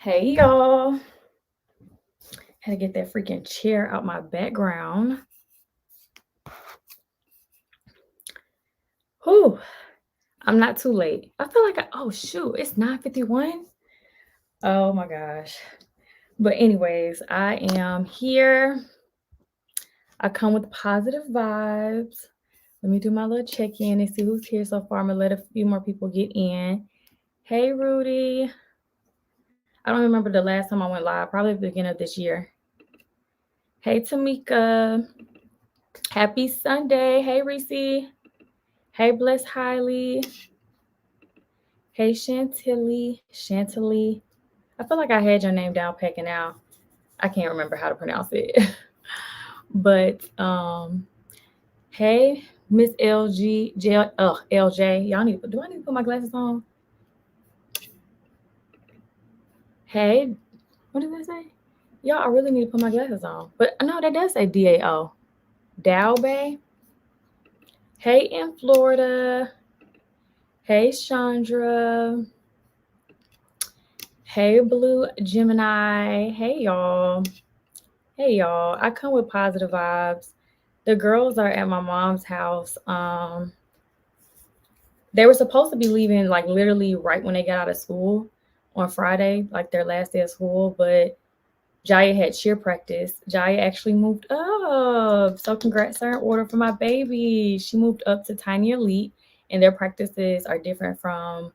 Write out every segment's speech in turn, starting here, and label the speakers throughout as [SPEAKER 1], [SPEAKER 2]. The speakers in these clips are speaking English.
[SPEAKER 1] Hey y'all. Had to get that freaking chair out my background. Whew. I'm not too late. I feel like oh shoot, it's 9:51. Oh my gosh. But anyways, I am here. I come with positive vibes. Let me do my little check-in and see who's here so far. I'm gonna let a few more people get in. Hey Rudy. I don't remember the last time I went live, probably the beginning of this year. Hey Tamika. Happy Sunday. Hey Reese. Hey Bless Highly. Hey Chantilly. I feel like I had your name down pecking out. I can't remember how to pronounce it. But hey Miss LJ. Y'all do I need to put my glasses on? Hey, what did that say? Y'all, I really need to put my glasses on. But no, that does say DAO. Dow Bay. Hey in Florida. Hey Chandra. Hey Blue Gemini. Hey y'all. Hey y'all. I come with positive vibes. The girls are at my mom's house. They were supposed to be leaving like literally right when they got out of school on Friday, like their last day of school, but Jiya had cheer practice. Jiya actually moved up. So congrats are in order for my baby. She moved up to Tiny Elite, and their practices are different from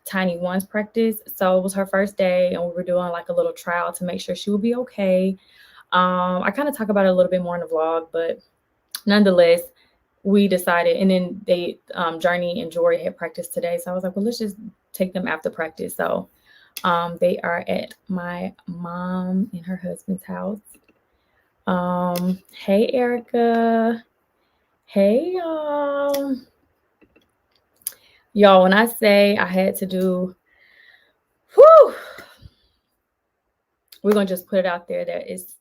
[SPEAKER 1] Tiny One's practice. So it was her first day, and we were doing like a little trial to make sure she would be okay. I kind of talk about it a little bit more in the vlog, but nonetheless, we decided, and then they, Journie and Jori had practice today. So I was like, well, let's just take them after practice. So they are at my mom and her husband's house. Hey, Erica. Hey, y'all. Y'all, when I say I had to do, whew, we're going to just put it out there that it's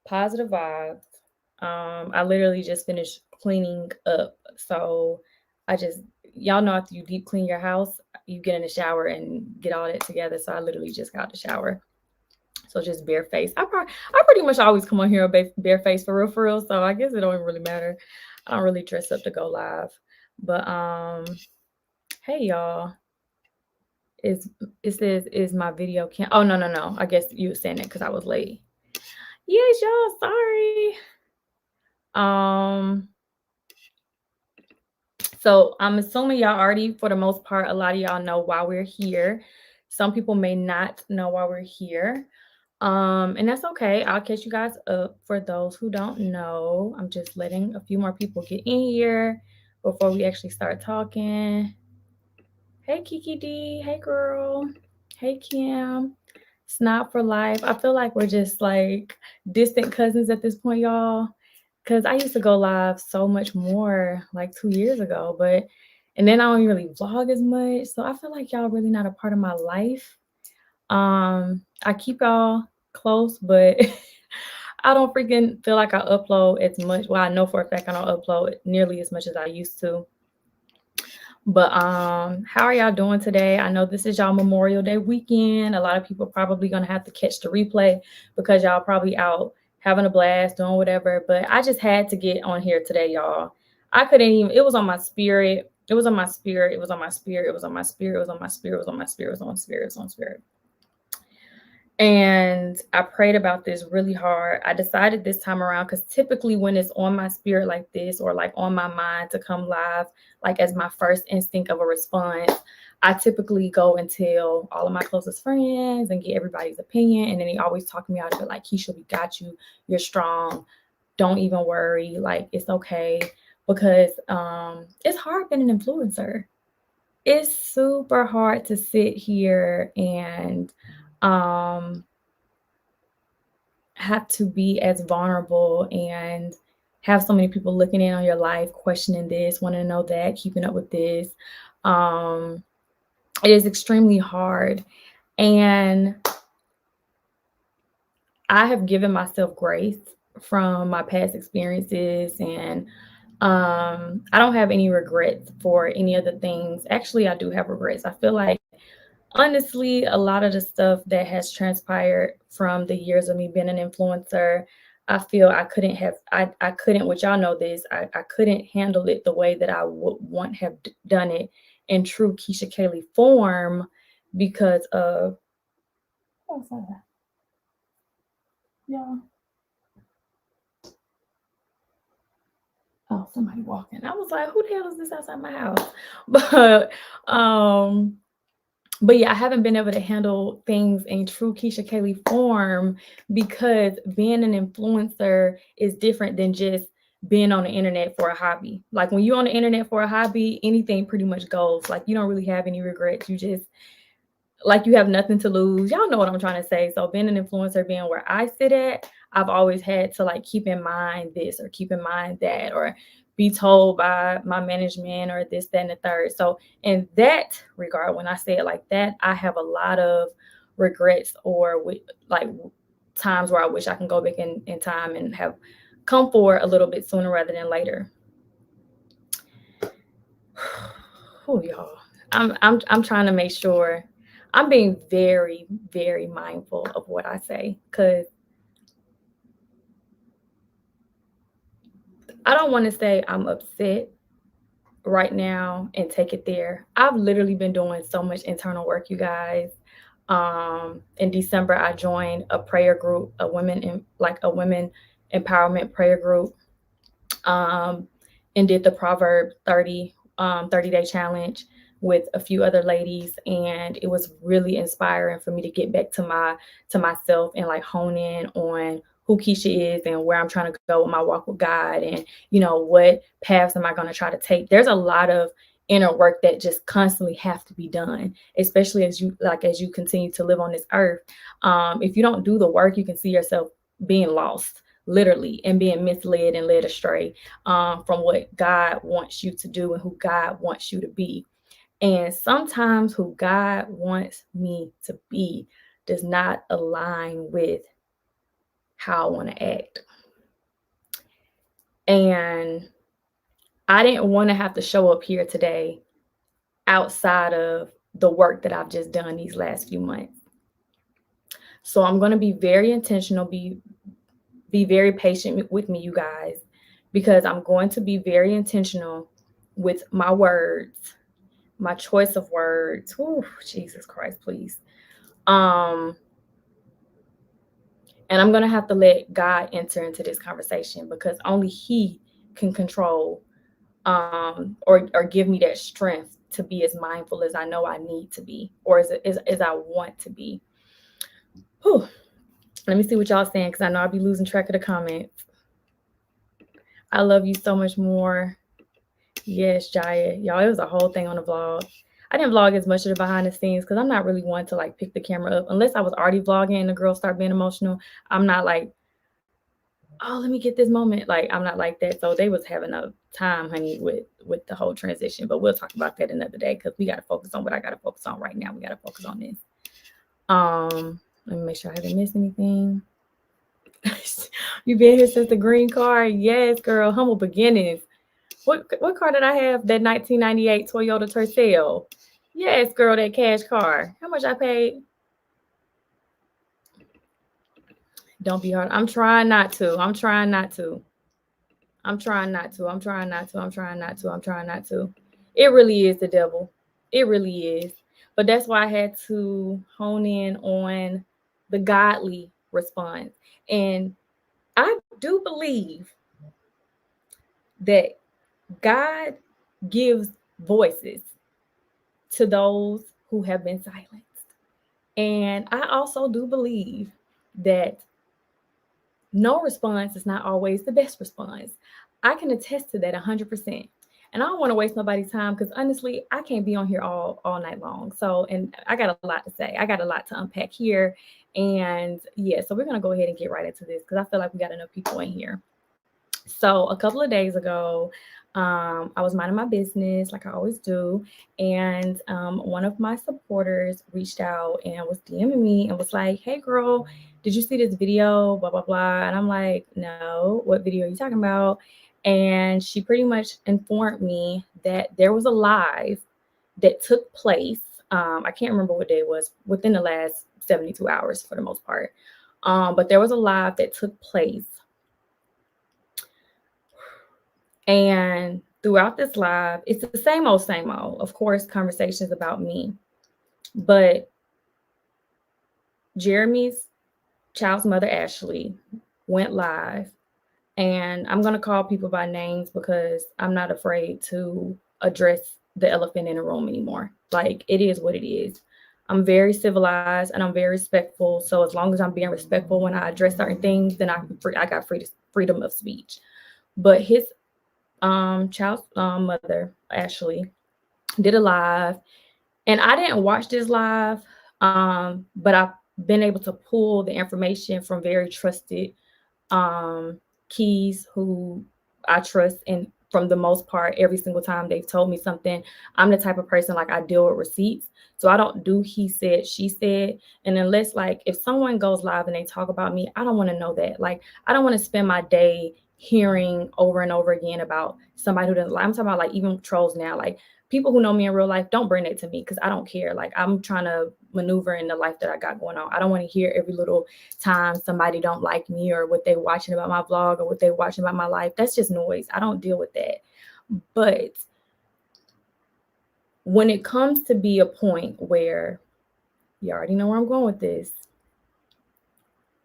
[SPEAKER 1] positive vibes. I literally just finished cleaning up. So y'all know after you deep clean your house, you get in the shower and get all that together. So I literally just got the shower. So just bare face. I pretty much always come on here bare face for real. So I guess it don't even really matter. I don't really dress up to go live. But hey y'all. It says is my video oh no. I guess you were saying it because I was late. Yes, y'all, sorry. So I'm assuming y'all already, for the most part, a lot of y'all know why we're here. Some people may not know why we're here. And that's okay. I'll catch you guys up for those who don't know. I'm just letting a few more people get in here before we actually start talking. Hey Kiki D, hey girl. Hey Kim. Snob for life. I feel like we're just like distant cousins at this point, y'all. Cause I used to go live so much more like 2 years ago, and then I don't really vlog as much. So I feel like y'all really not a part of my life. I keep y'all close, but I don't freaking feel like I upload as much. Well, I know for a fact I don't upload nearly as much as I used to. But how are y'all doing today? I know this is y'all Memorial Day weekend. A lot of people probably gonna have to catch the replay because y'all probably out having a blast, doing whatever. But I just had to get on here today, y'all. I couldn't even, it was on my spirit. It was on my spirit. It was on my spirit. It was on my spirit. It was on my spirit. It was on my spirit. It was on my spirit. It was on my spirit. And I prayed about this really hard. I decided this time around, because typically when it's on my spirit like this, or like on my mind to come live, like as my first instinct of a response, I typically go and tell all of my closest friends and get everybody's opinion. And then they always talk me out of it like, Keesha, we got you. You're strong. Don't even worry. Like, it's okay. Because it's hard being an influencer. It's super hard to sit here and have to be as vulnerable and have so many people looking in on your life, questioning this, wanting to know that, keeping up with this. It is extremely hard. And I have given myself grace from my past experiences, and I don't have any regrets for any of the things. Actually, I do have regrets. I feel like honestly, a lot of the stuff that has transpired from the years of me being an influencer, I feel I couldn't, which y'all know this, I couldn't handle it the way that I would want have done it in true Keisha Kaylee form because of, what's that? Y'all. Oh, somebody walking. I was like, who the hell is this outside my house? But um but yeah, I haven't been able to handle things in true Keisha Kaylee form because being an influencer is different than just being on the internet for a hobby. Like when you're on the internet for a hobby, anything pretty much goes. Like you don't really have any regrets. You just like you have nothing to lose. Y'all know what I'm trying to say. So being an influencer, being where I sit at, I've always had to like keep in mind this or keep in mind that or be told by my management or this, that, and the third. So in that regard, when I say it like that, I have a lot of regrets or like times where I wish I can go back in time and have come forward a little bit sooner rather than later. Oh, y'all. I'm trying to make sure I'm being very, very mindful of what I say because I don't want to say I'm upset right now and take it there. I've literally been doing so much internal work, you guys. In December, I joined a prayer group, a women empowerment prayer group, um, and did the Proverb 30-day challenge with a few other ladies, and it was really inspiring for me to get back to myself and like hone in on who Keisha is and where I'm trying to go with my walk with God, and what paths am I going to try to take. There's a lot of inner work that just constantly have to be done, especially as you continue to live on this earth. If you don't do the work, you can see yourself being lost literally and being misled and led astray from what God wants you to do and who God wants you to be. And sometimes who God wants me to be does not align with how I want to act. And I didn't want to have to show up here today outside of the work that I've just done these last few months. So I'm going to be very intentional, be very patient with me, you guys, because I'm going to be very intentional with my words, my choice of words. Ooh, Jesus Christ, please. And I'm going to have to let God enter into this conversation because only He can control or give me that strength to be as mindful as I know I need to be, or as I want to be. Whew. Let me see what y'all saying, because I know I'll be losing track of the comments. I love you so much more. Yes, Jiya. Y'all, it was a whole thing on the vlog. I didn't vlog as much of the behind the scenes because I'm not really one to like pick the camera up. Unless I was already vlogging and the girls start being emotional, I'm not like, oh, let me get this moment. Like, I'm not like that. So they was having a time, honey, with the whole transition. But we'll talk about that another day because we got to focus on what I got to focus on right now. We got to focus on this. Let me make sure I haven't missed anything. You been here since the green car? Yes, girl. Humble beginnings. What car did I have? That 1998 Toyota Tercel. Yes, girl, that cash car. How much I paid? Don't be hard. I'm trying not to. I'm trying not to. I'm trying not to. I'm trying not to. I'm trying not to. I'm trying not to. It really is the devil. It really is. But that's why I had to hone in on the godly response. And I do believe that God gives voices to those who have been silenced. And I also do believe that no response is not always the best response. I can attest to that 100%. And I don't want to waste nobody's time because honestly, I can't be on here all night long. So, and I got a lot to say. I got a lot to unpack here. And yeah, so we're going to go ahead and get right into this because I feel like we got enough people in here. So a couple of days ago, I was minding my business like I always do. And one of my supporters reached out and was DMing me and was like, hey, girl, did you see this video? Blah, blah, blah. And I'm like, no, what video are you talking about? And she pretty much informed me that there was a live that took place I can't remember what day it was, within the last 72 hours for the most part. But there was a live that took place. And throughout this live, it's the same old, same old. Of course, conversations about me. But Jeremy's child's mother, Ashley, went live. And I'm going to call people by names because I'm not afraid to address the elephant in the room anymore. Like, it is what it is. I'm very civilized and I'm very respectful. So as long as I'm being respectful when I address certain things, then I got freedom of speech. But his child's mother, Ashley, did a live. And I didn't watch this live, but I've been able to pull the information from very trusted keys who I trust, and from the most part, every single time they've told me something, I'm the type of person, like, I deal with receipts. So I don't do he said, she said. And unless, like, if someone goes live and they talk about me, I don't want to know that. Like, I don't want to spend my day hearing over and over again about somebody who doesn't like. I'm talking about, like, even trolls now. Like, people who know me in real life, don't bring it to me because I don't care. Like, I'm trying to maneuver in the life that I got going on. I don't want to hear every little time somebody don't like me or what they watching about my vlog or what they watching about my life. That's just noise. I don't deal with that. But when it comes to be a point where, you already know where I'm going with this,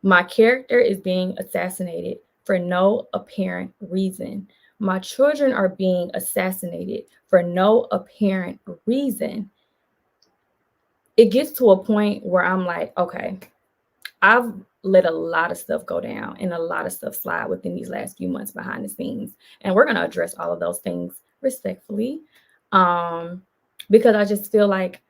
[SPEAKER 1] my character is being assassinated for no apparent reason. My children are being assassinated for no apparent reason. It gets to a point where I'm like, okay, I've let a lot of stuff go down and a lot of stuff slide within these last few months behind the scenes. And we're going to address all of those things respectfully, because I just feel like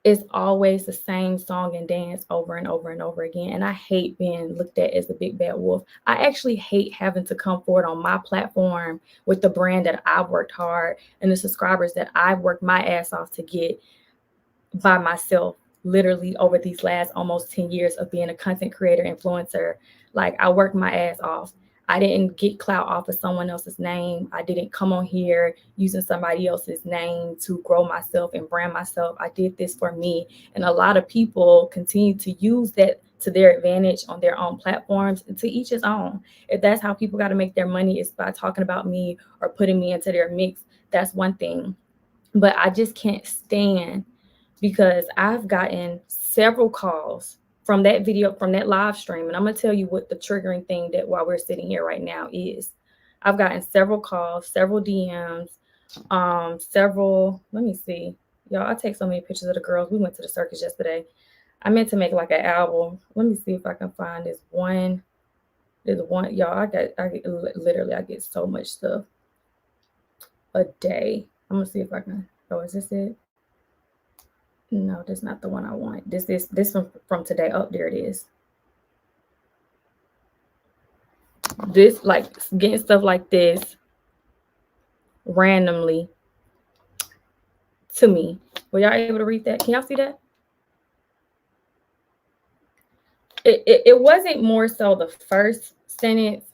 [SPEAKER 1] it's always the same song and dance over and over and over again. And I hate being looked at as the big bad wolf. I actually hate having to come forward on my platform with the brand that I've worked hard and the subscribers that I've worked my ass off to get by myself, literally over these last almost 10 years of being a content creator, influencer. Like, I worked my ass off. I didn't get clout off of someone else's name. I didn't come on here using somebody else's name to grow myself and brand myself. I did this for me. And a lot of people continue to use that to their advantage on their own platforms, and to each his own. If that's how people got to make their money, is by talking about me or putting me into their mix, that's one thing. But I just can't stand, because I've gotten several calls from that video, from that live stream. And I'm going to tell you what the triggering thing that while we're sitting here right now is. I've gotten several calls, several DMs, let me see. Y'all, I take so many pictures of the girls. We went to the circus yesterday. I meant to make like an album. Let me see if I can find this one. There's one, y'all, I get so much stuff a day. I'm going to see if I can, oh, is this it? No, that's not the one I want. This one from today. Oh, there it is. This, like, getting stuff like this randomly to me. Were y'all able to read that? Can y'all see that? It wasn't more so the first sentence.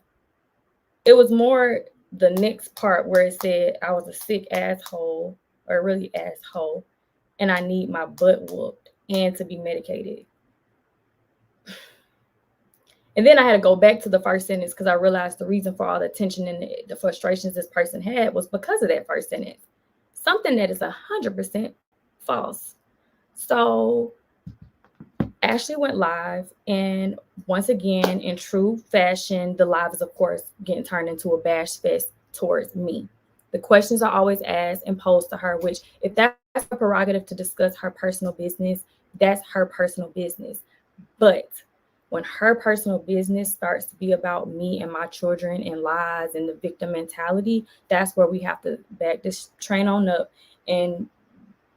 [SPEAKER 1] It was more the next part where it said I was a sick asshole, or really asshole, and I need my butt whooped and to be medicated. And then I had to go back to the first sentence because I realized the reason for all the tension and the frustrations this person had was because of that first sentence. Something that is 100% false. So Ashley went live, and once again, in true fashion, the live is, of course, getting turned into a bash fest towards me. The questions are always asked and posed to her, which, if that's her prerogative to discuss her personal business, that's her personal business. But when her personal business starts to be about me and my children and lies and the victim mentality, that's where we have to back this train on up. And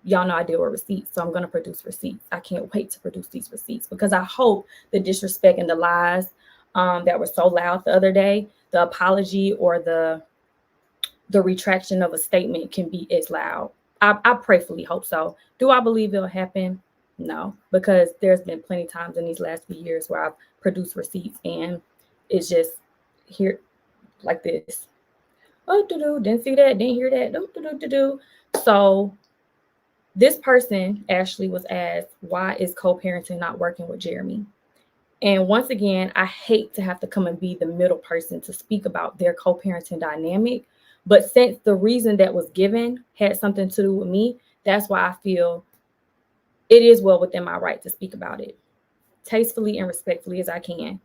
[SPEAKER 1] y'all know I deal with receipts, so I'm going to produce receipts. I can't wait to produce these receipts, because I hope the disrespect and the lies that were so loud the other day, the apology or the retraction of a statement can be as loud. I prayerfully hope so. Do I believe it'll happen? No, because there's been plenty of times in these last few years where I've produced receipts and it's just here like this. Oh, didn't see that, didn't hear that. So This person actually was asked, why is co-parenting not working with Jeremy? And once again, I hate to have to come and be the middle person to speak about their co-parenting dynamic. But since the reason that was given had something to do with me, that's why I feel it is well within my right to speak about it, tastefully and respectfully as I can.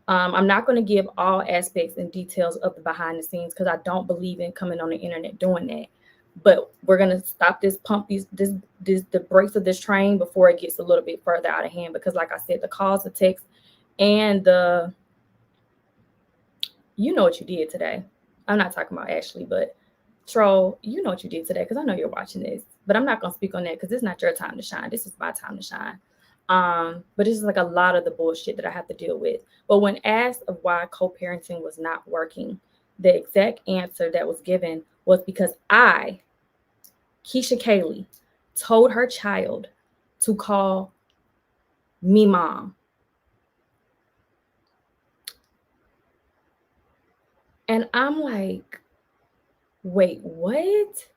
[SPEAKER 1] I'm not going to give all aspects and details of the behind the scenes because I don't believe in coming on the internet doing that. But we're going to stop this the brakes of this train before it gets a little bit further out of hand. Because like I said, the calls, the texts, and you know what you did today. I'm not talking about Ashley, but Troll, you know what you did today because I know you're watching this. But I'm not going to speak on that because it's not your time to shine. This is my time to shine. But this is like a lot of the bullshit that I have to deal with. But when asked of why co-parenting was not working, the exact answer that was given was because I, Keesha Kaylee, told her child to call me mom. And I'm like, wait, what?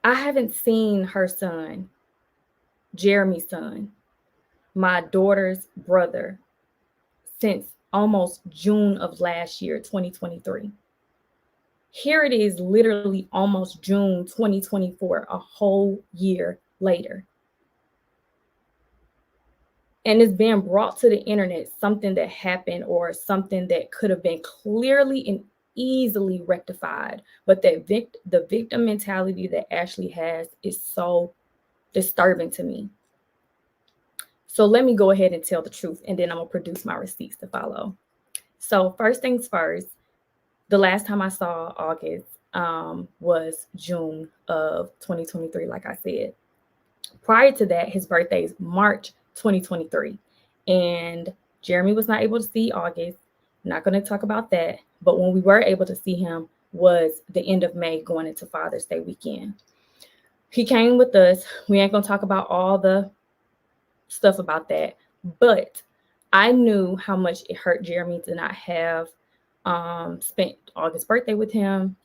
[SPEAKER 1] I haven't seen her son, Jeremy's son, my daughter's brother, since almost June of last year, 2023. Here it is, literally almost June 2024, a whole year later. And it's being brought to the internet, something that happened or something that could have been clearly and easily rectified. But that the victim mentality that Ashley has is so disturbing to me. So let me go ahead and tell the truth, and then I'm going to produce my receipts to follow. So first things first, the last time I saw August was June of 2023, like I said. Prior to that, his birthday is March 2023. And Jeremy was not able to see August. Not going to talk about that. But when we were able to see him was the end of May going into Father's Day weekend. He came with us. We ain't going to talk about all the stuff about that. But I knew how much it hurt Jeremy to not have spent August's birthday with him.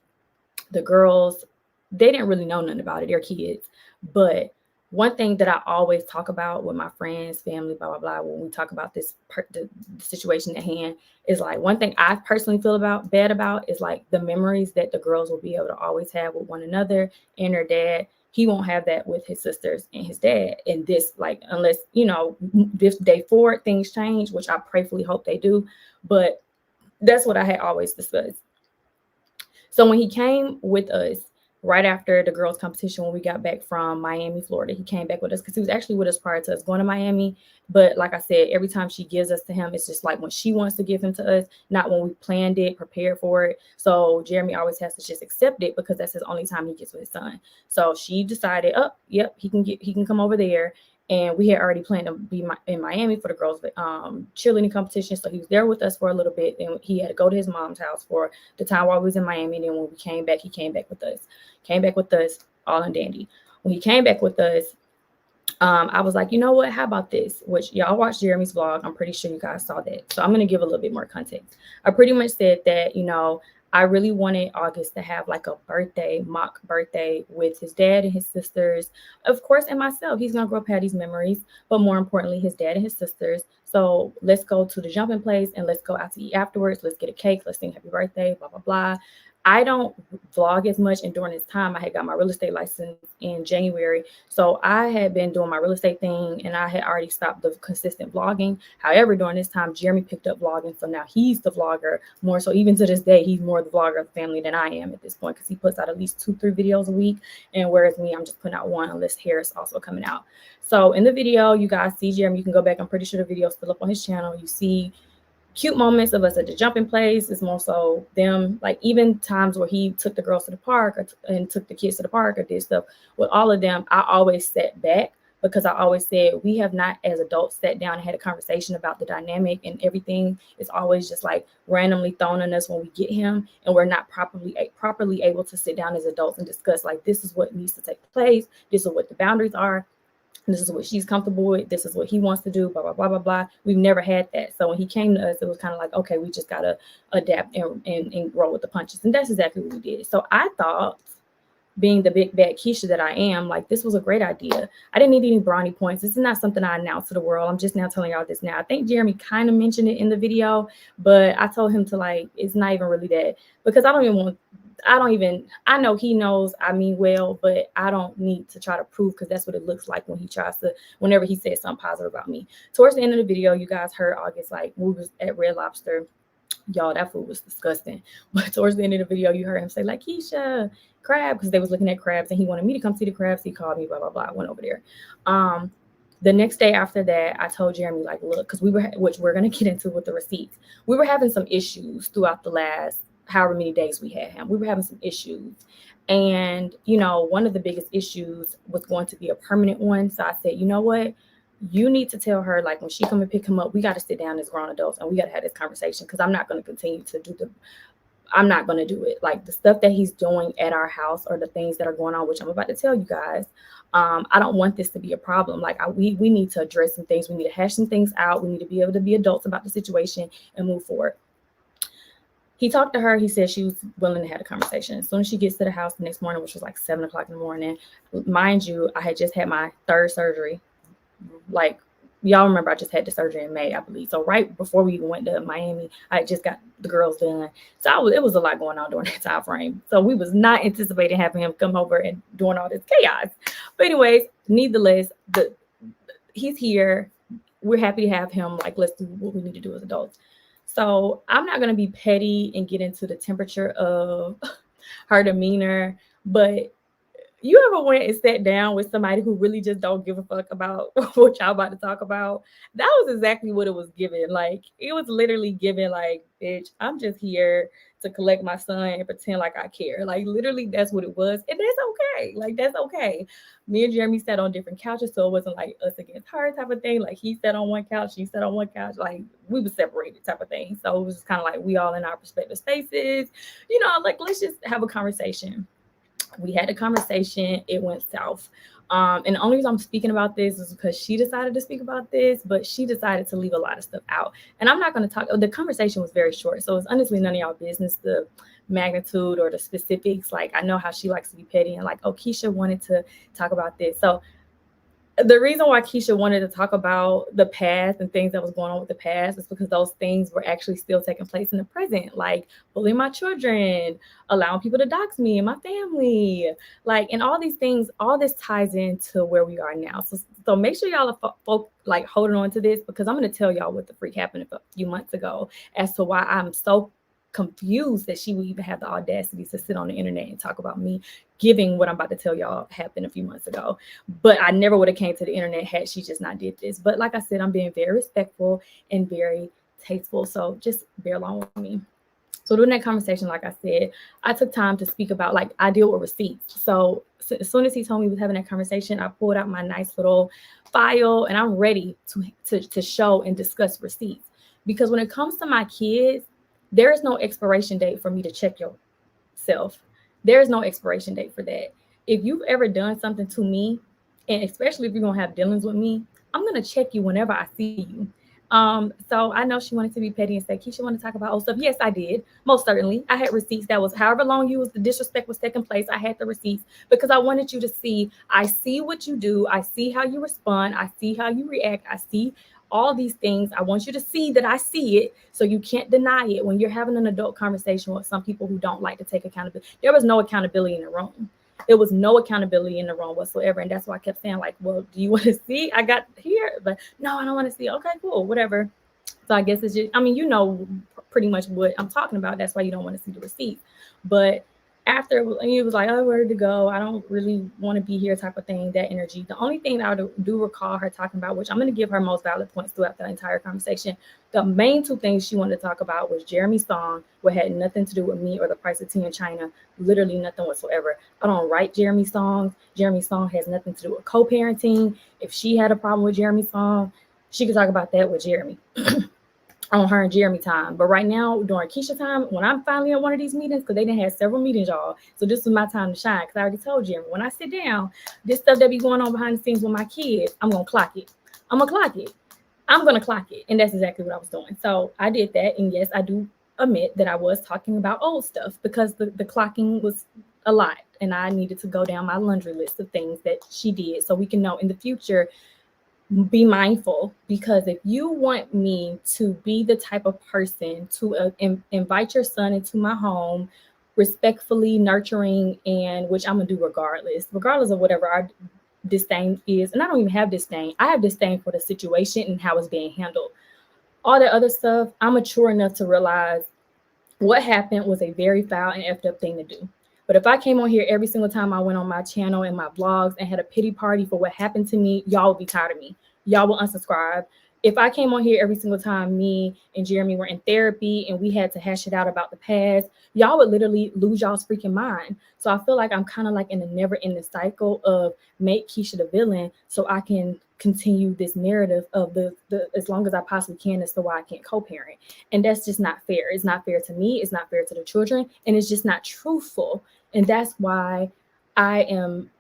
[SPEAKER 1] The girls, they didn't really know nothing about it. They're kids. But one thing that I always talk about with my friends, family, blah, blah, blah, when we talk about this, the situation at hand, is like one thing I personally feel bad about is like the memories that the girls will be able to always have with one another and their dad. He won't have that with his sisters and his dad. And this, like, unless, this day forward, things change, which I prayerfully hope they do. But that's what I had always discussed. So when he came with us, right after the girls' competition, when we got back from Miami, Florida, he came back with us because he was actually with us prior to us going to Miami. But like I said, every time she gives us to him, it's just like when she wants to give him to us, not when we planned it, prepared for it. So Jeremy always has to just accept it because that's his only time he gets with his son. So she decided, yep, he can come over there. And we had already planned to be in Miami for the girls' cheerleading competition. So he was there with us for a little bit. And he had to go to his mom's house for the time while we was in Miami. And then when we came back, he came back with us. Came back with us, all in dandy. When he came back with us, I was like, you know what? How about this? Which y'all watched Jeremy's vlog. I'm pretty sure you guys saw that. So I'm going to give a little bit more context. I pretty much said that, I really wanted August to have like a mock birthday with his dad and his sisters, of course, and myself. He's going to grow up, have these memories, but more importantly, his dad and his sisters. So let's go to the jumping place and let's go out to eat afterwards. Let's get a cake. Let's sing happy birthday, blah, blah, blah. I don't vlog as much, and during this time I had got my real estate license in January, so I had been doing my real estate thing and I had already stopped the consistent vlogging. However, during this time Jeremy picked up vlogging, so now he's the vlogger more. So even to this day, he's more the vlogger of the family than I am at this point, because he puts out at least 2-3 videos a week, and whereas me, I'm just putting out one unless Harris also coming out. So in the video, you guys see Jeremy. You can go back, I'm pretty sure the video is still up on his channel. You see cute moments of us at the jumping place. It's more so them, like even times where he took the girls to the park and took the kids to the park or did stuff with all of them. I always sat back because I always said we have not as adults sat down and had a conversation about the dynamic, and everything is always just like randomly thrown on us when we get him, and we're not properly able to sit down as adults and discuss like, this is what needs to take place. This is what the boundaries are. This is what she's comfortable with. This is what he wants to do, blah, blah, blah, blah, blah. We've never had that. So when he came to us, it was kind of like, okay, we just got to adapt and roll with the punches. And that's exactly what we did. So I thought, being the big bad Keesha that I am, like, this was a great idea. I didn't need any brownie points. This is not something I announced to the world. I'm just now telling y'all this now. I think Jeremy kind of mentioned it in the video, but I told him to, like, it's not even really that, because I know he knows I mean well, but I don't need to try to prove, because that's what it looks like when he tries to, whenever he says something positive about me. Towards the end of the video, you guys heard August, like, we was at Red Lobster. Y'all, that food was disgusting. But towards the end of the video, you heard him say, like, Keesha, crab, because they was looking at crabs and he wanted me to come see the crabs. He called me, blah, blah, blah. I went over there. The next day after that, I told Jeremy, like, look, because which we're going to get into with the receipts. We were having some issues throughout the last however many days we had him. We were having some issues. And, you know, one of the biggest issues was going to be a permanent one. So I said, you know what? You need to tell her, like, when she come and pick him up, we got to sit down as grown adults and we got to have this conversation, because I'm not going to continue to I'm not going to do it. Like, the stuff that he's doing at our house, or the things that are going on, which I'm about to tell you guys, I don't want this to be a problem. Like, we need to address some things. We need to hash some things out. We need to be able to be adults about the situation and move forward. He talked to her. He said she was willing to have a conversation. As soon as she gets to the house the next morning, which was like 7 o'clock in the morning, mind you, I had just had my 3rd surgery. Like, y'all remember I just had the surgery in May, I believe. So right before we even went to Miami, I just got the girls done. So it was a lot going on during that time frame. So we was not anticipating having him come over and doing all this chaos. But anyways, nevertheless, he's here. We're happy to have him. Like, let's do what we need to do as adults. So I'm not going to be petty and get into the temperature of her demeanor, but you ever went and sat down with somebody who really just don't give a fuck about what y'all about to talk about? That was exactly what it was given. Like, it was literally given, like, bitch, I'm just here to collect my son and pretend like I care. Like, literally, that's what it was. And that's okay. Like, that's okay. Me and Jeremy sat on different couches, so it wasn't like us against her type of thing. Like, he sat on one couch, she sat on one couch. Like, we were separated type of thing. So it was just kind of like we all in our respective spaces. You know, like, let's just have a conversation. We had a conversation. It went south. And the only reason I'm speaking about this is because she decided to speak about this, but she decided to leave a lot of stuff out. And I'm not going to talk. The conversation was very short, so it's honestly none of y'all business, the magnitude or the specifics. Like, I know how she likes to be petty and like, oh, Keesha wanted to talk about this. So the reason why Keesha wanted to talk about the past and things that was going on with the past is because those things were actually still taking place in the present, like bullying my children, allowing people to dox me and my family, like, and all these things. All this ties into where we are now. So make sure y'all are like holding on to this, because I'm going to tell y'all what the freak happened a few months ago as to why I'm so confused that she would even have the audacity to sit on the internet and talk about me, giving what I'm about to tell y'all happened a few months ago. But I never would have came to the internet had she just not did this. But like I said, I'm being very respectful and very tasteful. So just bear along with me. So during that conversation, like I said, I took time to speak about, like, I deal with receipts. So as soon as he told me he was having that conversation, I pulled out my nice little file and I'm ready to show and discuss receipts. Because when it comes to my kids, there is no expiration date for me to check yourself. There is no expiration date for that. If you've ever done something to me, and especially if you're going to have dealings with me, I'm going to check you whenever I see you. So I know she wanted to be petty and say, Keesha want to talk about old stuff. Yes, I did. Most certainly. I had receipts. That was however long the disrespect was taking place. I had the receipts because I wanted you to see, I see what you do. I see how you respond. I see how you react. I see all these things. I want you to see that I see it, so you can't deny it when you're having an adult conversation with some people who don't like to take accountability. There was no accountability in the room. There was no accountability in the room whatsoever. And that's why I kept saying, like, well, do you want to see? I got here, but no, I don't want to see. Okay, cool, whatever. So I guess it's just, I mean, you know pretty much what I'm talking about. That's why you don't want to see the receipts. But after he was like, oh, where to go? I don't really want to be here type of thing, that energy. The only thing I do recall her talking about, which I'm going to give her most valid points throughout the entire conversation, the main two things she wanted to talk about was Jeremy's song, which had nothing to do with me or the price of tea in China, literally nothing whatsoever. I don't write Jeremy's songs. Jeremy's song has nothing to do with co-parenting. If she had a problem with Jeremy's song, she could talk about that with Jeremy. on her and Jeremy time. But right now, during Keesha time, when I'm finally at one of these meetings, because they didn't have several meetings, y'all. So this was my time to shine. Because I already told Jeremy, when I sit down, this stuff that be going on behind the scenes with my kids, I'm gonna clock it. I'm gonna clock it. I'm gonna clock it. And that's exactly what I was doing. So I did that. And yes, I do admit that I was talking about old stuff because the clocking was a lot. And I needed to go down my laundry list of things that she did so we can know in the future, be mindful. Because if you want me to be the type of person to invite your son into my home respectfully, nurturing, and which I'm gonna do regardless of whatever our disdain is. And I don't even have disdain. I have disdain for the situation and how it's being handled. All that other stuff, I'm mature enough to realize what happened was a very foul and effed up thing to do. But if I came on here every single time I went on my channel and my blogs and had a pity party for what happened to me, y'all would be tired of me. Y'all will unsubscribe. If I came on here every single time me and Jeremy were in therapy and we had to hash it out about the past, y'all would literally lose y'all's freaking mind. So I feel like I'm kind of like in a never-ending cycle of make Keesha the villain so I can continue this narrative of the as long as I possibly can as to why I can't co-parent. And that's just not fair. It's not fair to me. It's not fair to the children. And it's just not truthful. And that's why I am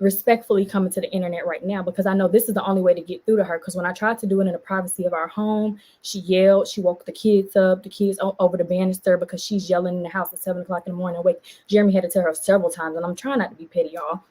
[SPEAKER 1] respectfully coming to the internet right now, because I know this is the only way to get through to her. Because when I tried to do it in the privacy of our home, she yelled, she woke the kids up, the kids over the banister, because she's yelling in the house at 7 o'clock in the morning. Wait, Jeremy had to tell her several times, and I'm trying not to be petty, y'all.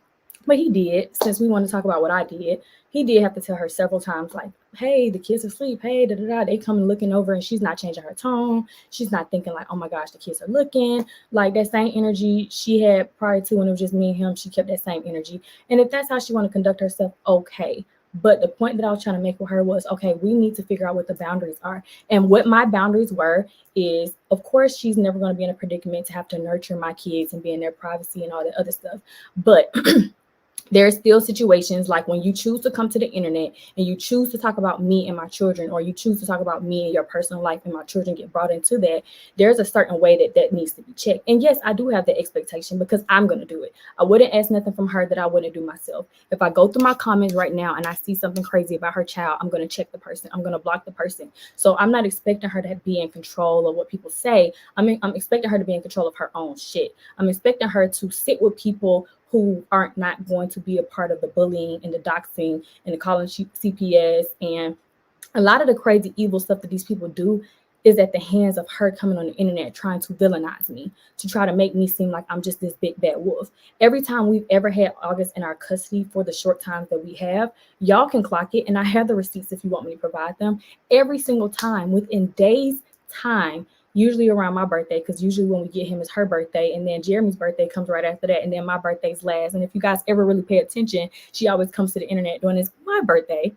[SPEAKER 1] But he did, since we want to talk about what I did, he did have to tell her several times, like, hey, the kids are asleep. Hey, da da da. They come looking over and she's not changing her tone. She's not thinking like, oh my gosh, the kids are looking. Like that same energy she had prior to when it was just me and him, she kept that same energy. And if that's how she want to conduct herself, okay. But the point that I was trying to make with her was, okay, we need to figure out what the boundaries are. And what my boundaries were is, of course, she's never going to be in a predicament to have to nurture my kids and be in their privacy and all that other stuff. But there's still situations like when you choose to come to the internet and you choose to talk about me and my children, or you choose to talk about me and your personal life and my children get brought into that, there's a certain way that needs to be checked. And yes, I do have the expectation because I'm going to do it. I wouldn't ask nothing from her that I wouldn't do myself. If I go through my comments right now and I see something crazy about her child, I'm going to check the person. I'm going to block the person. So I'm not expecting her to be in control of what people say. I'm expecting her to be in control of her own shit. I'm expecting her to sit with people who aren't not going to be a part of the bullying and the doxing and the calling CPS and a lot of the crazy evil stuff that these people do is at the hands of her coming on the internet trying to villainize me, to try to make me seem like I'm just this big bad wolf. Every time we've ever had August in our custody for the short times that we have, y'all can clock it, and I have the receipts if you want me to provide them. Every single time, within days' time, usually around my birthday, because usually when we get him is her birthday, and then Jeremy's birthday comes right after that, and then my birthday's last. And if you guys ever really pay attention, she always comes to the internet doing this, my birthday.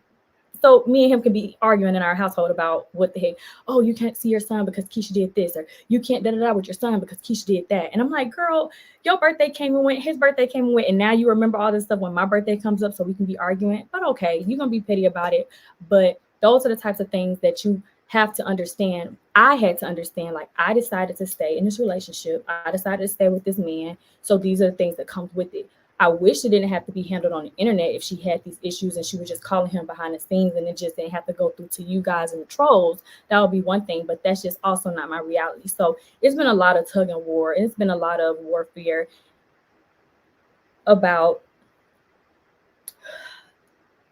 [SPEAKER 1] So me and him can be arguing in our household about what the heck. Oh, you can't see your son because Keesha did this, or you can't da-da-da with your son because Keesha did that. And I'm like, girl, your birthday came and went, his birthday came and went, and now you remember all this stuff when my birthday comes up so we can be arguing. But okay, you're going to be petty about it. But those are the types of things that you have to understand. I had to understand, like, I decided to stay in this relationship. I decided to stay with this man. So these are the things that come with it. I wish it didn't have to be handled on the internet if she had these issues and she was just calling him behind the scenes and it just didn't have to go through to you guys and the trolls. That would be one thing, but that's just also not my reality. So it's been a lot of tug and war. It's been a lot of warfare about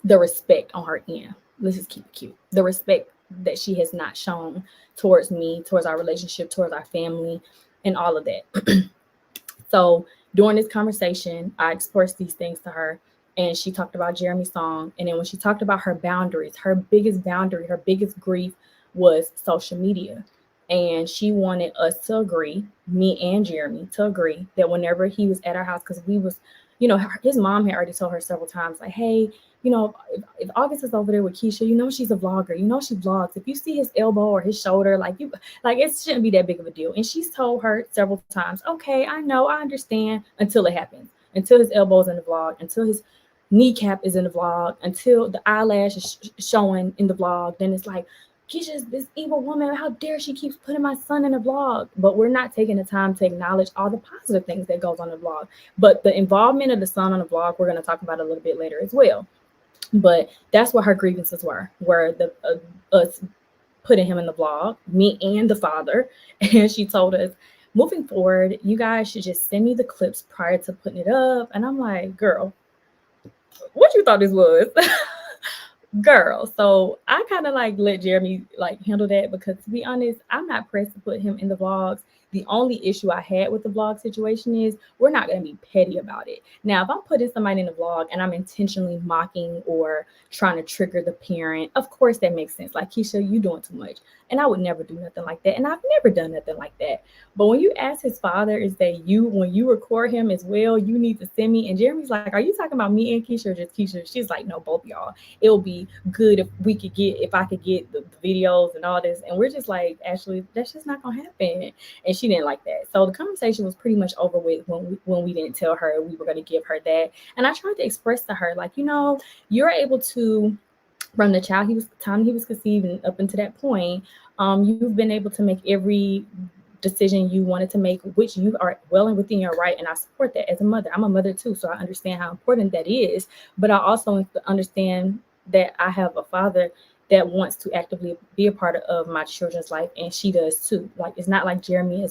[SPEAKER 1] the respect on her end. Let's just keep it cute. The respect that she has not shown towards me, towards our relationship, towards our family, and all of that. So during this conversation, I expressed these things to her, and she talked about Jeremy's song. And then when she talked about her boundaries, her biggest boundary, her biggest grief was social media. And she wanted us to agree, me and Jeremy, to agree that whenever he was at our house, because we was, you know, his mom had already told her several times, like, hey, you know, if August is over there with Keesha, you know she's a vlogger. You know she vlogs. If you see his elbow or his shoulder, like it shouldn't be that big of a deal. And she's told her several times, okay, I know, I understand, until it happens. Until his elbow's in the vlog, until his kneecap is in the vlog, until the eyelash is showing in the vlog. Then it's like, Keisha's this evil woman. How dare she keeps putting my son in the vlog? But we're not taking the time to acknowledge all the positive things that goes on the vlog. But the involvement of the son on the vlog, we're going to talk about a little bit later as well. But that's what her grievances were the us putting him in the vlog, me and the father. And she told us, moving forward, you guys should just send me the clips prior to putting it up. And I'm like, girl, what you thought this was? Girl. So I kind of like let Jeremy like handle that, because to be honest, I'm not pressed to put him in the vlogs. The only issue I had with the vlog situation is we're not going to be petty about it. Now, if I'm putting somebody in the vlog and I'm intentionally mocking or trying to trigger the parent, of course that makes sense. Like, Keesha, you doing too much. And I would never do nothing like that. And I've never done nothing like that. But when you ask his father, is that when you record him as well, you need to send me. And Jeremy's like, are you talking about me and Keesha or just Keesha? She's like, no, both y'all. It would be good if I could get the videos and all this. And we're just like, actually, that's just not gonna happen. And she didn't like that. So the conversation was pretty much over with when we didn't tell her we were going to give her that. And I tried to express to her, like, you're able to, from the time he was conceived and up until that point, you've been able to make every decision you wanted to make, which you are well and within your right. And I support that as a mother. I'm a mother too, so I understand how important that is. But I also understand that I have a father that wants to actively be a part of my children's life, and she does too. Like, it's not like Jeremy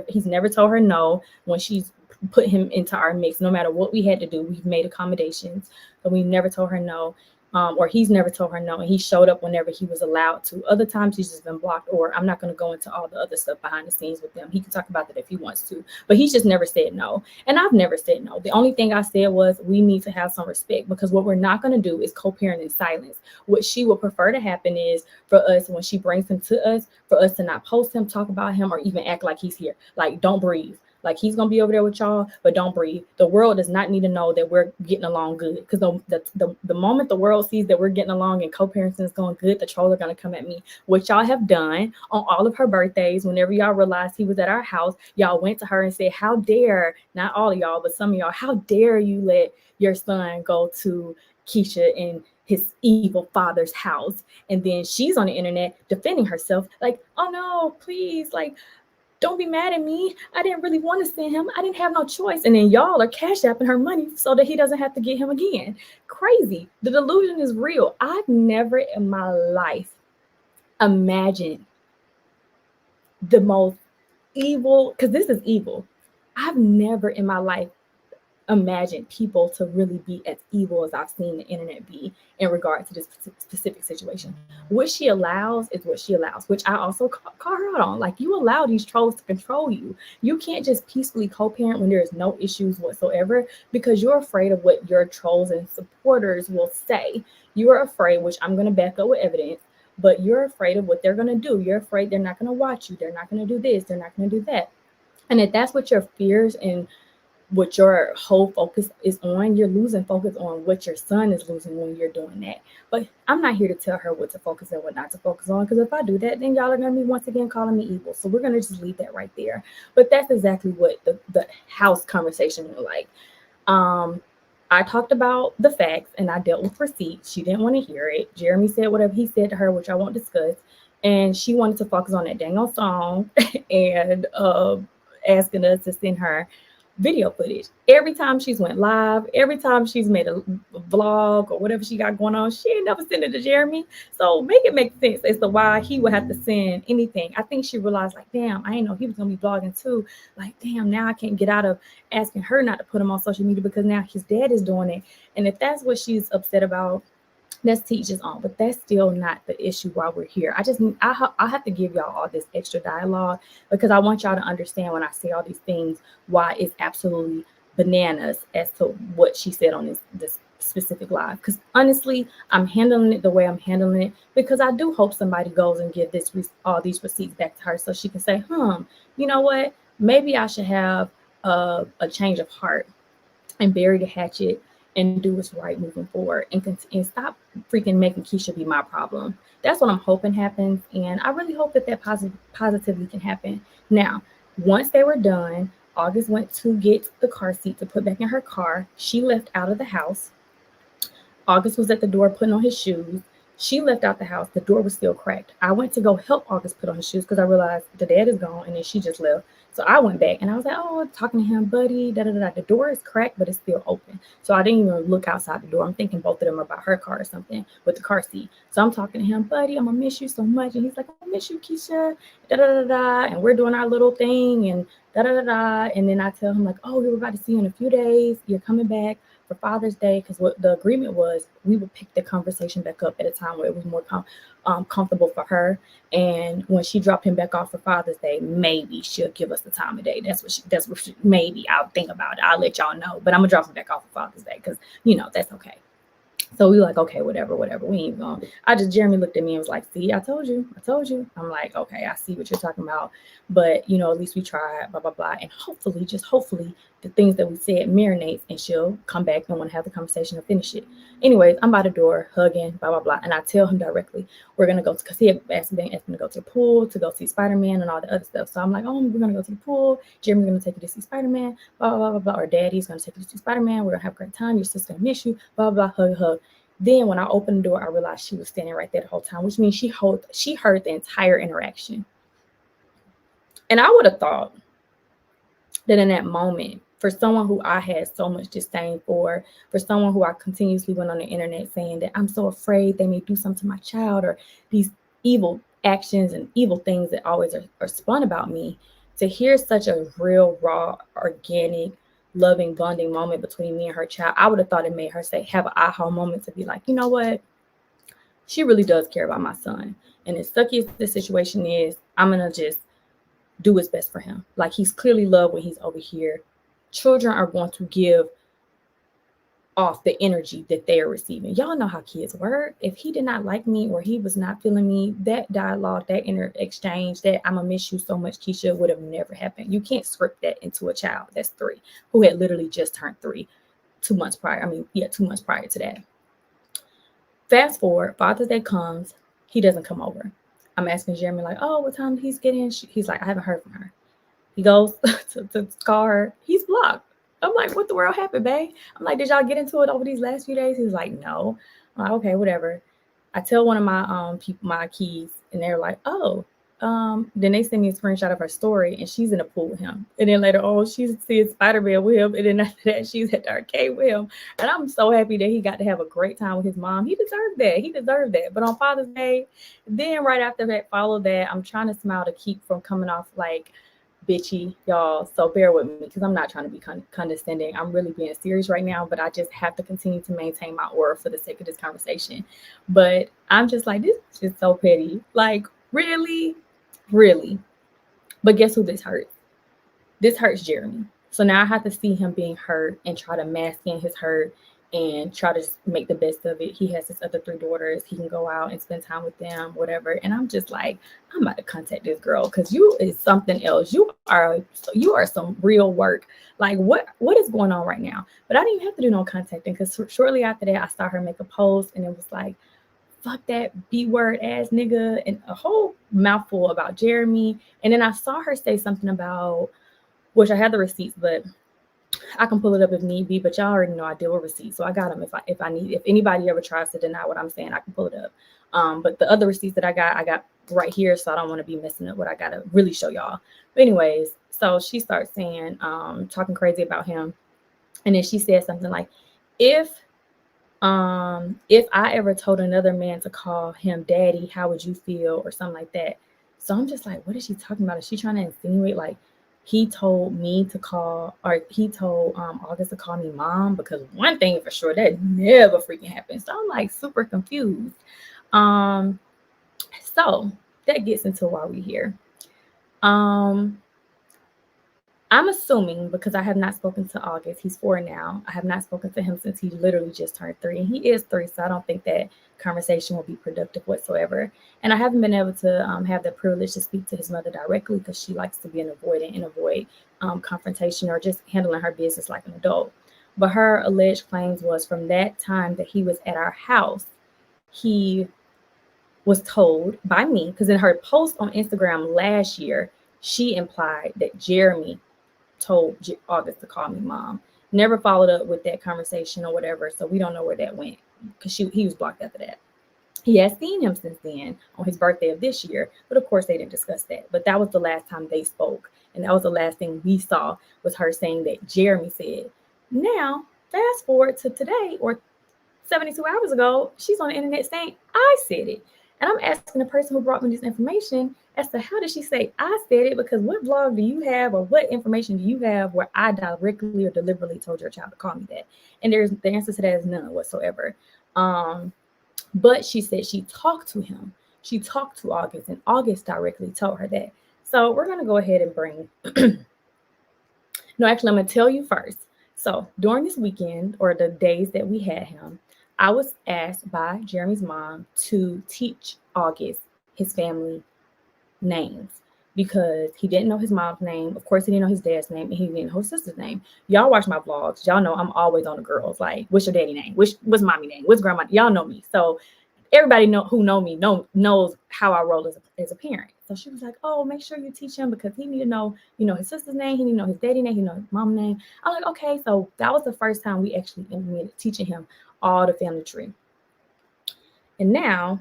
[SPEAKER 1] he's never told her no when she's put him into our mix. No matter what we had to do, we've made accommodations, but we never told her no. Or he's never told her no, and he showed up whenever he was allowed to. Other times he's just been blocked, or I'm not going to go into all the other stuff behind the scenes with them. He can talk about that if he wants to, but he's just never said no. And I've never said no. The only thing I said was we need to have some respect, because what we're not going to do is co-parent in silence. What she would prefer to happen is for us, when she brings him to us, for us to not post him, talk about him, or even act like he's here. Like, don't breathe. Like, he's going to be over there with y'all, but don't breathe. The world does not need to know that we're getting along good, because the moment the world sees that we're getting along and co-parenting is going good, the trolls are going to come at me. What y'all have done on all of her birthdays, whenever y'all realized he was at our house, y'all went to her and said, how dare, not all of y'all, but some of y'all, how dare you let your son go to Keesha and his evil father's house? And then she's on the internet defending herself, like, oh no, please, like, don't be mad at me. I didn't really want to send him. I didn't have no choice. And then y'all are cash apping her money so that he doesn't have to get him again. Crazy. The delusion is real. I've never in my life imagined the most evil, because this is evil. I've never in my life imagine people to really be as evil as I've seen the internet be in regard to this specific situation. What she allows is what she allows, which I also call her out on. Like, you allow these trolls to control you. You can't just peacefully co-parent when there is no issues whatsoever, because you're afraid of what your trolls and supporters will say. You are afraid, which I'm going to back up with evidence, but you're afraid of what they're going to do. You're afraid they're not going to watch you. They're not going to do this. They're not going to do that. And if that's what your fears and what your whole focus is on, you're losing focus on what your son is losing when you're doing that. But I'm not here to tell her what to focus on, what not to focus on, because if I do that, then y'all are going to be once again calling me evil. So we're going to just leave that right there. But that's exactly what the house conversation was like. I talked about the facts and I dealt with receipts. She didn't want to hear it. Jeremy said whatever he said to her, which I won't discuss. And she wanted to focus on that dang old song and asking us to send her video footage. Every time she's went live, every time she's made a vlog or whatever she got going on, she ain't never sent it to Jeremy. So make it make sense as to why he would have to send anything. I think she realized, like, damn, I didn't know he was gonna be vlogging too. Like, damn, now I can't get out of asking her not to put him on social media because now his dad is doing it. And if that's what she's upset about, that's teachers on, but that's still not the issue while we're here. I have to give y'all all this extra dialogue because I want y'all to understand when I say all these things, why it's absolutely bananas as to what she said on this specific live. Because honestly, I'm handling it the way I'm handling it because I do hope somebody goes and give all these receipts back to her so she can say, you know what? Maybe I should have a change of heart and bury the hatchet and do what's right moving forward and stop freaking making Keesha be my problem. That's what I'm hoping happens. And I really hope that positively can happen. Now, once they were done, August went to get the car seat to put back in her car. She left out of the house. August was at the door putting on his shoes. She left out the house. The door was still cracked. I went to go help August put on his shoes because I realized the dad is gone, and then she just left. So I went back and I was like, oh, talking to him, buddy, da da da. The door is cracked, but it's still open. So I didn't even look outside the door. I'm thinking both of them are about her car or something with the car seat. So I'm talking to him, buddy, I'm gonna miss you so much. And he's like, I miss you, Keesha, da da da da. And we're doing our little thing and da da da da. And then I tell him, like, oh, we were about to see you in a few days. You're coming back for Father's Day, because what the agreement was, we would pick the conversation back up at a time where it was more comfortable for her. And when she dropped him back off for Father's Day, maybe she'll give us the time of day. That's what she maybe I'll think about it. I'll let y'all know. But I'm gonna drop him back off for Father's Day because that's okay. So we like, okay, whatever. We ain't going. Jeremy looked at me and was like, see, I told you. I'm like, okay, I see what you're talking about. But, at least we tried, blah, blah, blah. And hopefully, just hopefully, the things that we said marinates and she'll come back and want to have the conversation and finish it. Anyways, I'm by the door, hugging, blah, blah, blah. And I tell him directly, we're going to go, because he had asked me to go to the pool, to go see Spider-Man and all the other stuff. So I'm like, oh, we're going to go to the pool. Jeremy's going to take you to see Spider-Man, blah, blah, blah, blah. Or Daddy's going to take you to see Spider-Man. We're going to have a great time. Your sister's going to miss you, blah, blah, blah, hug. Then when I opened the door, I realized she was standing right there the whole time, which means she heard the entire interaction. And I would have thought that in that moment, for someone who I had so much disdain for someone who I continuously went on the internet saying that I'm so afraid they may do something to my child, or these evil actions and evil things that always are spun about me, to hear such a real, raw, organic, loving, bonding moment between me and her child, I would have thought it made her have an aha moment to be like, you know what? She really does care about my son. And as sucky as the situation is, I'm going to just do what's best for him. Like, he's clearly loved when he's over here. Children are going to give off the energy that they are receiving. Y'all know how kids work. If he did not like me or he was not feeling me, that dialogue, that inner exchange, that I'm gonna miss you so much, Keesha, would have never happened. You can't script that into a child that's 3, who had literally just turned 3 2 months prior. 2 months prior to that. Fast forward, Father's Day comes, he doesn't come over. I'm asking Jeremy, like, oh, what time he's getting? He's like, I haven't heard from her. He goes to call her. He's blocked. I'm like, what the world happened, babe? I'm like, did y'all get into it over these last few days? He's like, no. I'm like, okay, whatever. I tell one of my people, my keys, and they're like, oh. Then they send me a screenshot of her story, and she's in a pool with him. And then later, she's seeing Spider-Man with him. And then after that, she's at the arcade with him. And I'm so happy that he got to have a great time with his mom. He deserved that. But on Father's Day, then right after that, follow that. I'm trying to smile to keep from coming off like bitchy, y'all. So bear with me, because I'm not trying to be condescending. I'm really being serious right now, but I just have to continue to maintain my aura for the sake of this conversation. But I'm just like, this is just so petty. Like, really? But guess who this hurts? This hurts Jeremy. So now I have to see him being hurt and try to mask in his hurt and try to just make the best of it. He has his other 3 daughters. He can go out and spend time with them, whatever. And I'm just like, I'm about to contact this girl, because you is something else. You are some real work. Like, what is going on right now? But I didn't even have to do no contacting, because shortly after that, I saw her make a post, and it was like, fuck that B-word ass nigga, and a whole mouthful about Jeremy. And then I saw her say something about, which I had the receipts, but I can pull it up if need be, but y'all already know I deal with receipts, so I got them if I need. If anybody ever tries to deny what I'm saying, I can pull it up. But the other receipts that I got right here, so I don't want to be messing up what I gotta really show y'all. But anyways, so she starts saying, talking crazy about him, and then she said something like, if I ever told another man to call him daddy, how would you feel, or something like that. So I'm just like, what is she talking about? Is she trying to insinuate like he told me to call, or he told August to call me mom? Because one thing for sure, that never freaking happens. So I'm like super confused. So that gets into why we're here. I'm assuming, because I have not spoken to August, he's 4 now. I have not spoken to him since he literally just turned 3, and he is 3, so I don't think that conversation will be productive whatsoever. And I haven't been able to have the privilege to speak to his mother directly, because she likes to be an avoidant and avoid confrontation, or just handling her business like an adult. But her alleged claims was, from that time that he was at our house, he was told by me, because in her post on Instagram last year, she implied that Jeremy told August to call me mom. Never followed up with that conversation or whatever, so we don't know where that went, because he was blocked after that. He has seen him since then on his birthday of this year, but of course they didn't discuss that. But that was the last time they spoke, and that was the last thing we saw was her saying that Jeremy said. Now, fast forward to today or 72 hours ago, she's on the internet saying I said it. And I'm asking the person who brought me this information as to how did she say I said it? Because what blog do you have or what information do you have where I directly or deliberately told your child to call me that? And there's the answer to that is none whatsoever. But she said she talked to him. She talked to August, and August directly told her that. So we're going to go ahead and bring. No, actually, I'm going to tell you first. So during this weekend or the days that we had him, I was asked by Jeremy's mom to teach August his family names because he didn't know his mom's name. Of course, he didn't know his dad's name, and he didn't know his sister's name. Y'all watch my vlogs. Y'all know I'm always on the girls. Like, what's your daddy name? What's mommy name? What's grandma? Y'all know me. So everybody who know me knows how I roll as a parent. So she was like, oh, make sure you teach him because he need to know, his sister's name. He need to know his daddy name. He know his mom's name. I'm like, okay. So that was the first time we actually implemented teaching him all the family tree. And now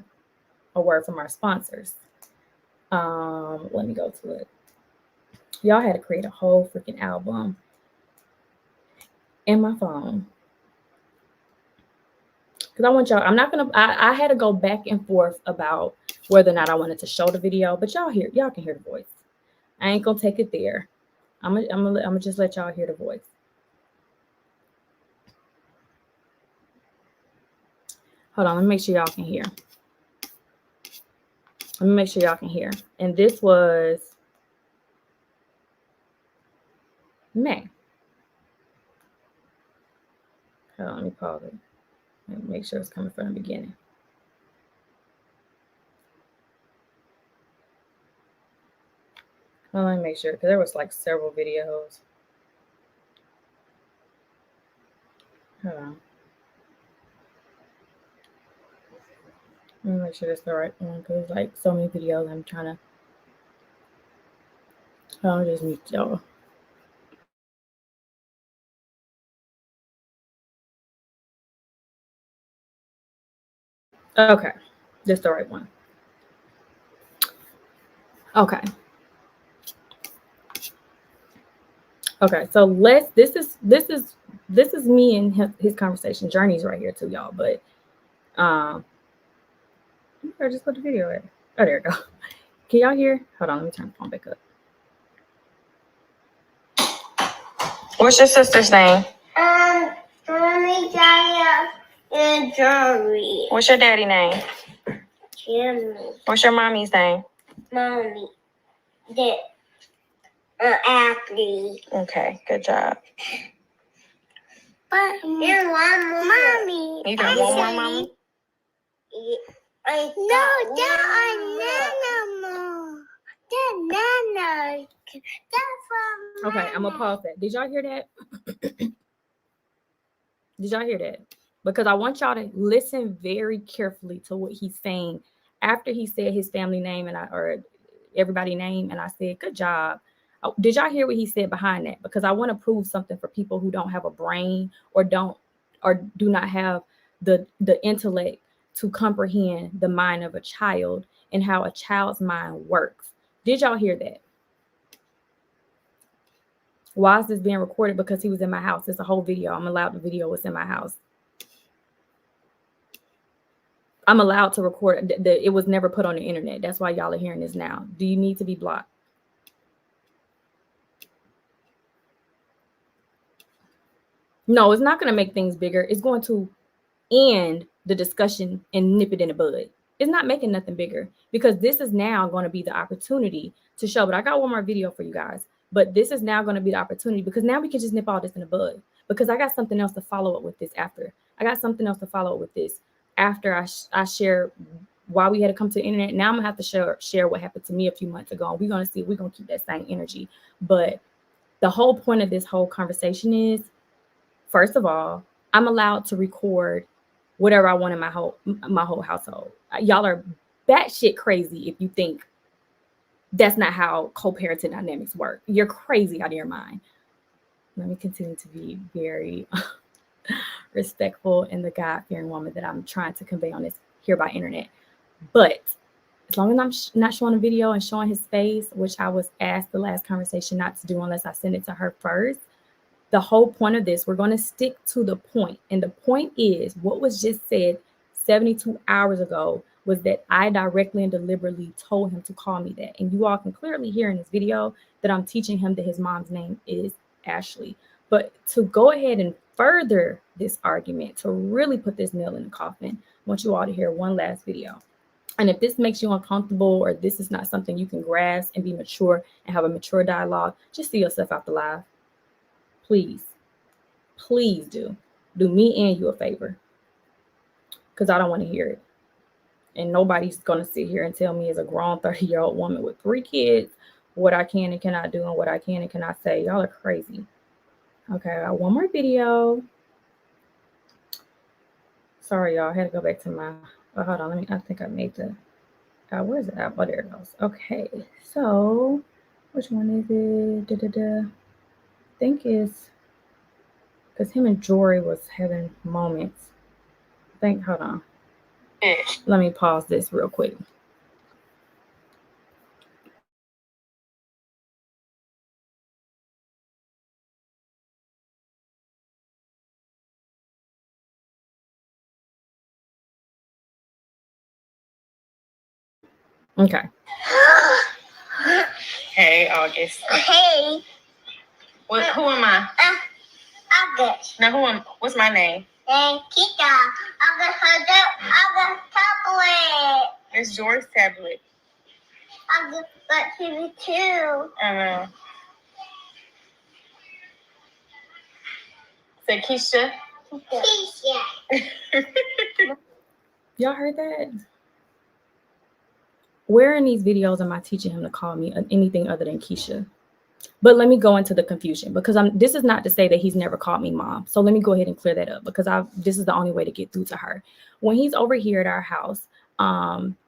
[SPEAKER 1] a word from our sponsors. Let me go to it. Y'all had to create a whole freaking album in my phone. Because I want y'all, I had to go back and forth about whether or not I wanted to show the video, but y'all can hear the voice. I ain't gonna take it there. I'm gonna just let y'all hear the voice. Hold on, let me make sure y'all can hear. Let me make sure y'all can hear. And this was May. Hold on, let me pause it. Let me make sure it's coming from the beginning. Hold on, let me make sure, because there was like several videos. Hold on. Let me make sure that's the right one, because there's like so many videos I'm trying to. I'll just mute y'all. Okay, that's the right one. Okay. Okay, so this is me and his conversation. Journie's right here too, y'all. But I just put the video in. Oh, there we go. Can y'all hear? Hold on, let me turn the phone back up. What's your sister's name? Jiya and Jori. What's your daddy name? Journie. What's your mommy's name? Mommy. Athlete. Okay, good job. But there's one more. Mommy. You got one more, mommy? No, there are none more. That's from okay, I'm gonna pause that. Did y'all hear that? Did y'all hear that? Because I want y'all to listen very carefully to what he's saying after he said his family name or everybody name, and I said, good job. Did y'all hear what he said behind that? Because I want to prove something for people who don't have a brain or do not have the intellect to comprehend the mind of a child and how a child's mind works. Did y'all hear that? Why is this being recorded? Because he was in my house. It's a whole video. I'm allowed the video was in my house. I'm allowed to record it. It was never put on the internet. That's why y'all are hearing this now. Do you need to be blocked? No, it's not going to make things bigger. It's going to end the discussion and nip it in the bud. It's not making nothing bigger because this is now going to be the opportunity to show. But I got one more video for you guys. But this is now going to be the opportunity because now we can just nip all this in the bud because I got something else to follow up with this after. I got something else to follow up with this after I share why we had to come to the internet. Now I'm going to have to share what happened to me a few months ago. And we're going to see if we're going to keep that same energy. But the whole point of this whole conversation is, first of all, I'm allowed to record whatever I want in my whole household. Y'all are batshit crazy if you think that's not how co-parenting dynamics work. You're crazy out of your mind. Let me continue to be very respectful and the God-fearing woman that I'm trying to convey on this. hear by internet. But as long as I'm not showing a video and showing his face, which I was asked the last conversation not to do unless I send it to her first, the whole point of this, we're going to stick to the point. And the point is what was just said 72 hours ago was that I directly and deliberately told him to call me that. And you all can clearly hear in this video that I'm teaching him that his mom's name is Ashley. But to go ahead and further this argument, to really put this nail in the coffin, I want you all to hear one last video. And if this makes you uncomfortable or this is not something you can grasp and be mature and have a mature dialogue, just see yourself out the live. Please do me and you a favor, because I don't want to hear it. And nobody's going to sit here and tell me as a grown 30-year-old woman with 3 kids what I can and cannot do and what I can and cannot say. Y'all are crazy. Okay, I got one more video. Sorry, y'all. I had to go back to my, hold on. I think I made the, where's the app? Oh, there it goes. Okay, so which one is it? I think it's, because him and Jori was having moments. Hold on. Let me pause this real quick. Okay. Hey, August.
[SPEAKER 2] Hey.
[SPEAKER 1] Who am I?
[SPEAKER 2] August.
[SPEAKER 1] Now what's my name?
[SPEAKER 2] Hey, Keesha. August tablet.
[SPEAKER 1] It's Jori's tablet.
[SPEAKER 2] August got TV too.
[SPEAKER 1] I know. Say Keesha.
[SPEAKER 2] Keesha.
[SPEAKER 1] Y'all heard that? Where in these videos am I teaching him to call me anything other than Keesha? But let me go into the confusion, because this is not to say that he's never called me mom. So let me go ahead and clear that up, because this is the only way to get through to her. When he's over here at our house,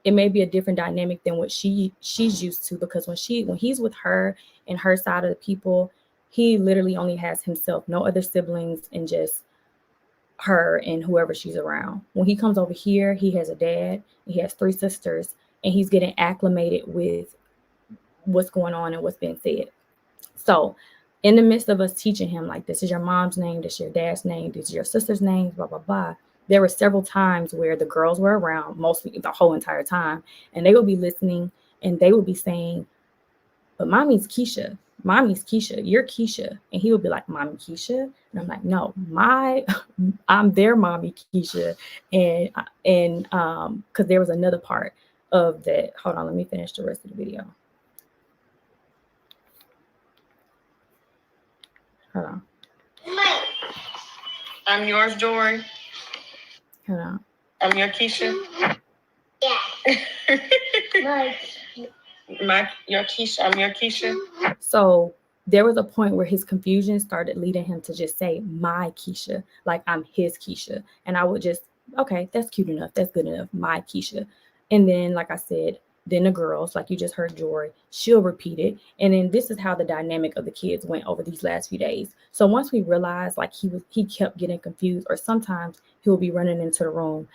[SPEAKER 1] it may be a different dynamic than what she's used to, because when he's with her and her side of the people, he literally only has himself, no other siblings, and just her and whoever she's around. When he comes over here, he has a dad, he has 3 sisters, and he's getting acclimated with what's going on and what's being said. So in the midst of us teaching him, like, this is your mom's name, this is your dad's name, these are your sister's names, blah, blah, blah. There were several times where the girls were around, mostly the whole entire time, and they would be listening and they would be saying, but mommy's Keesha. Mommy's Keesha. You're Keesha. And he would be like, Mommy Keesha? And I'm like, no, I'm their mommy Keesha. And because there was another part of that. Hold on, let me finish the rest of the video. Hold on. I'm yours, Jori. Hold on. I'm your Keesha.
[SPEAKER 2] Yeah.
[SPEAKER 1] Your Keesha. I'm your Keesha. So there was a point where his confusion started leading him to just say my Keesha, like I'm his Keesha. And I would just, okay, that's cute enough. That's good enough. My Keesha. And then, like I said, then the girls, like you just heard Jori, she'll repeat it. And then this is how the dynamic of the kids went over these last few days. So once we realized, like, he kept getting confused, or sometimes he'll be running into the room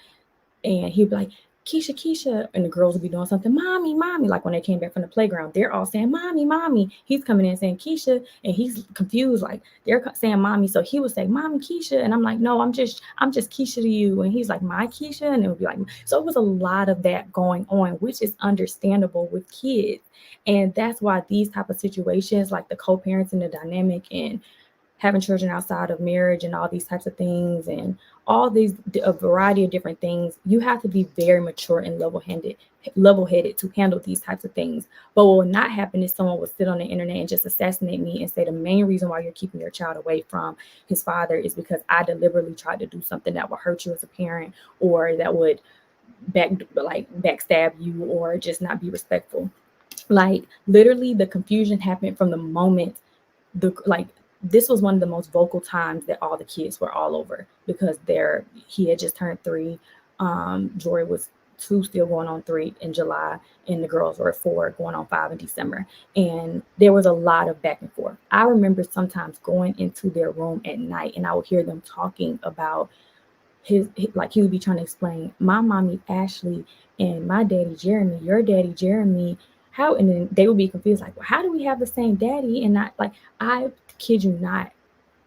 [SPEAKER 1] and he'd be like, Keesha, Keesha, and the girls would be doing something, mommy, mommy. Like when they came back from the playground, they're all saying, mommy, mommy. He's coming in saying Keesha, and he's confused, like they're saying mommy. So he would say, mommy, Keesha, and I'm like, no, I'm just Keesha to you. And he's like, my Keesha, and it would be like, so it was a lot of that going on, which is understandable with kids. And that's why these type of situations, like the co-parenting, the dynamic, and having children outside of marriage and all these types of things, and all these, a variety of different things, you have to be very mature and level-headed to handle these types of things. But what will not happen is someone will sit on the internet and just assassinate me and say the main reason why you're keeping your child away from his father is because I deliberately tried to do something that would hurt you as a parent, or that would backstab you, or just not be respectful. Like literally the confusion happened from the moment this was one of the most vocal times that all the kids were all over, because he had just turned 3. Jori was 2, still going on 3 in July, and the girls were 4, going on 5 in December. And there was a lot of back and forth. I remember sometimes going into their room at night and I would hear them talking about like he would be trying to explain my mommy Ashley and my daddy Jeremy, your daddy Jeremy, how, and then they would be confused like, well, how do we have the same daddy and not like, I kid you not,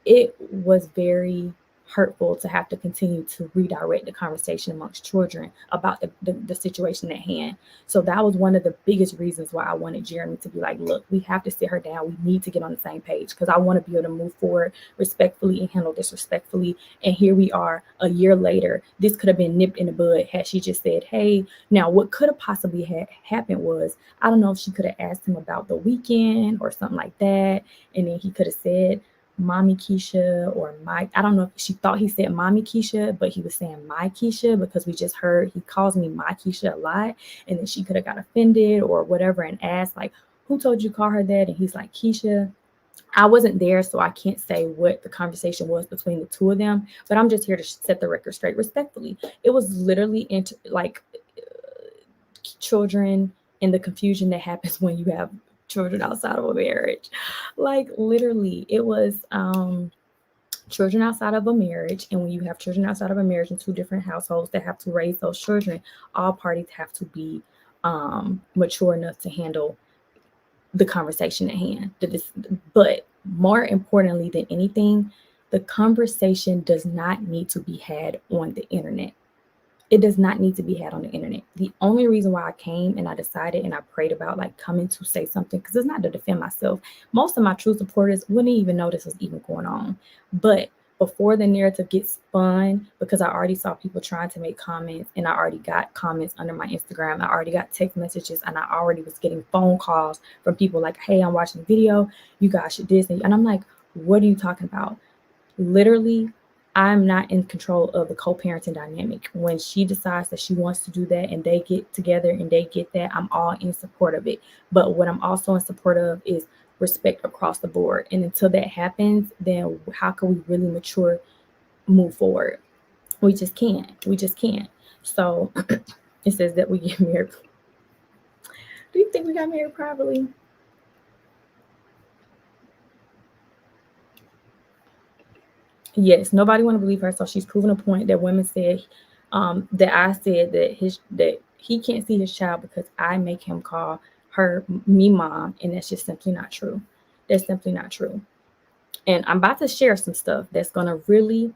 [SPEAKER 1] it was very hurtful to have to continue to redirect the conversation amongst children about the situation at hand. So that was one of the biggest reasons why I wanted Jeremy to be like, look, we have to sit her down. We need to get on the same page because I want to be able to move forward respectfully and handle this respectfully. And here we are a year later. This could have been nipped in the bud had she just said, hey, now what could have possibly happened was, I don't know if she could have asked him about the weekend or something like that. And then he could have said, Mommy Keesha or my, I don't know if she thought he said Mommy Keesha, but he was saying my Keesha because we just heard he calls me my Keesha a lot. And then she could have got offended or whatever and asked, like, who told you to call her that? And he's like, Keesha. I wasn't there, so I can't say what the conversation was between the two of them, but I'm just here to set the record straight respectfully. It was literally like children and the confusion that happens when you have children outside of a marriage. Like literally, it was children outside of a marriage. And when you have children outside of a marriage in two different households that have to raise those children, all parties have to be mature enough to handle the conversation at hand. But more importantly than anything, the conversation does not need to be had on the internet. It does not need to be had on the internet. The only reason why I came and I decided and I prayed about like coming to say something, because it's not to defend myself. Most of my true supporters wouldn't even know this was even going on. But before the narrative gets spun, because I already saw people trying to make comments and I already got comments under my Instagram, I already got text messages and I already was getting phone calls from people like, hey, I'm watching the video, you guys should Disney. And I'm like, what are you talking about? Literally, I'm not in control of the co-parenting dynamic. When she decides that she wants to do that and they get together and they get that, I'm all in support of it. But what I'm also in support of is respect across the board. And until that happens, then how can we really move forward? We just can't. We just can't. So it says that we get married. Do you think we got married privately? Yes, nobody want to believe her. So she's proven a point that women said, that I said that he can't see his child because I make him call me mom, and that's just simply not true. That's simply not true. And I'm about to share some stuff that's gonna really.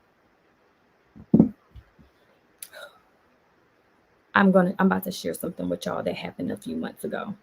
[SPEAKER 1] I'm about to share something with y'all that happened a few months ago.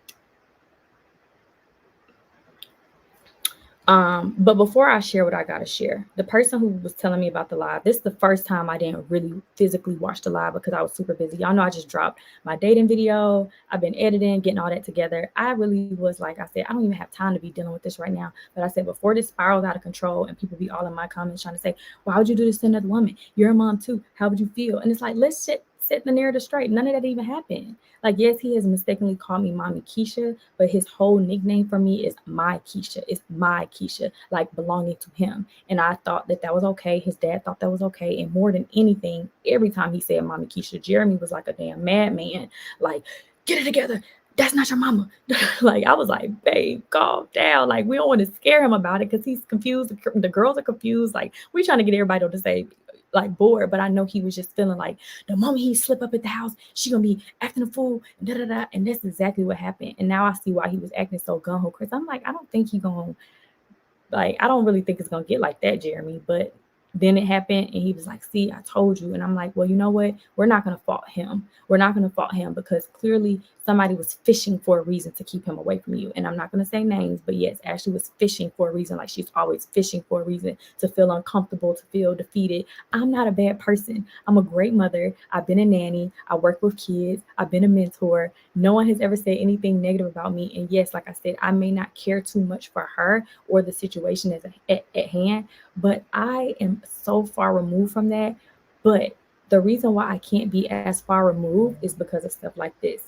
[SPEAKER 1] But before I share what I gotta share, the person who was telling me about the live, this is the first time I didn't really physically watch the live because I was super busy. Y'all know I just dropped my dating video. I've been editing, getting all that together. I really was like, I said, I don't even have time to be dealing with this right now. But I said, before this spirals out of control and people be all in my comments trying to say, why would you do this to another woman? You're a mom too. How would you feel? And it's like, let's set the narrative straight. None of that even happened. Like, yes, he has mistakenly called me Mommy Keesha, but his whole nickname for me is my Keesha. It's my Keesha, like belonging to him. And I thought that was okay. His dad thought that was okay. And more than anything, every time he said Mommy Keesha, Jeremy was like a damn madman. Like, get it together. That's not your mama. Like, I was like, babe, calm down. Like, we don't want to scare him about it because he's confused. The girls are confused. Like, we trying to get everybody to say, like, bored, but I know he was just feeling like the moment he slip up at the house, she gonna be acting a fool, da da da. And that's exactly what happened. And now I see why he was acting so gun ho. Chris, I'm like, I don't think he gonna, like, I don't really think it's gonna get like that, Jeremy. But then it happened, and he was like, see, I told you. And I'm like, well, you know what? We're not gonna fault him. We're not gonna fault him because clearly somebody was fishing for a reason to keep him away from you. And I'm not gonna say names, but yes, Ashley was fishing for a reason. Like, she's always fishing for a reason to feel uncomfortable, to feel defeated. I'm not a bad person. I'm a great mother. I've been a nanny. I work with kids. I've been a mentor. No one has ever said anything negative about me. And yes, like I said, I may not care too much for her or the situation at hand, but I am so far removed from that. But the reason why I can't be as far removed is because of stuff like this.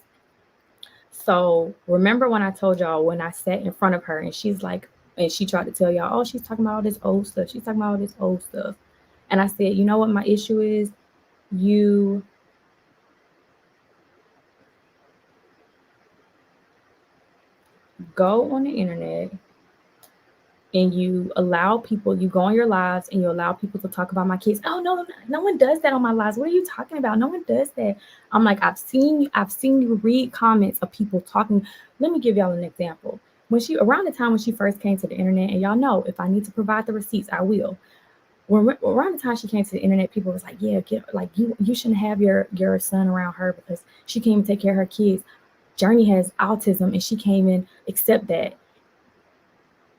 [SPEAKER 1] So remember when I told y'all when I sat in front of her and she's like, and she tried to tell y'all, oh, she's talking about all this old stuff. She's talking about all this old stuff. And I said, you know what my issue is? You go on the internet and you allow people, you go on your lives and you allow people to talk about my kids. Oh no one does that on my lives. What are you talking about? No one does that. I'm like, I've seen you read comments of people talking. Let me give y'all an example. When she around the time when she first came to the internet, and y'all know if I need to provide the receipts, I will. When around the time she came to the internet, people was like, yeah, get like you shouldn't have your son around her because she came and take care of her kids. Journey has autism and she came and accept that.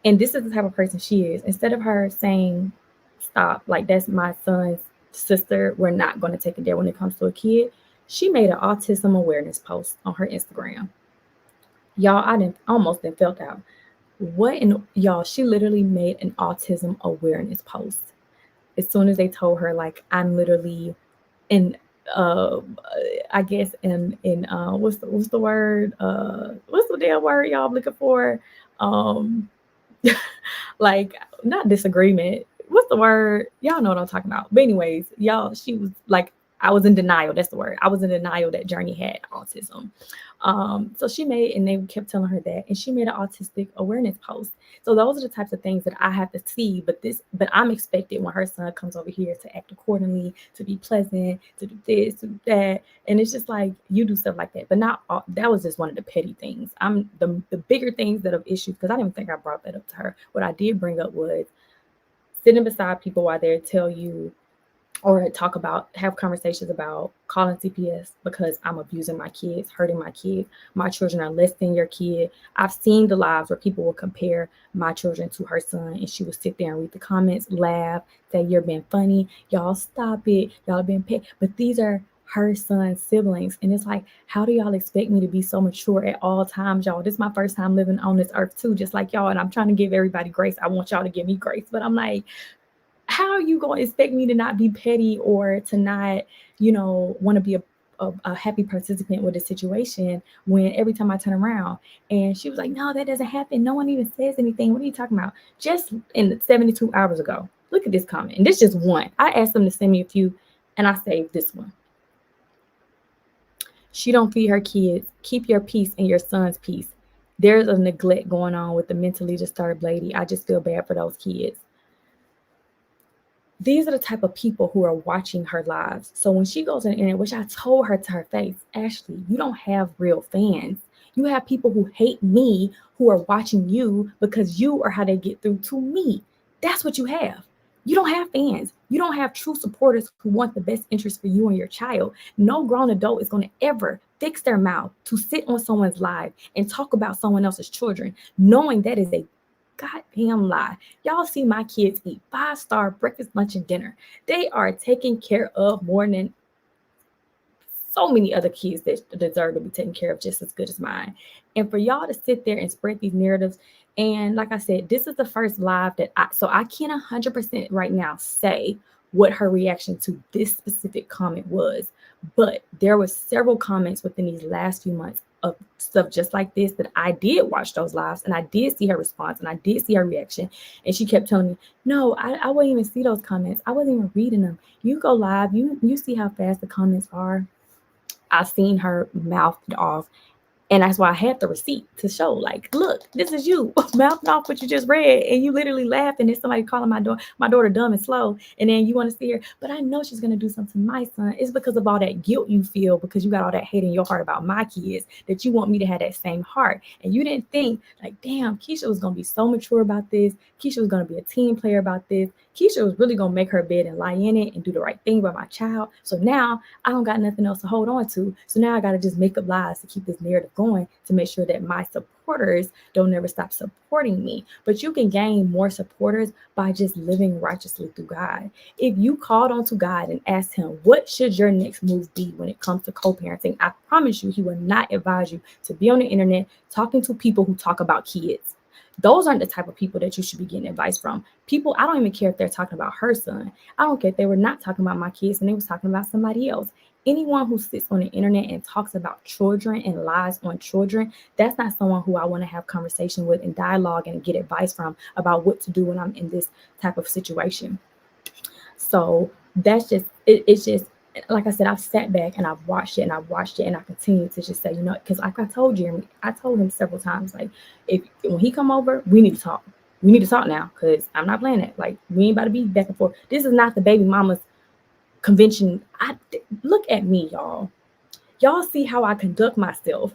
[SPEAKER 1] And this is the type of person she is. Instead of her saying, stop, like that's my son's sister, we're not going to take it there when it comes to a kid, she made an autism awareness post on her Instagram. Y'all, I didn't almost didn't felt out. What in y'all, she literally made an autism awareness post. As soon as they told her, like, I'm literally in uh I guess in what's the word? What's the damn word y'all looking for? Um like not disagreement. What's the word? Y'all know what I'm talking about. But anyways, y'all, she was like, I was in denial. That's the word. I was in denial that Journey had autism. So she made, and they kept telling her that, and she made an autistic awareness post. So those are the types of things that I have to see. But I'm expected when her son comes over here to act accordingly, to be pleasant, to do this, to do that, and it's just like you do stuff like that. But not all, that was just one of the petty things. I'm the bigger things that have issues because I didn't think I brought that up to her. What I did bring up was sitting beside people while they tell you or talk about, have conversations about calling CPS because I'm abusing my kids, hurting my kids. My children are less than your kid. I've seen the lives where people will compare my children to her son, and she would sit there and read the comments, laugh, say, you're being funny. Y'all stop it. Y'all being petty. But these are her son's siblings. And it's like, how do y'all expect me to be so mature at all times, y'all? This is my first time living on this earth too, just like y'all. And I'm trying to give everybody grace. I want y'all to give me grace. But I'm like, how are you going to expect me to not be petty or to not, want to be a happy participant with the situation when every time I turn around? And she was like, no, that doesn't happen. No one even says anything. What are you talking about? Just in 72 hours ago. Look at this comment. And this is just one. I asked them to send me a few, and I saved this one. She don't feed her kids. Keep your peace and your son's peace. There's a neglect going on with the mentally disturbed lady. I just feel bad for those kids. These are the type of people who are watching her lives. So when she goes on the internet, which I told her to her face, Ashley, you don't have real fans. You have people who hate me who are watching you because you are how they get through to me. That's what you have. You don't have fans. You don't have true supporters who want the best interest for you and your child. No grown adult is going to ever fix their mouth to sit on someone's live and talk about someone else's children, knowing that is a goddamn lie. Y'all see my kids eat 5-star breakfast, lunch, and dinner. They are taken care of more than so many other kids that deserve to be taken care of just as good as mine. And for y'all to sit there and spread these narratives, and like I said, this is the first live that I can't 100% right now say what her reaction to this specific comment was, but there were several comments within these last few months of stuff just like this that I did watch those lives and I did see her response and I did see her reaction. And she kept telling me, no, I wouldn't even see those comments. I wasn't even reading them. You go live, you see how fast the comments are. I seen her mouthed off. And that's why I had the receipt to show, like, look, this is you mouthing off what you just read, and you literally laughing at somebody calling my daughter dumb and slow, and then you want to see her. But I know she's gonna do something to my son. It's because of all that guilt you feel because you got all that hate in your heart about my kids that you want me to have that same heart. And you didn't think like, damn, Keesha was gonna be so mature about this. Keesha was gonna be a team player about this. Keesha was really gonna make her bed and lie in it and do the right thing by my child. So now I don't got nothing else to hold on to. So now I gotta just make up lies to keep this narrative going to make sure that my supporters don't never stop supporting me. But you can gain more supporters by just living righteously through God. If you called on to God and asked him, what should your next move be when it comes to co-parenting? I promise you, he will not advise you to be on the internet talking to people who talk about kids. Those aren't the type of people that you should be getting advice from. People, I don't even care if they're talking about her son. I don't care if they were not talking about my kids and they was talking about somebody else. Anyone who sits on the internet and talks about children and lies on children, that's not someone who I want to have conversation with and dialogue and get advice from about what to do when I'm in this type of situation. So that's just, it's just, like I said, I've sat back and I've watched it and I've watched it and I continue to just say, because like I told Jeremy, I told him several times, like, if when he come over, we need to talk. we need to talk now because I'm not playing it. Like, we ain't about to be back and forth. This is not the baby mama's convention. Look at me, y'all. Y'all see how I conduct myself.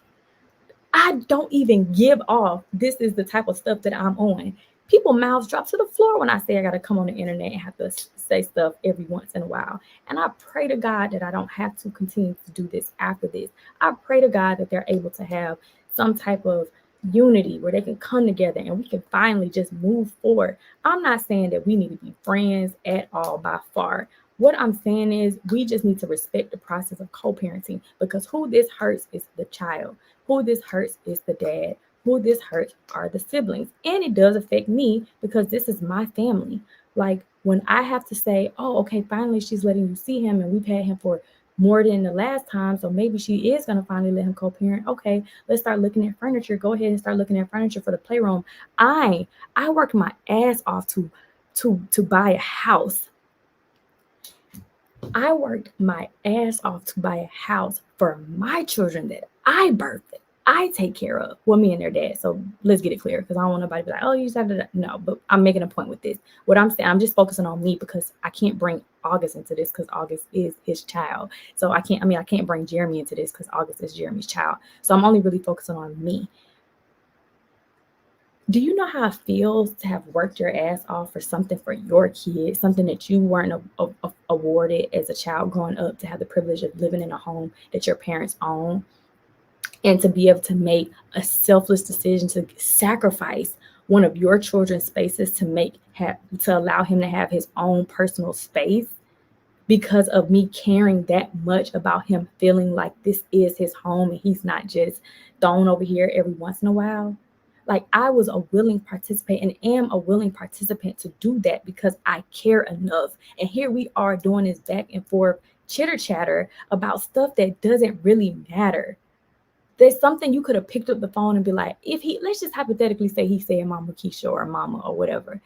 [SPEAKER 1] I don't even give off. This is the type of stuff that I'm on. People mouths drop to the floor when I say I got to come on the internet and have to say stuff every once in a while. And I pray to God that I don't have to continue to do this after this. I pray to God that they're able to have some type of unity where they can come together and we can finally just move forward. I'm not saying that we need to be friends at all by far. What I'm saying is we just need to respect the process of co-parenting, because who this hurts is the child. Who this hurts is the dad. Who this hurts are the siblings. And it does affect me because this is my family. Like, when I have to say, oh, okay, finally she's letting you see him and we've had him for more than the last time, so maybe she is going to finally let him co-parent. Okay, let's start looking at furniture. Go ahead and start looking at furniture for the playroom. I worked my ass off to buy a house. I worked my ass off to buy a house for my children that I birthed, I take care of. Well, me and their dad. So let's get it clear, because I don't want nobody to be like, oh, you just have to. No, but I'm making a point with this. What I'm saying, I'm just focusing on me because I can't bring August into this because August is his child. So I can't bring Jeremy into this because August is Jeremy's child. So I'm only really focusing on me. Do you know how it feels to have worked your ass off for something for your kids, something that you weren't awarded as a child growing up, to have the privilege of living in a home that your parents own, and to be able to make a selfless decision to sacrifice one of your children's spaces to allow him to have his own personal space because of me caring that much about him feeling like this is his home and he's not just thrown over here every once in a while? Like, I was a willing participant and am a willing participant to do that because I care enough. And here we are doing this back and forth chitter chatter about stuff that doesn't really matter. There's something you could have picked up the phone and be like, let's just hypothetically say he said Mama Keesha or Mama or whatever.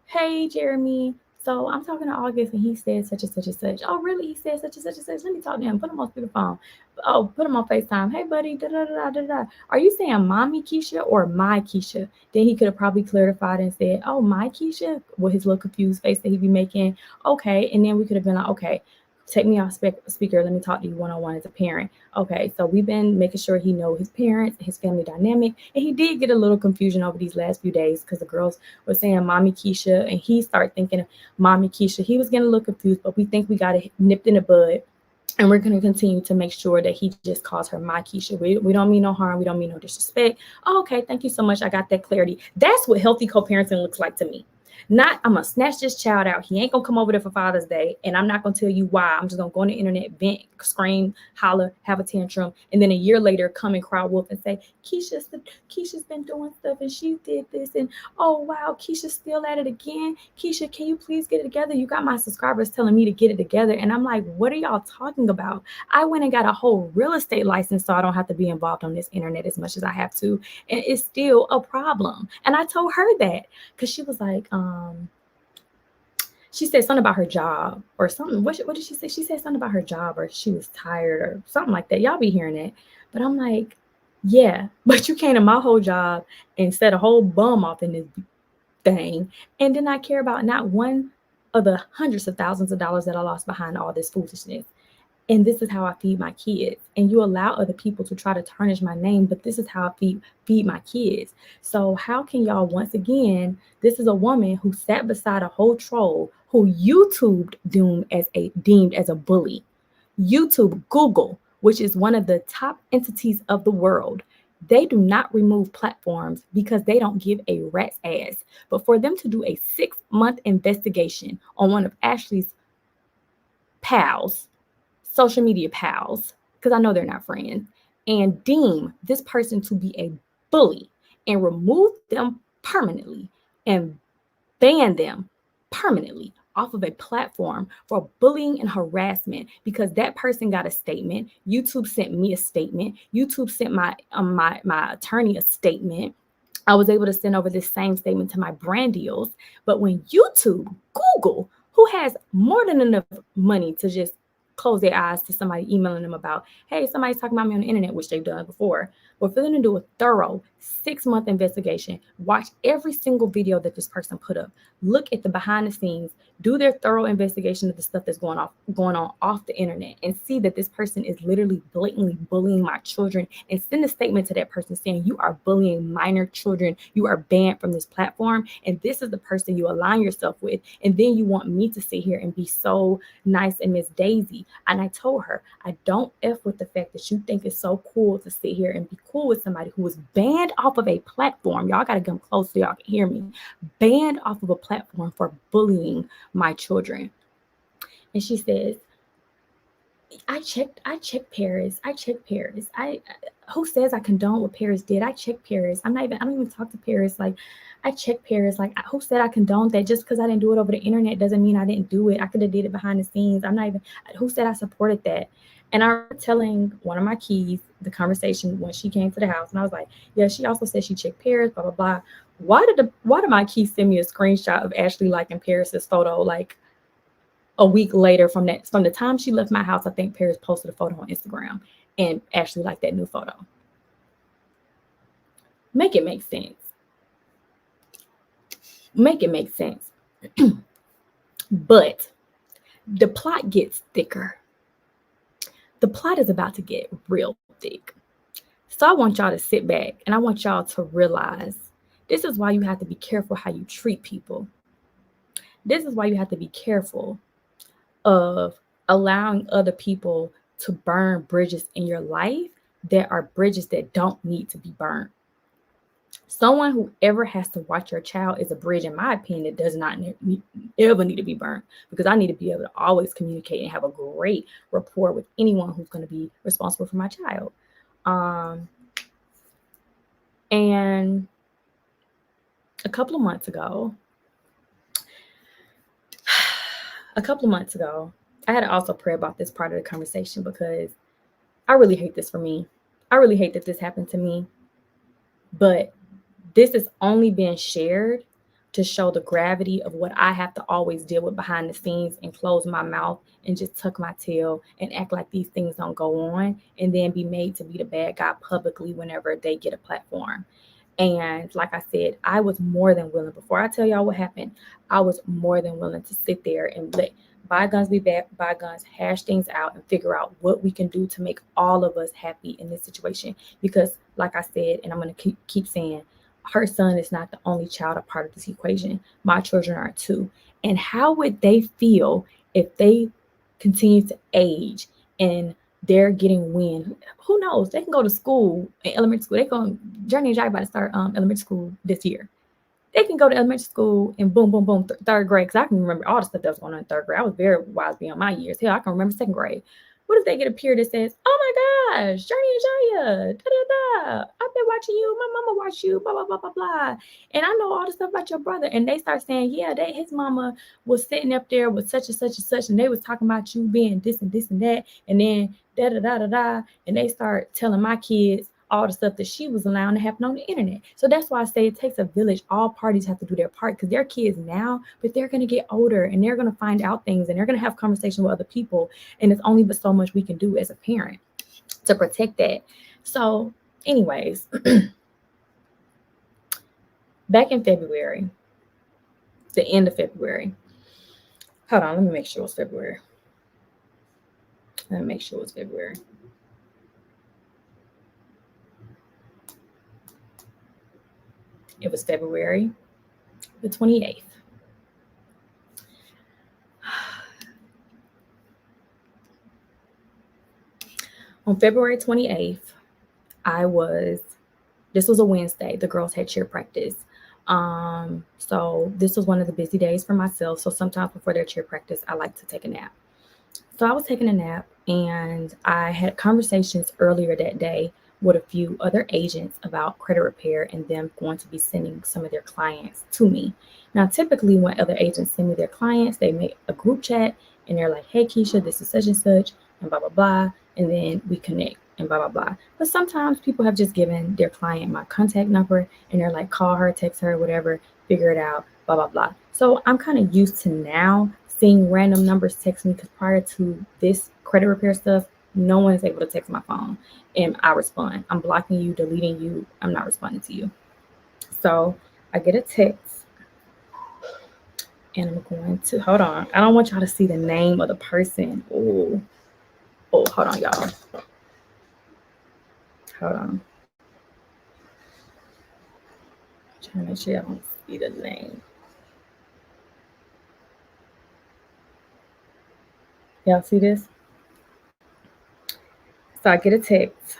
[SPEAKER 1] Hey, Jeremy, so I'm talking to August and he said such and such and such. Oh, really? He said such and such and such. Let me talk to him. Put him on speakerphone. Oh, put him on FaceTime. Hey, buddy. Da da da da da. Are you saying Mommy Keesha or my Keesha? Then he could have probably clarified and said, oh, my Keesha, with his little confused face that he'd be making. Okay. And then we could have been like, okay, take me off speaker. Let me talk to you one-on-one as a parent. Okay, so we've been making sure he know his parents, his family dynamic, and he did get a little confusion over these last few days because the girls were saying Mommy Keesha, and he started thinking Mommy Keesha. He was getting a little confused, but we think we got it nipped in the bud. And we're going to continue to make sure that he just calls her my Keesha. We don't mean no harm. We don't mean no disrespect. Oh, okay, thank you so much. I got that clarity. That's what healthy co-parenting looks like to me. Not, I'm going to snatch this child out. He ain't going to come over there for Father's Day. And I'm not going to tell you why. I'm just going to go on the internet, vent, scream, holler, have a tantrum. And then a year later, come and cry wolf and say, Keisha's been doing stuff and she did this. And oh, wow, Keisha's still at it again. Keesha, can you please get it together? You got my subscribers telling me to get it together. And I'm like, what are y'all talking about? I went and got a whole real estate license so I don't have to be involved on this internet as much as I have to. And it's still a problem. And I told her that because she was like, she said something about her job or something. What did she say? She said something about her job or she was tired or something like that. Y'all be hearing it. But I'm like, yeah, but you came to my whole job and set a whole bum off in this thing and did not care about not one of the hundreds of thousands of dollars that I lost behind all this foolishness. And this is how I feed my kids. And you allow other people to try to tarnish my name, but this is how I feed my kids. So how can y'all, once again, this is a woman who sat beside a whole troll who YouTube deemed as a bully. YouTube, Google, which is one of the top entities of the world, they do not remove platforms because they don't give a rat's ass. But for them to do a 6-month investigation on one of Ashley's pals, social media pals, because I know they're not friends, and deem this person to be a bully and remove them permanently and ban them permanently off of a platform for bullying and harassment because that person got a statement. YouTube sent me a statement. YouTube sent my attorney a statement. I was able to send over this same statement to my brand deals. But when YouTube, Google, who has more than enough money to just close their eyes to somebody emailing them about, hey, somebody's talking about me on the internet, which they've done before. or for them to do a thorough 6-month investigation, watch every single video that this person put up, look at the behind the scenes, do their thorough investigation of the stuff that's going on off the internet, and see that this person is literally blatantly bullying my children, and send a statement to that person saying, you are bullying minor children, you are banned from this platform, and this is the person you align yourself with. And then you want me to sit here and be so nice and Miss Daisy. And I told her, I don't F with the fact that you think it's so cool to sit here and be cool with somebody who was banned off of a platform. Y'all got to come close so y'all can hear me. Banned off of a platform for bullying my children. And she says, I checked Paris. Who says I condone what Paris did? I checked Paris. I don't even talk to Paris. Like, I checked Paris. Like, who said I condoned that? Just because I didn't do it over the internet doesn't mean I didn't do it. I could have did it behind the scenes. Who said I supported that? And I remember telling one of my keys the conversation when she came to the house, and I was like, yeah, she also said she checked Paris, blah, blah, blah. Why did my key send me a screenshot of Ashley liking Paris's photo, like, a week later from the time she left my house? I think Paris posted a photo on Instagram and Ashley liked that new photo. Make it make sense. Make it make sense. But the plot gets thicker. The plot is about to get real thick. So I want y'all to sit back and I want y'all to realize this is why you have to be careful how you treat people. This is why you have to be careful of allowing other people to burn bridges in your life that are bridges that don't need to be burned. Someone who ever has to watch your child is a bridge, in my opinion, that does not ever need to be burned, because I need to be able to always communicate and have a great rapport with anyone who's going to be responsible for my child. And a couple of months ago, I had to also pray about this part of the conversation, because I really hate this for me. I really hate that this happened to me. But this is only being shared to show the gravity of what I have to always deal with behind the scenes and close my mouth and just tuck my tail and act like these things don't go on, and then be made to be the bad guy publicly whenever they get a platform. And like I said, I was more than willing, before I tell y'all what happened, I was more than willing to sit there and let bygones be bygones, hash things out and figure out what we can do to make all of us happy in this situation. Because like I said, and I'm going to keep saying, her son is not the only child a part of this equation. My children are too. And how would they feel if they continue to age and they're getting wind? Who knows? They can go to school, in elementary school. Journey and Jiya about to start elementary school this year. They can go to elementary school and boom, boom, boom, third grade. Because I can remember all the stuff that was going on in third grade. I was very wise beyond my years. Hell, I can remember second grade. What if they get a peer that says, oh my gosh, Journey and Jiya, da-da-da, I've been watching you, my mama watched you, blah, blah, blah, blah, blah. And I know all the stuff about your brother. And they start saying, yeah, his mama was sitting up there with such and such and such, and they was talking about you being this and this and that. And then da-da-da-da-da. And they start telling my kids all the stuff that she was allowing to happen on the internet. So that's why I say it takes a village. All parties have to do their part, because they're kids now, but they're going to get older and they're going to find out things and they're going to have conversations with other people. And it's only but so much we can do as a parent to protect that. So anyways, back in February, the end of February, hold on, let me make sure it was February. It was February the 28th. On February 28th, this was a Wednesday. The girls had cheer practice. So this was one of the busy days for myself. So sometimes before their cheer practice, I like to take a nap. So I was taking a nap, and I had conversations earlier that day with a few other agents about credit repair and them going to be sending some of their clients to me. Now, typically when other agents send me their clients, they make a group chat and they're like, hey, Keesha, this is such and such, and blah, blah, blah. And then we connect and blah, blah, blah. But sometimes people have just given their client my contact number and they're like, call her, text her, whatever, figure it out, blah, blah, blah. So I'm kind of used to now seeing random numbers text me, because prior to this credit repair stuff, No one is able to text my phone and I respond. I'm blocking you, deleting you. I'm not responding to you. So I get a text and I'm going to, hold on. I don't want y'all to see the name of the person. Oh, hold on, y'all. Hold on. I'm trying to make sure y'all don't see the name. Y'all see this? So I get a text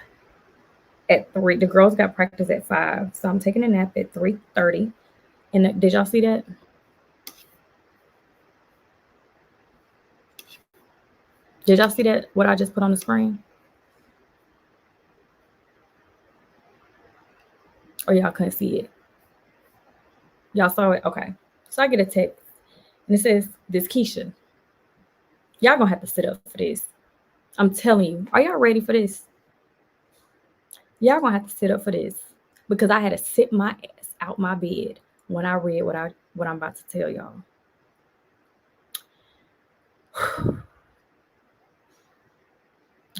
[SPEAKER 1] at 3. The girls got practice at 5. So I'm taking a nap at 3:30. And did y'all see that? Did y'all see that, what I just put on the screen? Or y'all couldn't see it? Y'all saw it? Okay. So I get a text. And it says, this Keesha. Y'all gonna have to sit up for this. I'm telling you. Are y'all ready for this? Y'all gonna have to sit up for this. Because I had to sit my ass out my bed when I read what I'm about to tell y'all.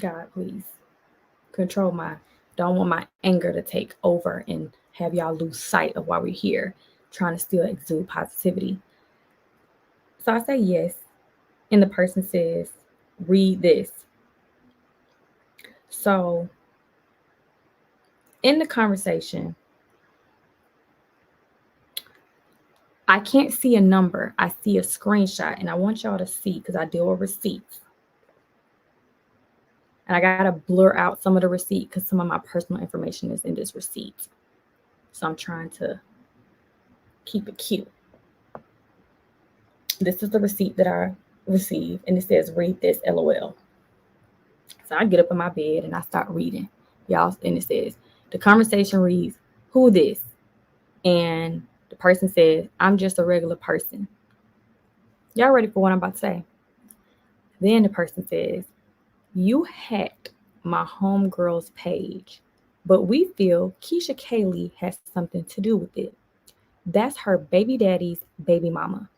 [SPEAKER 1] God, please. Don't want my anger to take over and have y'all lose sight of why we're here, trying to still exude positivity. So I say yes. And the person says, read this. So in the conversation, I can't see a number. I see a screenshot, and I want y'all to see because I deal with receipts. And I got to blur out some of the receipt because some of my personal information is in this receipt. So I'm trying to keep it cute. This is the receipt that I received, and it says, read this, LOL. So I get up in my bed and I start reading. Y'all, and it says, the conversation reads, who this? And the person says, I'm just a regular person. Y'all ready for what I'm about to say? Then the person says, you hacked my homegirl's page, but we feel Keesha Kaylee has something to do with it. That's her baby daddy's baby mama.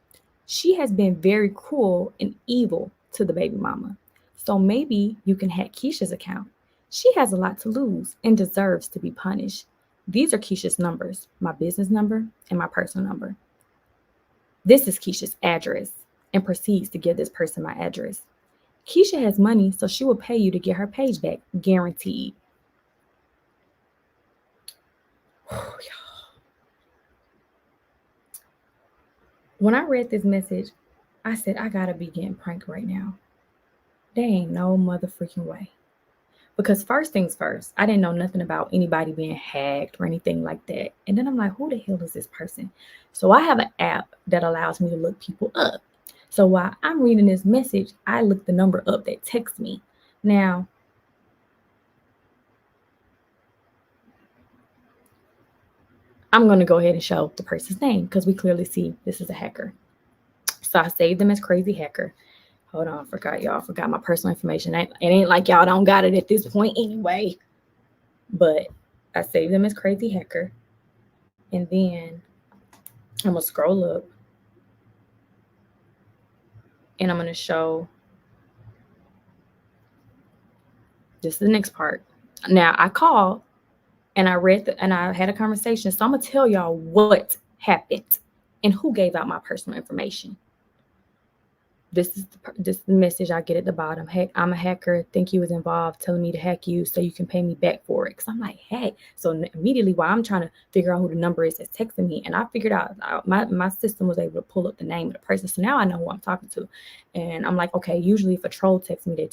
[SPEAKER 1] She has been very cruel and evil to the baby mama. So maybe you can hack Keesha's account. She has a lot to lose and deserves to be punished. These are Keesha's numbers, my business number and my personal number. This is Keesha's address, and proceeds to give this person my address. Keesha has money, so she will pay you to get her page back, guaranteed. When I read this message, I said, I gotta be getting pranked right now. There ain't no mother freaking way. Because first things first, I didn't know nothing about anybody being hacked or anything like that. And then I'm like, who the hell is this person? So I have an app that allows me to look people up. So while I'm reading this message, I look the number up that texts me. Now, I'm going to go ahead and show the person's name because we clearly see this is a hacker. So I saved them as crazy hacker. Hold on, forgot my personal information. It ain't like y'all don't got it at this point anyway. But I saved them as crazy hacker. And then I'm going to scroll up. And I'm going to show. This is the next part. Now, I called and I read and I had a conversation. So I'm going to tell y'all what happened and who gave out my personal information. This is the message I get at the bottom. Hey, I'm a hacker. Think you was involved, telling me to hack you so you can pay me back for it. Because I'm like, hey. So immediately while I'm trying to figure out who the number is that's texting me, and I figured out my system was able to pull up the name of the person. So now I know who I'm talking to. And I'm like, okay, usually if a troll texts me, they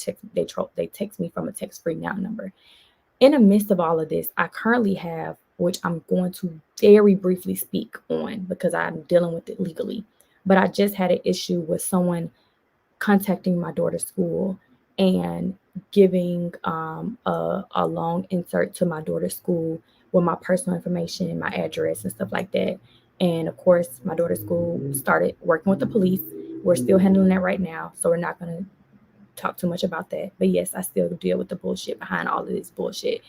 [SPEAKER 1] text me from a text-free now number. In the midst of all of this, I currently have, which I'm going to very briefly speak on because I'm dealing with it legally. But I just had an issue with someone contacting my daughter's school and giving a long insert to my daughter's school with my personal information, my address and stuff like that. And of course, my daughter's school started working with the police. We're still handling that right now, so we're not going to talk too much about that. But yes, I still deal with the bullshit behind all of this bullshit.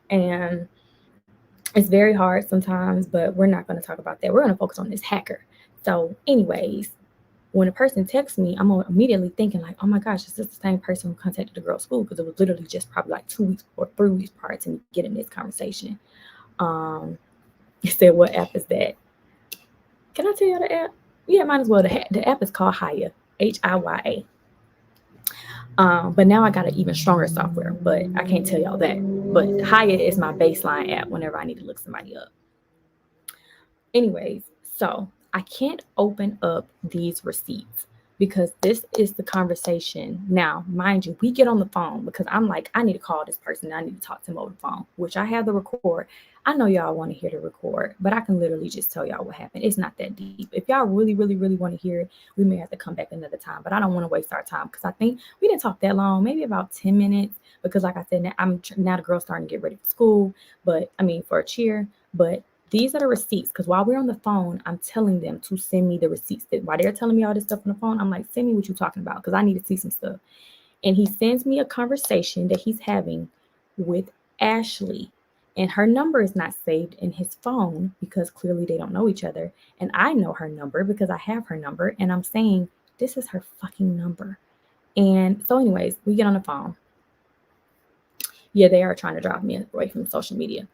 [SPEAKER 1] And it's very hard sometimes, but we're not going to talk about that. We're going to focus on this hacker. So anyways, when a person texts me, I'm immediately thinking like, oh my gosh, is this the same person who contacted the girl's school? Because it was literally just probably like 2 weeks or 3 weeks prior to me getting this conversation. It said, what app is that? Can I tell you the app? Yeah, might as well. The app is called Hiya, Hiya. But now I got an even stronger software, but I can't tell y'all that. But Hiya is my baseline app whenever I need to look somebody up. Anyways, so I can't open up these receipts because this is the conversation. Now, mind you, we get on the phone because I'm like, I need to call this person. I need to talk to him over the phone, which I have the record. I know y'all want to hear the record, but I can literally just tell y'all what happened. It's not that deep. If y'all really, really, really want to hear it, we may have to come back another time, but I don't want to waste our time because I think we didn't talk that long, maybe about 10 minutes. Because like I said, now the girl's starting to get ready for school, for a cheer, but these are the receipts, because while we're on the phone, I'm telling them to send me the receipts. That while they're telling me all this stuff on the phone, I'm like, send me what you're talking about, because I need to see some stuff. And he sends me a conversation that he's having with Ashley. And her number is not saved in his phone because clearly they don't know each other. And I know her number because I have her number. And I'm saying, this is her fucking number. And so anyways, we get on the phone. Yeah, they are trying to drive me away from social media.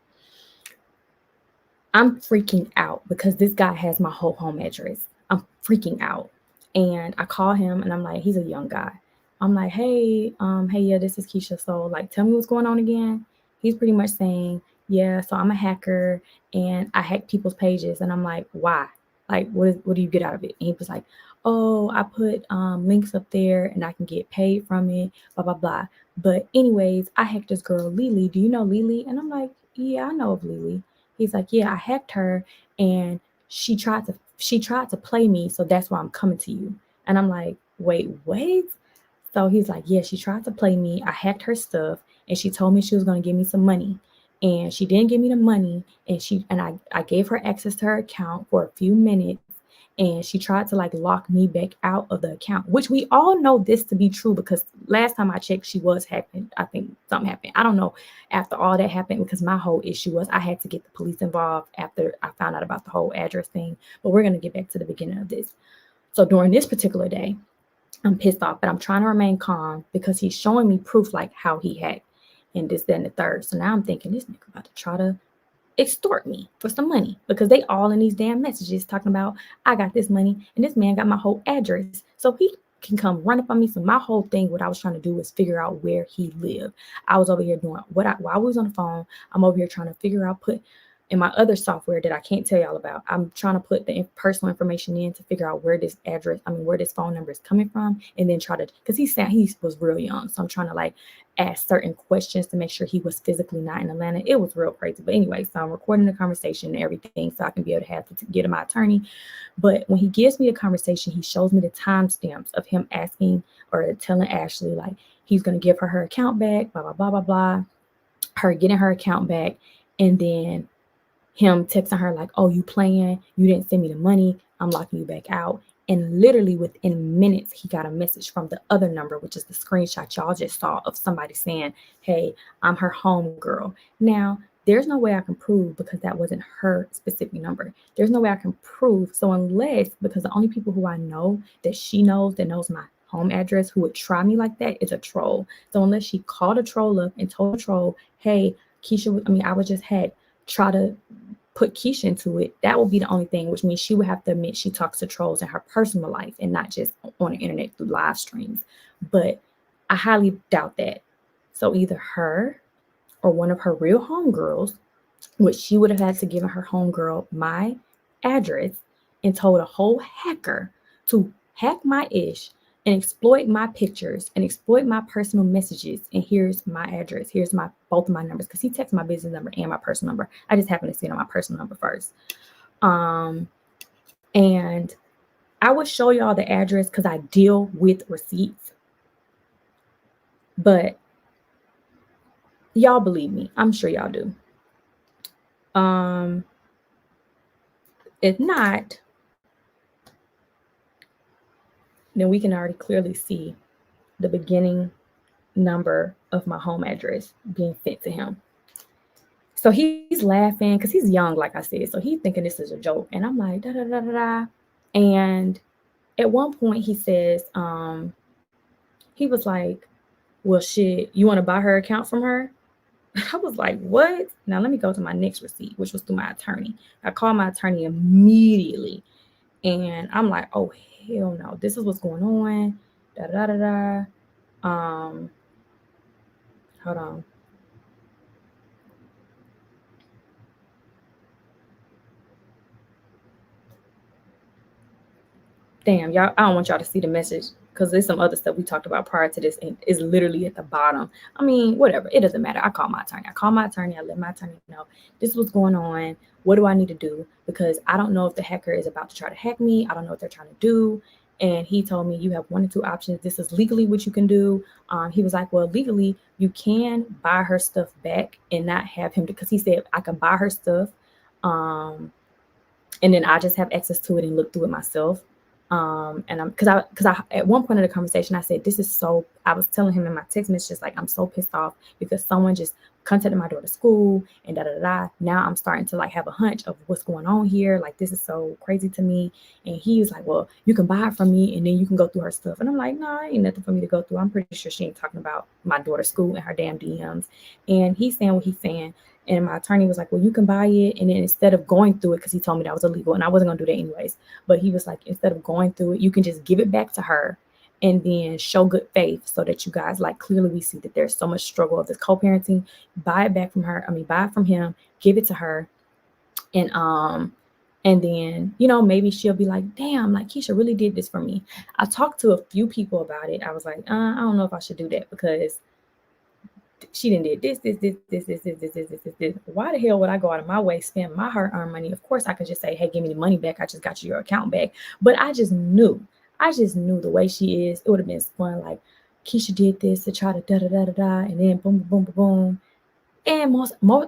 [SPEAKER 1] I'm freaking out because this guy has my whole home address. I'm freaking out. And I call him and I'm like, he's a young guy. I'm like, hey, yeah, this is Keesha. So like, tell me what's going on again. He's pretty much saying, yeah, so I'm a hacker and I hack people's pages. And I'm like, why? Like, what do you get out of it? And he was like, oh, I put links up there and I can get paid from it, blah, blah, blah. But anyways, I hacked this girl, Lily. Do you know Lily? And I'm like, yeah, I know of Lily. He's like, yeah, I hacked her and she tried to play me, so that's why I'm coming to you. And I'm like, wait, what? So he's like, yeah, she tried to play me. I hacked her stuff and she told me she was going to give me some money. And she didn't give me the money. And I gave her access to her account for a few minutes. And she tried to like lock me back out of the account, which we all know this to be true because last time I checked, she was hacking. I think something happened. I don't know after all that happened because my whole issue was I had to get the police involved after I found out about the whole address thing. But we're going to get back to the beginning of this. So during this particular day, I'm pissed off, but I'm trying to remain calm because he's showing me proof like how he hacked and this, that, and the third. So now I'm thinking this nigga about to try to extort me for some money because they all in these damn messages talking about I got this money and this man got my whole address so he can come run up on me. So my whole thing, what I was trying to do was figure out where he lived. I was over here doing while I was on the phone, I'm over here trying to figure out, put in my other software that I can't tell y'all about, I'm trying to put the personal information in to figure out where this where this phone number is coming from, and then try to, because he was real young, so I'm trying to like ask certain questions to make sure he was physically not in Atlanta. It was real crazy. But anyway, so I'm recording the conversation and everything so I can be able to have to get to my attorney. But when he gives me the conversation, he shows me the timestamps of him asking or telling Ashley like he's going to give her account back, blah, blah, blah, blah, blah, her getting her account back, and then him texting her like, oh, you playing, you didn't send me the money, I'm locking you back out. And literally within minutes, he got a message from the other number, which is the screenshot y'all just saw of somebody saying, hey, I'm her home girl. Now, there's no way I can prove because that wasn't her specific number. There's no way I can prove. So unless, because the only people who I know that she knows, that knows my home address, who would try me like that is a troll. So unless she called a troll up and told a troll, hey, Keesha, I was just had try to put Keesha into it, that will be the only thing, which means she would have to admit she talks to trolls in her personal life and not just on the internet through live streams. But I highly doubt that. So either her or one of her real homegirls, which she would have had to give her homegirl my address and told a whole hacker to hack my ish and exploit my pictures and exploit my personal messages. And here's my address. Here's both of my numbers, because he texted my business number and my personal number. I just happened to see it on my personal number first. And I will show y'all the address because I deal with receipts. But y'all believe me. I'm sure y'all do. If not, then we can already clearly see the beginning number of my home address being sent to him. So he's laughing because he's young, like I said. So he's thinking this is a joke. And I'm like, da, da, da, da, da. And At one point he says, he was like, well, shit, you want to buy her account from her? I was like, what? Now let me go to my next receipt, which was through my attorney. I called my attorney immediately, and I'm like, oh hell no, this is what's going on. Da da da da. Hold on. Damn, y'all, I don't want y'all to see the message because there's some other stuff we talked about prior to this and is literally at the bottom. I mean, whatever. It doesn't matter. I call my attorney. I let my attorney know this is what's going on. What do I need to do? Because I don't know if the hacker is about to try to hack me. I don't know what they're trying to do. And he told me you have one or two options. This is legally what you can do. He was like, well, legally, you can buy her stuff back and not have him, because he said I can buy her stuff. And then I just have access to it and look through it myself. And I'm because I at one point in the conversation I said, this is so, I was telling him in my text messages, like, I'm so pissed off because someone just contacted my daughter's school and da da da. Now I'm starting to like have a hunch of what's going on here. Like, this is so crazy to me. And he was like, well, you can buy it from me and then you can go through her stuff. And I'm like, no, ain't nothing for me to go through. I'm pretty sure she ain't talking about my daughter's school and her damn DMs. And he's saying what he's saying. And my attorney was like, well, you can buy it. And then instead of going through it, because he told me that was illegal and I wasn't going to do that anyways. But he was like, instead of going through it, you can just give it back to her and then show good faith so that you guys, like, clearly we see that there's so much struggle of this co-parenting. Buy it back from her. Buy it from him, give it to her. And then, maybe she'll be like, damn, like Keesha really did this for me. I talked to a few people about it. I was like, I don't know if I should do that because she didn't did this. Why the hell would I go out of my way, spend my hard-earned money? Of course, I could just say, hey, give me the money back. I just got you your account back. But I just knew the way she is. It would have been fun. Like, Keesha did this to try to da-da-da-da-da, and then boom, boom, boom, boom. And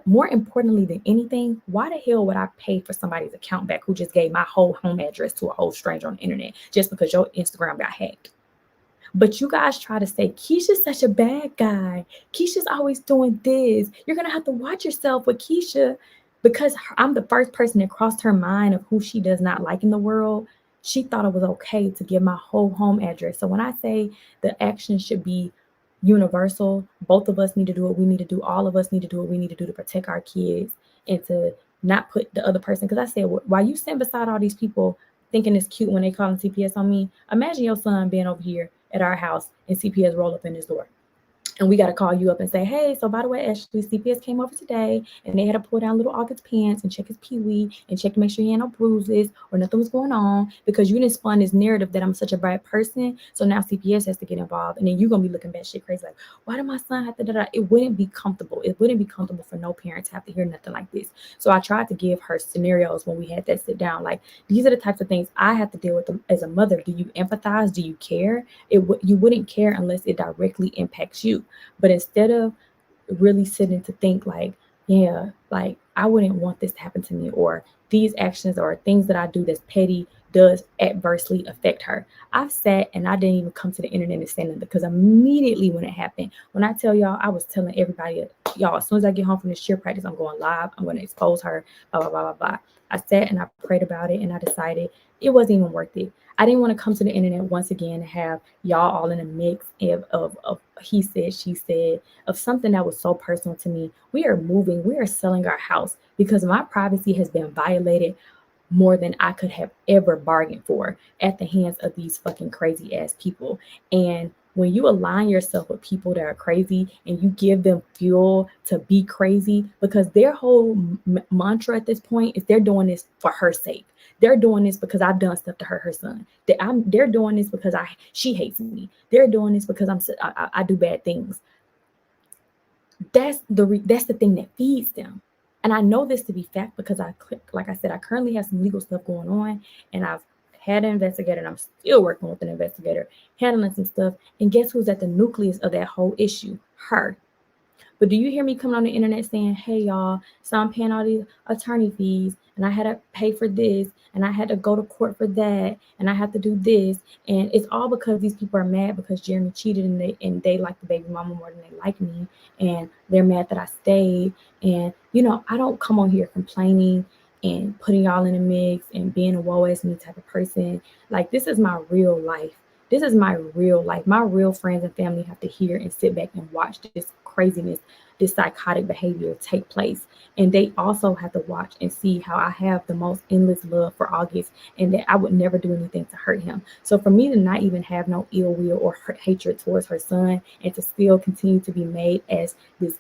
[SPEAKER 1] more importantly than anything, why the hell would I pay for somebody's account back who just gave my whole home address to a whole stranger on the internet just because your Instagram got hacked? But you guys try to say, Keisha's such a bad guy. Keisha's always doing this. You're going to have to watch yourself with Keesha, because I'm the first person that crossed her mind of who she does not like in the world. She thought it was okay to give my whole home address. So when I say the action should be universal, both of us need to do what we need to do. All of us need to do what we need to do to protect our kids and to not put the other person. Because I said, while you stand beside all these people thinking it's cute when they calling CPS on me, imagine your son being over here at our house and CPS roll up in his door. And we got to call you up and say, hey, so by the way, Ashley, CPS came over today and they had to pull down little August's pants and check his pee-wee and check to make sure he had no bruises or nothing was going on, because you didn't spawn this narrative that I'm such a bad person. So now CPS has to get involved. And then you're going to be looking bad shit crazy. Like, why did my son have to da-da? It wouldn't be comfortable. It wouldn't be comfortable for no parent to have to hear nothing like this. So I tried to give her scenarios when we had that sit down. Like, these are the types of things I have to deal with them as a mother. Do you empathize? Do you care? You wouldn't care unless it directly impacts you. But instead of really sitting to think like, yeah, like I wouldn't want this to happen to me, or these actions or things that I do that's petty does adversely affect her. I've sat and I didn't even come to the internet and say nothing, because immediately when it happened, when I tell y'all, I was telling everybody, y'all, as soon as I get home from the cheer practice, I'm going live. I'm going to expose her, blah, blah, blah, blah, blah. I sat and I prayed about it and I decided it wasn't even worth it. I didn't want to come to the internet once again and have y'all all in a mix of he said, she said, of something that was so personal to me. We are moving, we are selling our house because my privacy has been violated more than I could have ever bargained for at the hands of these fucking crazy ass people. And when you align yourself with people that are crazy and you give them fuel to be crazy, because their whole mantra at this point is they're doing this for her sake. They're doing this because I've done stuff to her son. They're doing this because she hates me. They're doing this because I do bad things. That's the thing that feeds them. And I know this to be fact because like I said, I currently have some legal stuff going on, and I've had an investigator, and I'm still working with an investigator, handling some stuff. And guess who's at the nucleus of that whole issue? Her. But do you hear me coming on the internet saying, hey, y'all, so I'm paying all these attorney fees, and I had to pay for this, and I had to go to court for that, and I had to do this. And it's all because these people are mad because Journie cheated, and they like the baby mama more than they like me. And they're mad that I stayed. And, I don't come on here complaining and putting y'all in the mix and being a woe as me type of person. Like, this is my real life. This is my real life. My real friends and family have to hear and sit back and watch this craziness, this psychotic behavior take place. And they also have to watch and see how I have the most endless love for August and that I would never do anything to hurt him. So for me to not even have no ill will or hatred towards her son and to still continue to be made as this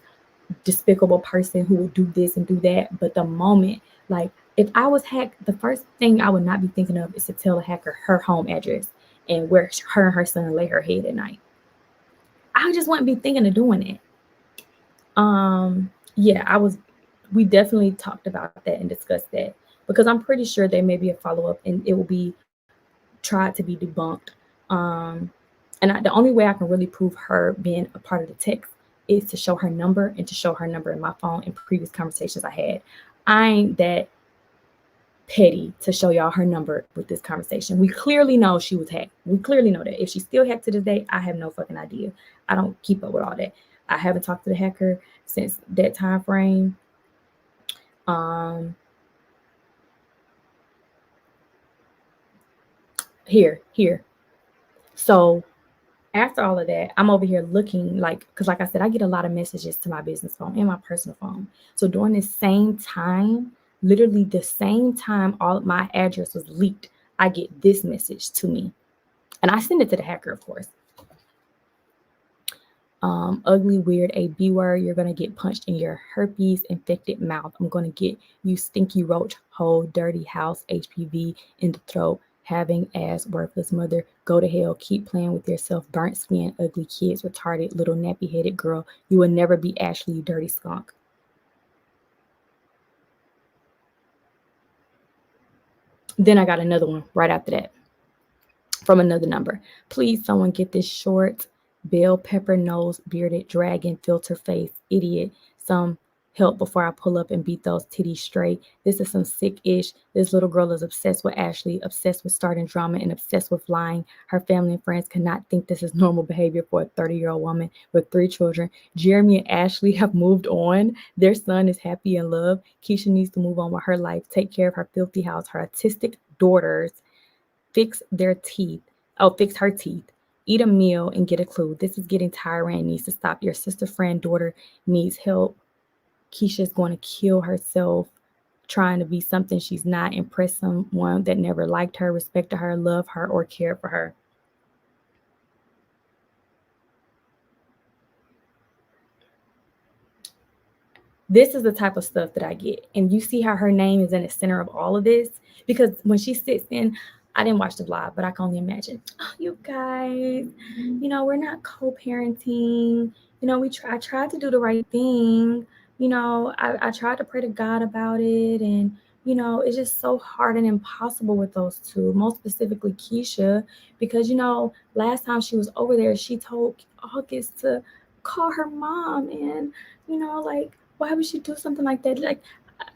[SPEAKER 1] despicable person who would do this and do that. But the moment, like, if I was hacked, the first thing I would not be thinking of is to tell the hacker her home address and where her and her son lay her head at night. I just wouldn't be thinking of doing it. Yeah, we definitely talked about that and discussed that because I'm pretty sure there may be a follow-up and it will be tried to be debunked. Um, the only way I can really prove her being a part of the text is to show her number and to show her number in my phone in previous conversations I had. I ain't that petty to show y'all her number with this conversation. We clearly know she was hacked. We clearly know that. If she's still hacked to this day, I have no fucking idea. I don't keep up with all that. I haven't talked to the hacker since that time frame. Um, here. So after all of that, I'm over here looking like, because like I said, I get a lot of messages to my business phone and my personal phone. So during this same time, literally the same time all my address was leaked, I get this message to me. And I send it to the hacker, of course. Ugly, weird, a B word. You're going to get punched in your herpes infected mouth. I'm going to get you stinky roach, hole, dirty house, HPV in the throat, having ass, worthless mother. Go to hell. Keep playing with yourself. Burnt skin, ugly kids, retarded, little nappy headed girl. You will never be Ashley, you dirty skunk. Then I got another one right after that from another number. Please, someone get this short, bell pepper nose, bearded dragon, filter face, idiot. Some help before I pull up and beat those titties straight. This is some sick ish. This little girl is obsessed with Ashley, obsessed with starting drama, and obsessed with lying. Her family and friends cannot think this is normal behavior for a 30-year-old woman with 3 children. Jeremy and Ashley have moved on. Their son is happy in love. Keesha needs to move on with her life, take care of her filthy house, her autistic daughters, fix their teeth. Oh, fix her teeth. Eat a meal and get a clue. This is getting tiring. Needs to stop. Your sister, friend, daughter needs help. Keisha's going to kill herself trying to be something she's not, impress someone that never liked her, respected her, loved her, or cared for her. This is the type of stuff that I get. And you see how her name is in the center of all of this? Because when she sits in, I didn't watch the vlog, but I can only imagine. Oh, you guys, we're not co-parenting. I tried to do the right thing. I tried to pray to God about it. And, it's just so hard and impossible with those two, most specifically Keesha, because, last time she was over there, she told August to call her mom and, like, why would she do something like that? Like,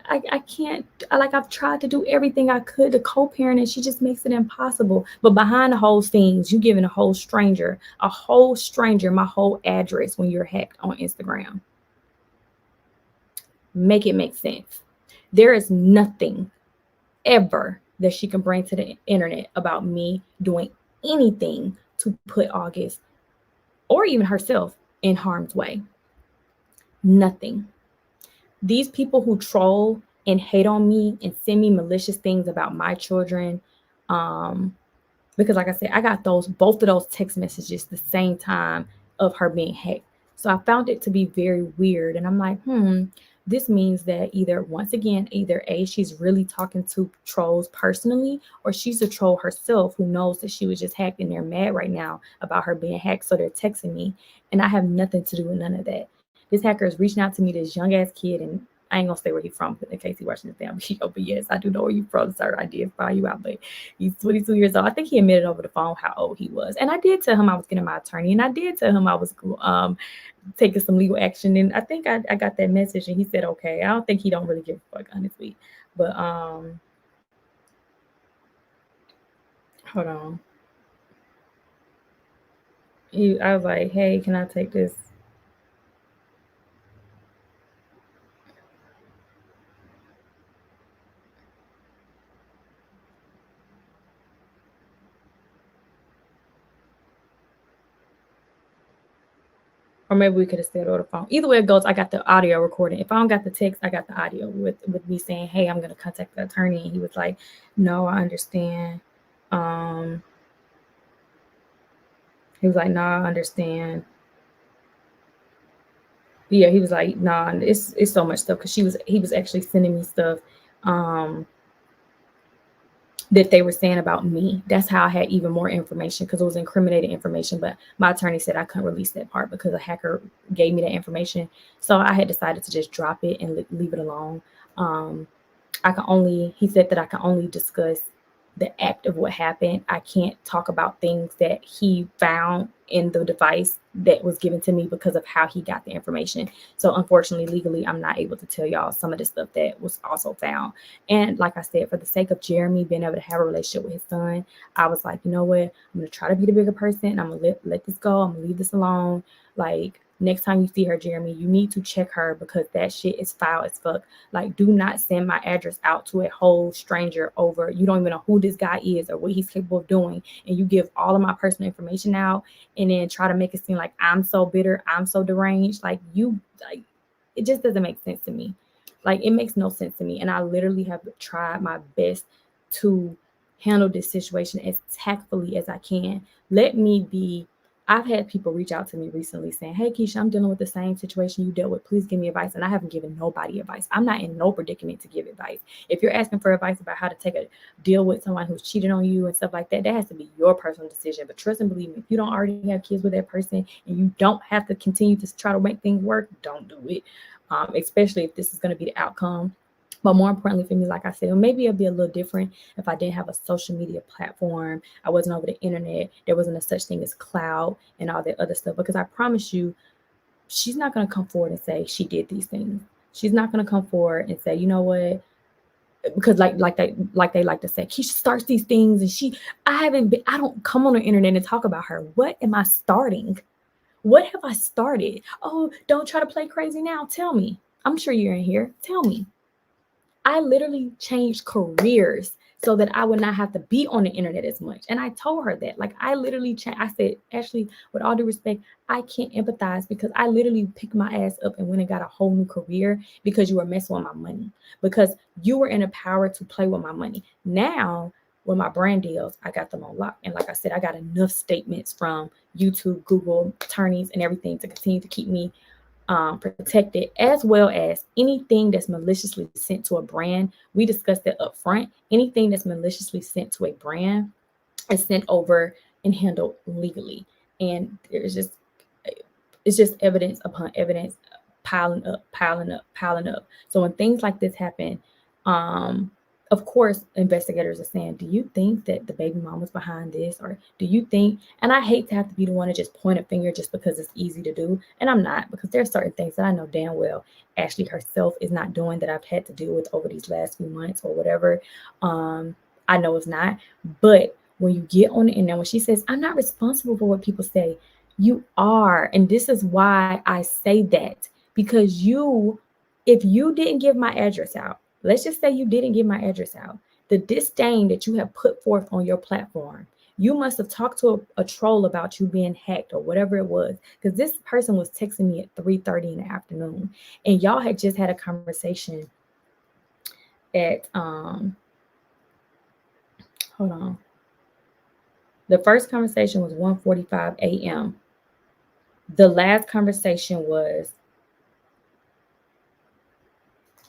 [SPEAKER 1] I can't, I've tried to do everything I could to co-parent and she just makes it impossible. But behind the whole scenes, you giving a whole stranger my whole address when you're hacked on Instagram. Make it make sense. There is nothing ever that she can bring to the internet about me doing anything to put August or even herself in harm's way. Nothing. These people who troll and hate on me and send me malicious things about my children, because like I said, I got both of those text messages the same time of her being hacked. So I found it to be very weird. And I'm like, this means that once again, either A, she's really talking to trolls personally, or she's a troll herself who knows that she was just hacked and they're mad right now about her being hacked. So they're texting me and I have nothing to do with none of that. This hacker is reaching out to me, this young ass kid, and I ain't gonna say where he's from in case he's watching this damn video. But yes, I do know where you're from, sir. I did find you out, but he's 22 years old. I think he admitted over the phone how old he was. And I did tell him I was getting my attorney, and I did tell him I was taking some legal action. And I think I got that message, and he said okay. I don't think he don't really give a fuck, honestly. But hold on. I was like, hey, can I take this? Or maybe we could have said over the phone. Either way it goes, I got the audio recording. If I don't got the text, I got the audio with me saying, hey, I'm going to contact the attorney. And he was like, no, I understand. He was like, nah, I understand. Yeah, he was like, nah, it's so much stuff. Because he was actually sending me stuff that they were saying about me. That's how I had even more information, because it was incriminating information. But my attorney said I couldn't release that part because a hacker gave me that information. So I had decided to just drop it and leave it alone. He said that I can only discuss the act of what happened. I can't talk about things that he found in the device that was given to me because of how he got the information. So unfortunately, legally, I'm not able to tell y'all some of the stuff that was also found. And like I said, for the sake of Jeremy being able to have a relationship with his son, I was like, you know what? I'm going to try to be the bigger person. I'm going to let this go. I'm going to leave this alone. Like, next time you see her, Jeremy, you need to check her, because that shit is foul as fuck. Like, do not send my address out to a whole stranger over. You don't even know who this guy is or what he's capable of doing. And you give all of my personal information out and then try to make it seem like I'm so bitter, I'm so deranged. Like, it just doesn't make sense to me. Like, it makes no sense to me. And I literally have tried my best to handle this situation as tactfully as I can. I've had people reach out to me recently saying, hey, Keesha, I'm dealing with the same situation you dealt with. Please give me advice. And I haven't given nobody advice. I'm not in no predicament to give advice. If you're asking for advice about how to deal with someone who's cheated on you and stuff like that, that has to be your personal decision. But trust and believe me, if you don't already have kids with that person and you don't have to continue to try to make things work, don't do it. Especially if this is going to be the outcome. But more importantly for me, like I said, maybe it'll be a little different if I didn't have a social media platform. I wasn't over the internet. There wasn't a such thing as cloud and all that other stuff. Because I promise you, she's not going to come forward and say she did these things. She's not going to come forward and say, you know what? Because like they like to say, Keisha starts these things, and I don't come on the internet and talk about her. What am I starting? What have I started? Oh, don't try to play crazy now. Tell me. I'm sure you're in here. Tell me. I literally changed careers so that I would not have to be on the internet as much. And I told her that. Like, I literally changed. I said, Ashley, with all due respect, I can't empathize, because I literally picked my ass up and went and got a whole new career because you were messing with my money, because you were in a power to play with my money. Now, with my brand deals, I got them on lock. And like I said, I got enough statements from YouTube, Google, attorneys, and everything to continue to keep me protected, as well as anything that's maliciously sent to a brand. We discussed that up front. Anything that's maliciously sent to a brand is sent over and handled legally. And it's just evidence upon evidence piling up. So when things like this happen, of course, investigators are saying, do you think that the baby mom was behind this? Or do you think, and I hate to have to be the one to just point a finger just because it's easy to do. And I'm not, because there are certain things that I know damn well Ashley herself is not doing that I've had to deal with over these last few months or whatever. I know it's not. But when you get on the internet, when she says, I'm not responsible for what people say, you are. And this is why I say that, because if you didn't give my address out, let's just say you didn't give my address out, the disdain that you have put forth on your platform, you must have talked to a troll about you being hacked or whatever it was, because this person was texting me at 3:30 in the afternoon, and y'all had just had a conversation at hold on. The first conversation was 1:45 a.m. The last conversation was,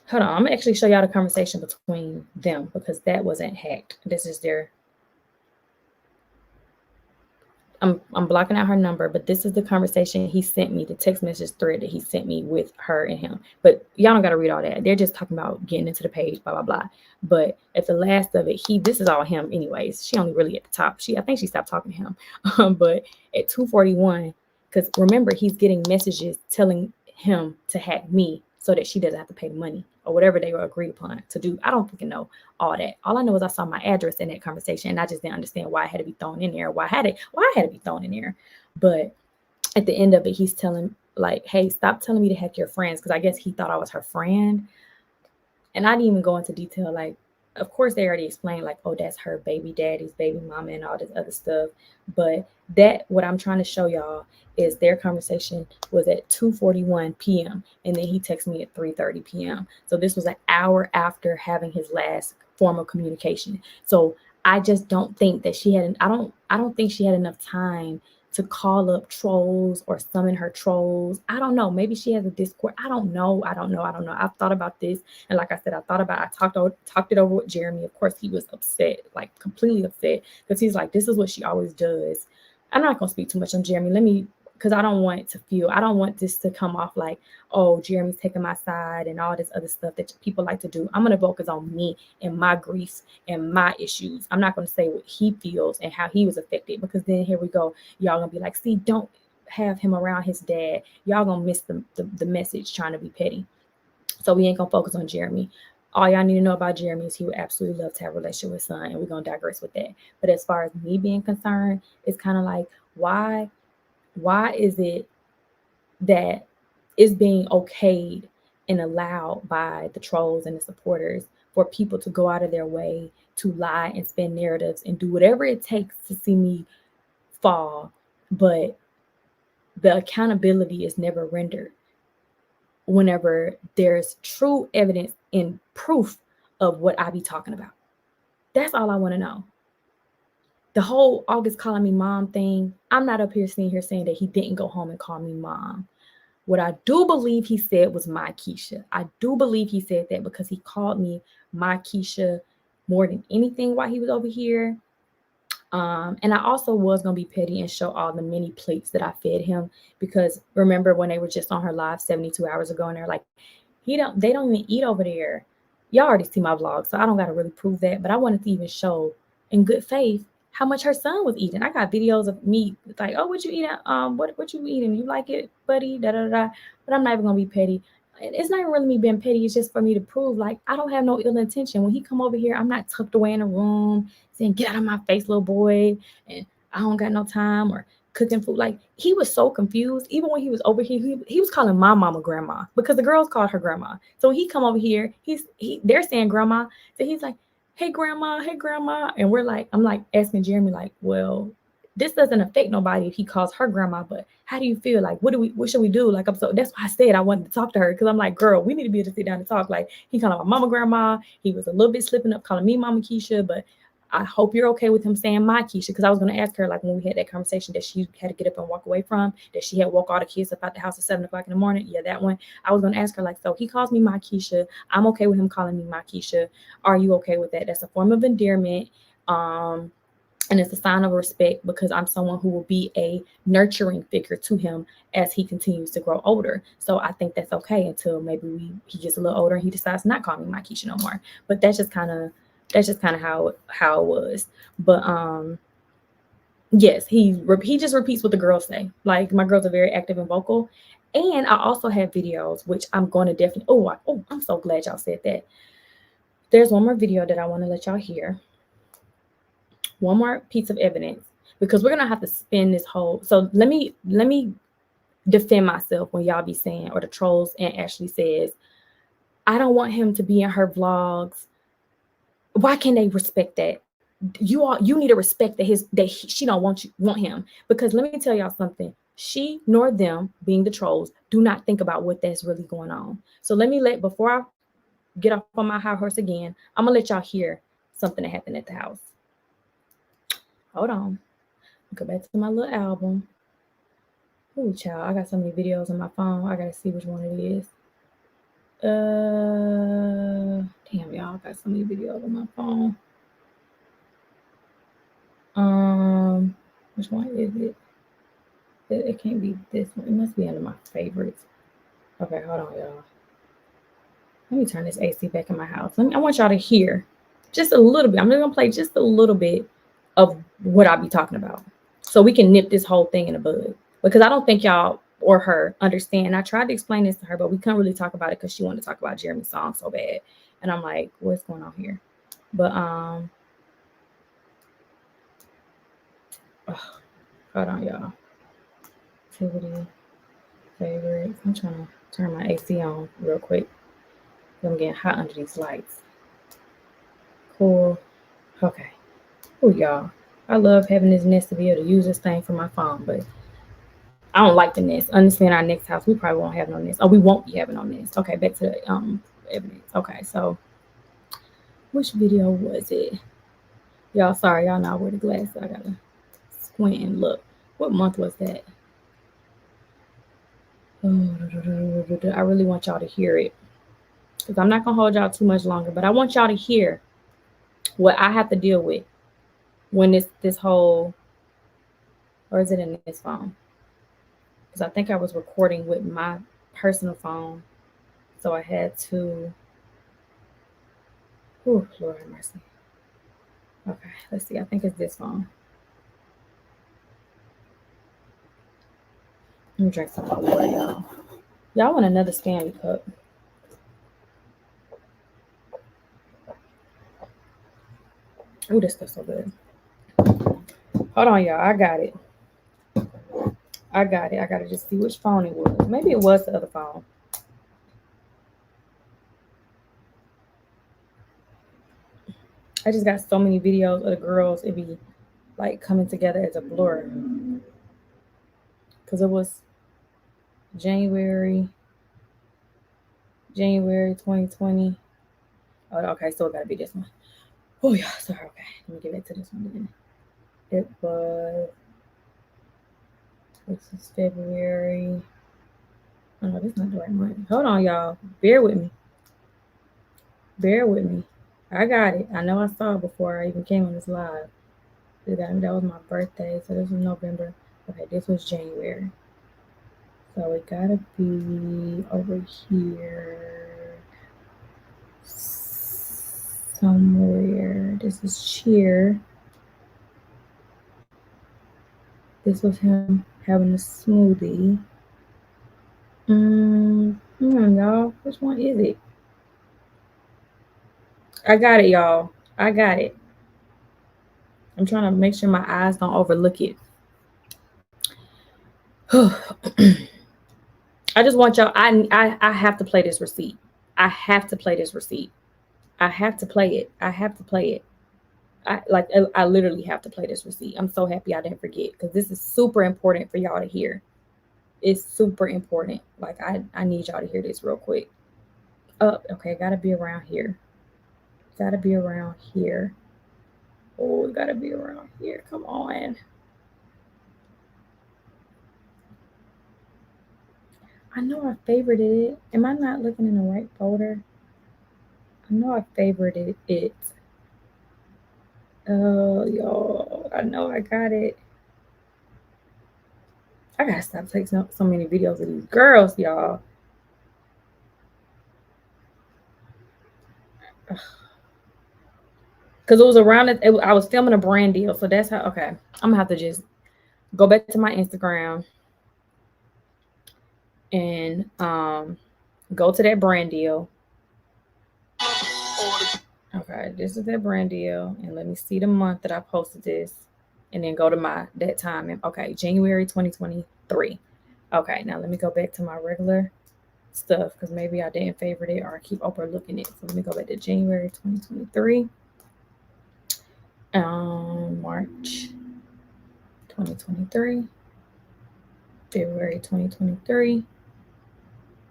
[SPEAKER 1] hold on, I'm gonna actually show y'all the conversation between them, because that wasn't hacked. This is their, I'm blocking out her number, but this is the conversation he sent me, the text message thread that he sent me with her and him. But y'all don't got to read all that. They're just talking about getting into the page, blah, blah, blah. But at the last of it, this is all him anyways. She only really at the top. I think she stopped talking to him. But at 2:41, because remember, he's getting messages telling him to hack me so that she doesn't have to pay the money or whatever they were agreed upon to do. I don't freaking know all that. All I know is I saw my address in that conversation, and I just didn't understand why it had to be thrown in there. Why I had to be thrown in there. But at the end of it, he's telling, like, hey, stop telling me to hack your friends, because I guess he thought I was her friend. And I didn't even go into detail, like, of course they already explained like, oh, that's her baby daddy's baby mama and all this other stuff. But that, what I'm trying to show y'all is their conversation was at 2:41 p.m. and then he texted me at 3:30 p.m. So this was an hour after having his last form of communication. So I just don't think that she had, I don't think she had enough time to call up trolls or summon her trolls. I don't know. Maybe she has a Discord. I don't know. I've thought about this. And like I said, I talked it over with Jeremy. Of course, he was upset, like completely upset, because he's like, this is what she always does. I'm not going to speak too much on Jeremy. Because I don't want this to come off like, oh, Jeremy's taking my side and all this other stuff that people like to do. I'm going to focus on me and my griefs and my issues. I'm not going to say what he feels and how he was affected, because then here we go. Y'all going to be like, see, don't have him around his dad. Y'all going to miss the message trying to be petty. So we ain't going to focus on Jeremy. All y'all need to know about Jeremy is he would absolutely love to have a relationship with son, and we're going to digress with that. But as far as me being concerned, it's kind of like, why is it that it's being okayed and allowed by the trolls and the supporters for people to go out of their way to lie and spin narratives and do whatever it takes to see me fall, but the accountability is never rendered whenever there's true evidence and proof of what I be talking about? That's all I want to know. The whole August calling me mom thing, I'm not up here saying that he didn't go home and call me mom. What I do believe he said was my Keesha. I do believe he said that because he called me my Keesha more than anything while he was over here. And I also was going to be petty and show all the mini plates that I fed him, because remember when they were just on her live 72 hours ago and they're like, they don't even eat over there. Y'all already see my vlog, so I don't got to really prove that, but I wanted to even show in good faith how much her son was eating. I got videos of me like, oh, what you eating? What you eating? You like it, buddy? Da da da. But I'm not even gonna be petty. It's not even really me being petty. It's just for me to prove like I don't have no ill intention. When he come over here, I'm not tucked away in a room saying, "Get out of my face, little boy," and I don't got no time, or cooking food. Like, he was so confused. Even when he was over here, he was calling my mama grandma, because the girls called her grandma. So when he come over here, they're saying grandma. So he's like, hey grandma, and I'm like asking Jeremy like, well, this doesn't affect nobody if he calls her grandma, but how do you feel? Like, what should we do? Like, that's why I said I wanted to talk to her, because I'm like, girl, we need to be able to sit down and talk. Like, he called my mama grandma. He was a little bit slipping up calling me mama Keesha, but I hope you're okay with him saying my Keesha, because I was going to ask her, like, when we had that conversation that she had to get up and walk away from, that she had woke all the kids up out the house at 7 o'clock in the morning. Yeah, that one. I was going to ask her, like, so he calls me my Keesha. I'm okay with him calling me my Keesha. Are you okay with that? That's a form of endearment. And it's a sign of respect, because I'm someone who will be a nurturing figure to him as he continues to grow older. So I think that's okay until maybe he gets a little older and he decides not to call me my Keesha no more. But that's just kind of how it was. But yes, he just repeats what the girls say. Like, my girls are very active and vocal. And I also have videos, which I'm going to definitely, I'm so glad y'all said that. There's one more video that I want to let y'all hear. One more piece of evidence, because we're going to have to spin this whole, so let me defend myself when y'all be saying, or the trolls and Ashley says, I don't want him to be in her vlogs. Why can't they respect that? You need to respect that she don't want him, because let me tell y'all something. She nor them, being the trolls, do not think about what that's really going on. So before I get off on my high horse again, I'm gonna let y'all hear something that happened at the house. Hold on. Go back to my little album. Ooh, child, I got so many videos on my phone. I gotta see which one it is. Damn, y'all, I got so many videos on my phone. Which one is it? It can't be this one. It must be under my favorites. Okay, hold on, y'all. Let me turn this AC back in my house. I want y'all to hear just a little bit. I'm just gonna play just a little bit of what I'll be talking about, so we can nip this whole thing in the bud. Because I don't think y'all or her understand. I tried to explain this to her, but we couldn't really talk about it because she wanted to talk about Jeremy's song so bad. And I'm like, what's going on here? But hold on, y'all. Activity, favorites. I'm trying to turn my AC on real quick. I'm getting hot under these lights. Cool. Okay. Oh, y'all. I love having this nest to be able to use this thing for my phone, but I don't like the nest. Honestly, in our next house, we probably won't have no nest. Oh, we won't be having no nest. Okay, back to the evidence. Okay, so which video was it? Y'all, sorry, y'all not wear the glasses. I gotta squint and look. What month was that? I really want y'all to hear it because I'm not gonna hold y'all too much longer, but I want y'all to hear what I have to deal with when this whole, or is it in this phone? Because I think I was recording with my personal phone, so I had to. Oh, Lord have mercy. Okay, let's see. I think it's this phone. Let me drink some more water, y'all. Y'all want another Stanley cup? Oh, this stuff's so good. Hold on, y'all. I got it. I gotta just see which phone it was. Maybe it was the other phone. I just got so many videos of the girls. It be like coming together as a blur. Cause it was January 2020. Oh, okay, so it gotta be this one. Oh yeah, sorry. Okay, let me get back to this one again. It was. This is February. Oh no, this is not the right one. Hold on, y'all. Bear with me. Bear with me. I got it. I know I saw it before I even came on this live. That was my birthday, so this was November. Okay, this was January. So it gotta be over here somewhere. This is Cheer. This was him having a smoothie. Y'all. Which one is it? I got it, y'all. I got it. I'm trying to make sure my eyes don't overlook it. I just want y'all. I have to play this receipt. I have to play this receipt. I have to play it. I have to play it. I literally have to play this receipt. I'm so happy I didn't forget because this is super important for y'all to hear. It's super important. Like I need y'all to hear this real quick. Okay, gotta be around here. Gotta be around here. Oh, it gotta be around here. Come on. I know I favorited it. Am I not looking in the right folder? I know I favorited it. Oh, y'all. I know I got it. I gotta stop taking so many videos of these girls, y'all. Because it was around it. I was filming a brand deal, so that's how. Okay, I'm gonna have to just go back to my Instagram and go to that brand deal. Okay, this is that brand deal, and let me see the month that I posted this, and then go to that time. Okay, January 2023. Okay, now let me go back to my regular stuff because maybe I didn't favorite it or I keep overlooking it. So let me go back to January 2023. March 2023. February 2023.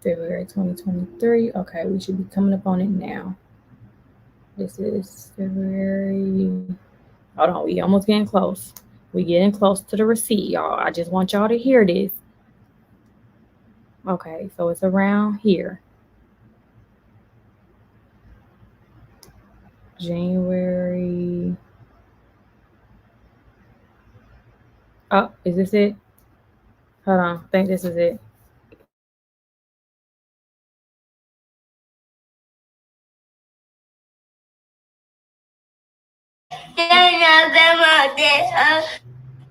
[SPEAKER 1] February 2023. Okay, we should be coming up on it now. This is February. Hold on, we almost getting close. We getting close to the receipt, y'all. I just want y'all to hear this. Okay, so it's around here. January. Oh, is this it? Hold on, I think this is it.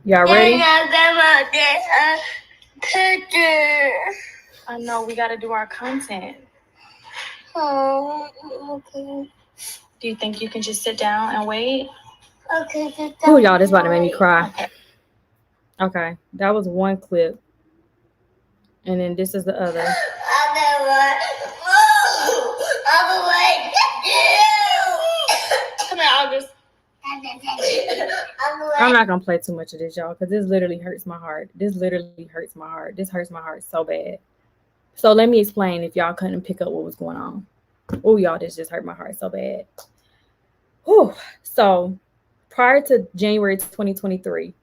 [SPEAKER 1] Y'all ready? I know we gotta do our content.
[SPEAKER 2] Oh, okay.
[SPEAKER 1] Do you think you can just sit down and wait?
[SPEAKER 2] Okay.
[SPEAKER 1] Oh, y'all, this about to make me cry. Okay, that was one clip. And then this is the other.
[SPEAKER 2] Come here,
[SPEAKER 1] I'm not gonna play too much of this, y'all, because this literally hurts my heart. This literally hurts my heart. This hurts my heart so bad. So let me explain if y'all couldn't pick up what was going on. Oh, y'all, this just hurt my heart so bad. Whew. So prior to January 2023,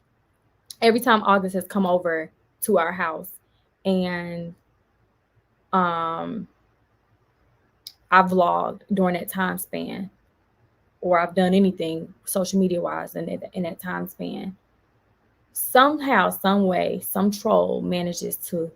[SPEAKER 1] every time August has come over to our house and I vlogged during that time span, or I've done anything social media wise in that time span, somehow, some way, some troll manages to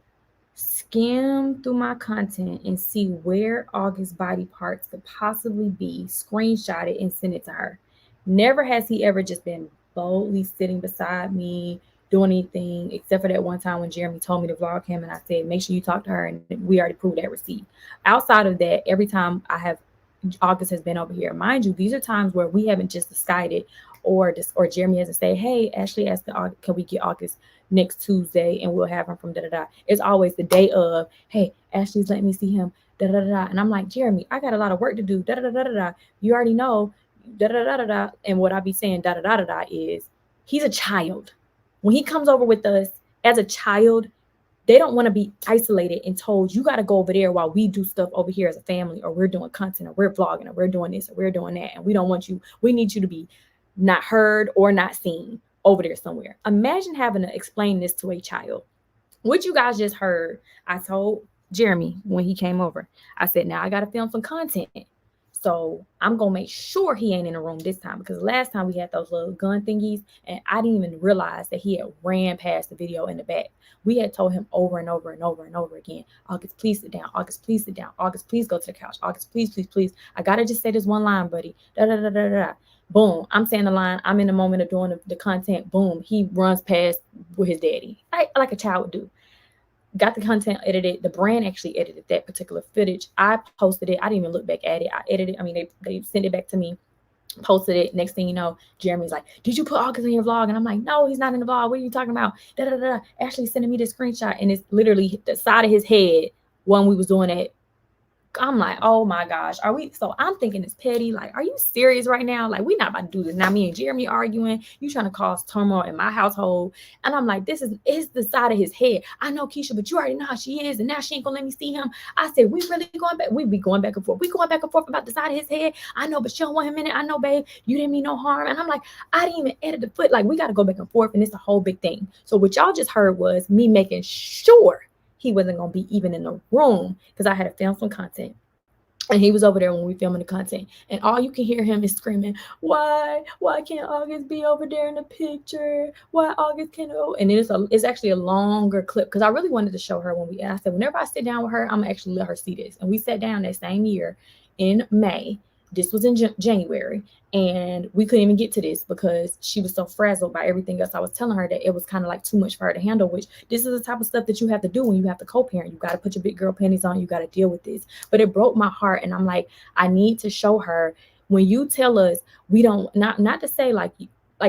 [SPEAKER 1] skim through my content and see where August's body parts could possibly be, screenshot it, and send it to her. Never has he ever just been boldly sitting beside me, doing anything, except for that one time when Jeremy told me to vlog him and I said, make sure you talk to her, and we already proved that receipt. Outside of that, every time August has been over here. Mind you, these are times where we haven't just decided, or Jeremy hasn't said, hey, Ashley asked, can we get August next Tuesday and we'll have him from da-da-da. It's always the day of, hey, Ashley's letting me see him, da-da-da-da. And I'm like, Jeremy, I got a lot of work to do, da-da-da-da-da. You already know, da-da-da-da-da. And what I be saying, da-da-da-da-da, is he's a child. When he comes over with us as a child, they don't want to be isolated and told, you got to go over there while we do stuff over here as a family, or we're doing content, or we're vlogging, or we're doing this, or we're doing that. And we don't want you, we need you to be not heard or not seen over there somewhere. Imagine having to explain this to a child. What you guys just heard, I told Jeremy when he came over, I said, now I got to film some content. So I'm going to make sure he ain't in the room this time, because last time we had those little gun thingies and I didn't even realize that he had ran past the video in the back. We had told him over and over and over and over again, August, please sit down. August, please sit down. August, please go to the couch. August, please, please, please. I got to just say this one line, buddy. Da, da, da, da, da. Boom. I'm saying the line. I'm in the moment of doing the content. Boom. He runs past with his daddy, like a child would do. Got the content edited. The brand actually edited that particular footage. I posted it. I didn't even look back at it. I edited it. I mean, they sent it back to me, posted it. Next thing you know, Jeremy's like, did you put August in your vlog? And I'm like, no, he's not in the vlog. What are you talking about? Da, da, da. Ashley sending me this screenshot, and it's literally the side of his head when we was doing it. I'm like, oh my gosh, are we? So I'm thinking it's petty. Like, are you serious right now? Like, we not about to do this. Now me and Jeremy arguing. You trying to cause turmoil in my household. And I'm like, this is the side of his head. I know, Keesha, but you already know how she is. And now she ain't gonna let me see him. I said, we really going back? We be going back and forth. We going back and forth about the side of his head. I know, but she don't want him in it. I know, babe, you didn't mean no harm. And I'm like, I didn't even edit the foot. Like, we got to go back and forth. And it's a whole big thing. So what y'all just heard was me making sure he wasn't going to be even in the room, because I had to film some content. And he was over there when we filming the content. And all you can hear him is screaming, why can't August be over there in the picture? Why August can't? And it's actually a longer clip, because I really wanted to show her I said, whenever I sit down with her, I'm actually let her see this. And we sat down that same year in May. This was in January, and we couldn't even get to this because she was so frazzled by everything else I was telling her that it was kind of like too much for her to handle, which this is the type of stuff that you have to do when you have to co-parent. You got to put your big girl panties on. You got to deal with this. But it broke my heart, and I'm like, I need to show her, when you tell us we don't, not to say like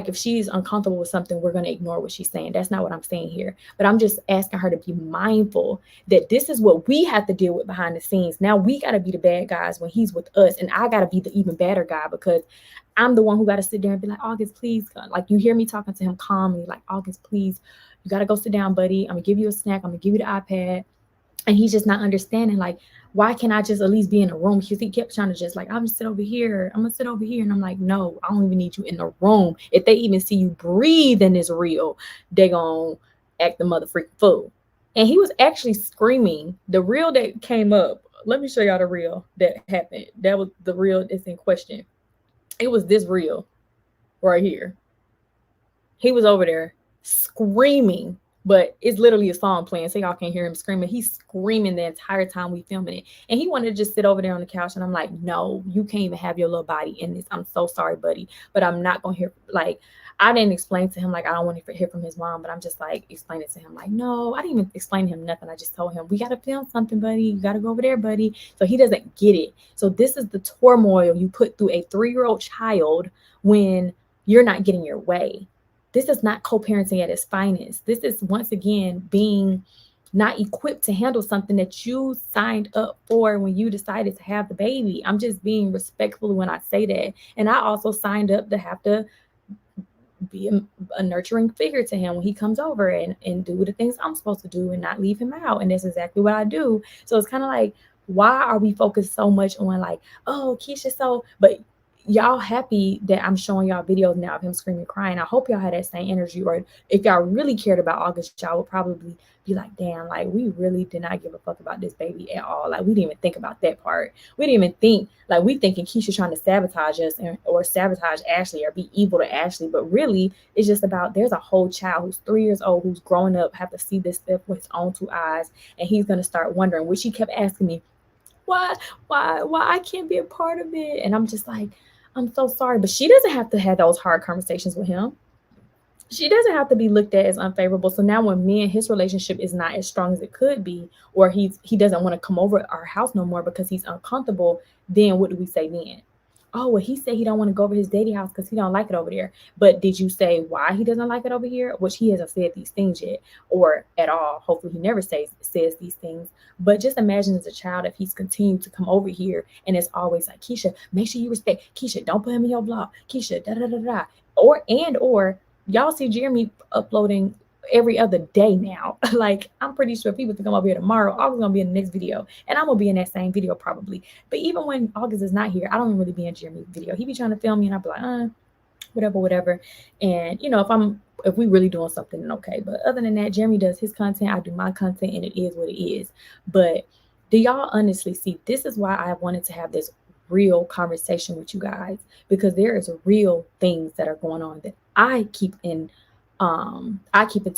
[SPEAKER 1] if she's uncomfortable with something, we're going to ignore what she's saying. That's not what I'm saying here. But I'm just asking her to be mindful that this is what we have to deal with behind the scenes. Now we got to be the bad guys when he's with us. And I got to be the even better guy, because I'm the one who got to sit there and be like, August, please. Like, you hear me talking to him calmly, like, August, please, you got to go sit down, buddy. I'm going to give you a snack. I'm going to give you the iPad. And he's just not understanding, like, why can't I just at least be in a room? Because he kept trying to just like, I'm gonna sit over here. I'm gonna sit over here. And I'm like, no, I don't even need you in the room. If they even see you breathe in this reel, they gonna act the mother freaking fool. And he was actually screaming. The reel that came up, let me show y'all the reel that happened. That was the reel that's in question. It was this reel right here. He was over there screaming, but it's literally a song playing, so y'all can't hear him screaming. He's screaming the entire time we filming it. And he wanted to just sit over there on the couch, and I'm like, no, you can't even have your little body in this. I'm so sorry, buddy, but I'm not going to hear, like, I didn't explain to him, like, I don't want to hear from his mom, but I'm just like explaining to him, like, no, I didn't even explain to him nothing. I just told him, we got to film something, buddy. You got to go over there, buddy. So he doesn't get it. So this is the turmoil you put through a 3-year-old child when you're not getting your way. This is not co-parenting at its finest. This is, once again, being not equipped to handle something that you signed up for when you decided to have the baby. I'm just being respectful when I say that. And I also signed up to have to be a nurturing figure to him when he comes over and do the things I'm supposed to do and not leave him out. And that's exactly what I do. So it's kind of like, why are we focused so much on like, oh, Keesha, so, but y'all happy that I'm showing y'all videos now of him screaming, crying. I hope y'all had that same energy. Or if y'all really cared about August, y'all would probably be like, damn, like we really did not give a fuck about this baby at all. Like we didn't even think about that part. We didn't even think, like we thinking Keesha trying to sabotage us or sabotage Ashley or be evil to Ashley, but really it's just about there's a whole child who's 3 years old who's growing up, have to see this stuff with his own two eyes, and he's gonna start wondering, which he kept asking me, why, why I can't be a part of it, and I'm just like, I'm so sorry, but she doesn't have to have those hard conversations with him. She doesn't have to be looked at as unfavorable. So now when me and his relationship is not as strong as it could be, or he doesn't want to come over our house no more because he's uncomfortable, then what do we say then? Oh, well, he said he don't want to go over his daddy house because he don't like it over there. But did you say why he doesn't like it over here? Which he hasn't said these things yet, or at all. Hopefully, he never says these things. But just imagine as a child if he's continued to come over here and it's always like, Keesha, make sure you respect Keesha. Don't put him in your blog. Keesha, da da da da. Or y'all see Jeremy uploading every other day now. Like I'm pretty sure people can come up here tomorrow. August gonna be in the next video, and I'm gonna be in that same video probably. But even when August is not here, I don't really be in Jeremy's video. He be trying to film me, and I be like, whatever. And if we really doing something, then okay. But other than that, Jeremy does his content, I do my content, and it is what it is. But do y'all honestly see? This is why I wanted to have this real conversation with you guys, because there is real things that are going on that I keep into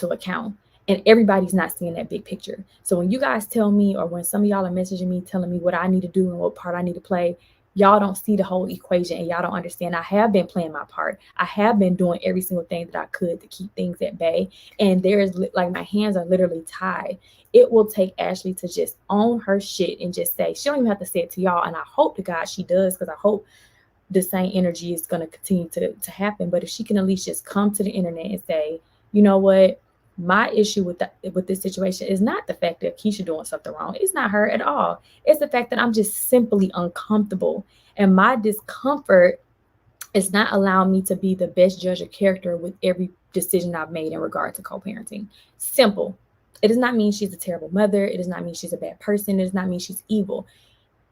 [SPEAKER 1] account, and everybody's not seeing that big picture. So when you guys tell me, or when some of y'all are messaging me telling me what I need to do and what part I need to play, y'all don't see the whole equation, and y'all don't understand. I have been playing my part. I have been doing every single thing that I could to keep things at bay, and there's like my hands are literally tied. It will take Ashley to just own her shit and just say, she don't even have to say it to y'all, and I hope to God she does, because I hope the same energy is going to continue to happen. But if she can at least just come to the internet and say, you know what, my issue with this situation is not the fact that Keesha doing something wrong. It's not her at all. It's the fact that I'm just simply uncomfortable, and my discomfort is not allowing me to be the best judge of character with every decision I've made in regard to co-parenting. Simple. It does not mean she's a terrible mother. It does not mean she's a bad person. It does not mean she's evil.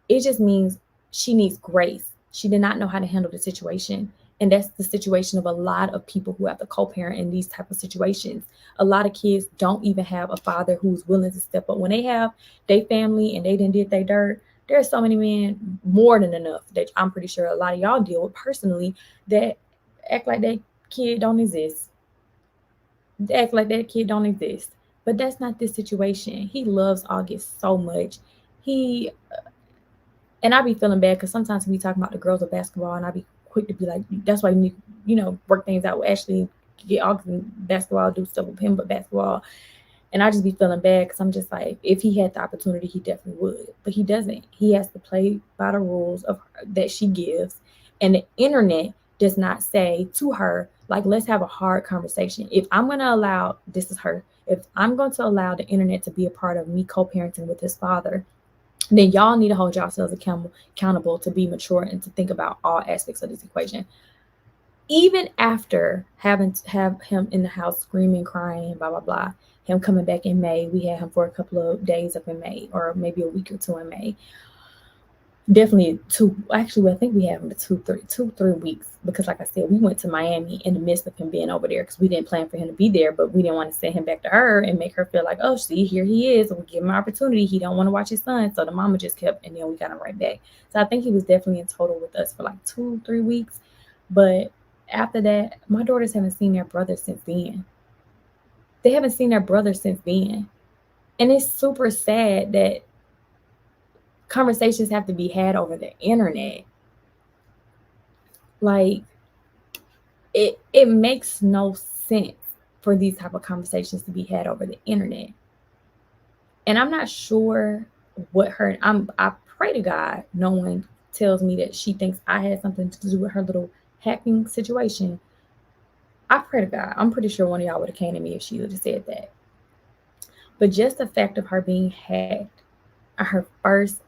[SPEAKER 1] It just means she needs grace. She did not know how to handle the situation. And that's the situation of a lot of people who have to co-parent in these type of situations. A lot of kids don't even have a father who's willing to step up. When they have their family and they didn't did their dirt, there's so many men, more than enough, that I'm pretty sure a lot of y'all deal with personally, that act like that kid don't exist. They act like that kid don't exist. But that's not this situation. He loves August so much. He and I be feeling bad because sometimes we talk about the girls of basketball, and I be quick to be like, that's why you need, work things out with Ashley, get August in basketball, do stuff with him, but basketball. And I just be feeling bad because I'm just like, if he had the opportunity, he definitely would, but he doesn't. He has to play by the rules of that she gives, and the internet does not say to her, like, let's have a hard conversation. If I'm going to allow, this is her, if I'm going to allow the internet to be a part of me co-parenting with his father, then y'all need to hold yourselves accountable to be mature and to think about all aspects of this equation. Even after having to have him in the house screaming, crying, blah, blah, blah, him coming back in May, we had him for a couple of days up in May, or maybe a week or two in May. Definitely two. Actually, I think we have him for 3 weeks, because like I said, we went to Miami in the midst of him being over there, because we didn't plan for him to be there, but we didn't want to send him back to her and make her feel like, oh, see, here he is, we give him an opportunity, he don't want to watch his son. So the mama just kept, and then we got him right back. So I think he was definitely in total with us for like 2-3 weeks. But after that, my daughters haven't seen their brother since then. They haven't seen their brother since then. And it's super sad that conversations have to be had over the internet. Like, it makes no sense for these type of conversations to be had over the internet. And I'm not sure what I pray to God no one tells me that she thinks I had something to do with her little hacking situation. I pray to God. I'm pretty sure one of y'all would have came to me if she would have said that. But just the fact of her being hacked, her first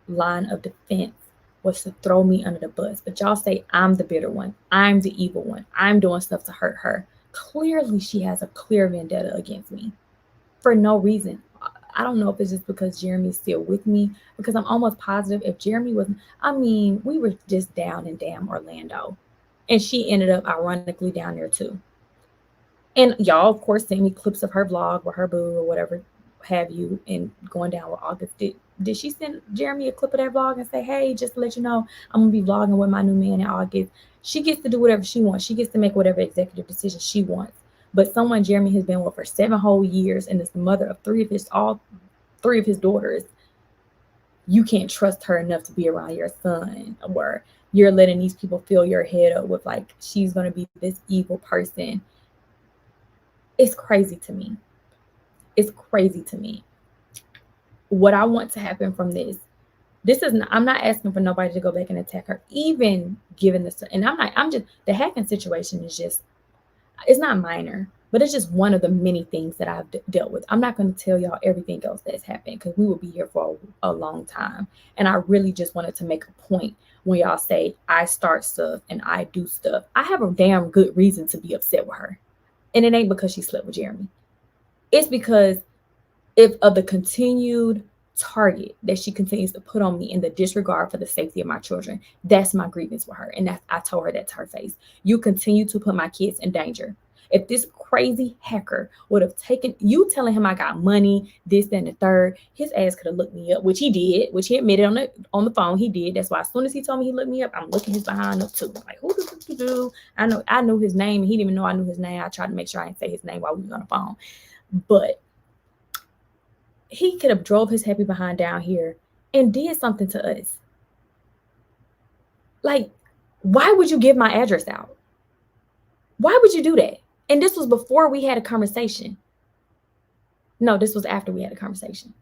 [SPEAKER 1] line of defense was to throw me under the bus. But y'all say I'm the bitter one. I'm the evil one. I'm doing stuff to hurt her. Clearly, she has a clear vendetta against me for no reason. I don't know if it's just because Jeremy's still with me, because I'm almost positive if Jeremy wasn't, I mean, we were just down in damn Orlando. And she ended up ironically down there too. And y'all, of course, send me clips of her vlog with her boo or whatever have you and going down with August. Did she send Jeremy a clip of that vlog and say, hey, just to let you know, I'm gonna be vlogging with my new man in August? She gets to do whatever she wants. She gets to make whatever executive decision she wants. But someone Jeremy has been with for 7 whole years and is the mother of all 3 of his daughters, you can't trust her enough to be around your son, or you're letting these people fill your head up with like she's gonna be this evil person. It's crazy to me. It's crazy to me. What I want to happen from this is not, I'm not asking for nobody to go back and attack her, even given this. And I'm just, the hacking situation is just, it's not minor, but it's just one of the many things that I've dealt with. I'm not going to tell y'all everything else that's happened because we will be here for a long time. And I really just wanted to make a point when y'all say I start stuff and I do stuff. I have a damn good reason to be upset with her. And it ain't because she slept with Jeremy. It's because of the continued target that she continues to put on me in the disregard for the safety of my children. That's my grievance with her. And I told her that to her face. You continue to put my kids in danger. If this crazy hacker would have taken you telling him I got money, this, that, and the third, his ass could have looked me up, which he did, which he admitted on the phone. He did. That's why as soon as he told me he looked me up, I'm looking his behind up too. Like, who do? I knew his name. He didn't even know I knew his name. I tried to make sure I didn't say his name while we was on the phone. But he could have drove his happy behind down here and did something to us. Like, why would you give my address out? Why would you do that? And this was before we had a conversation. No, this was after we had a conversation.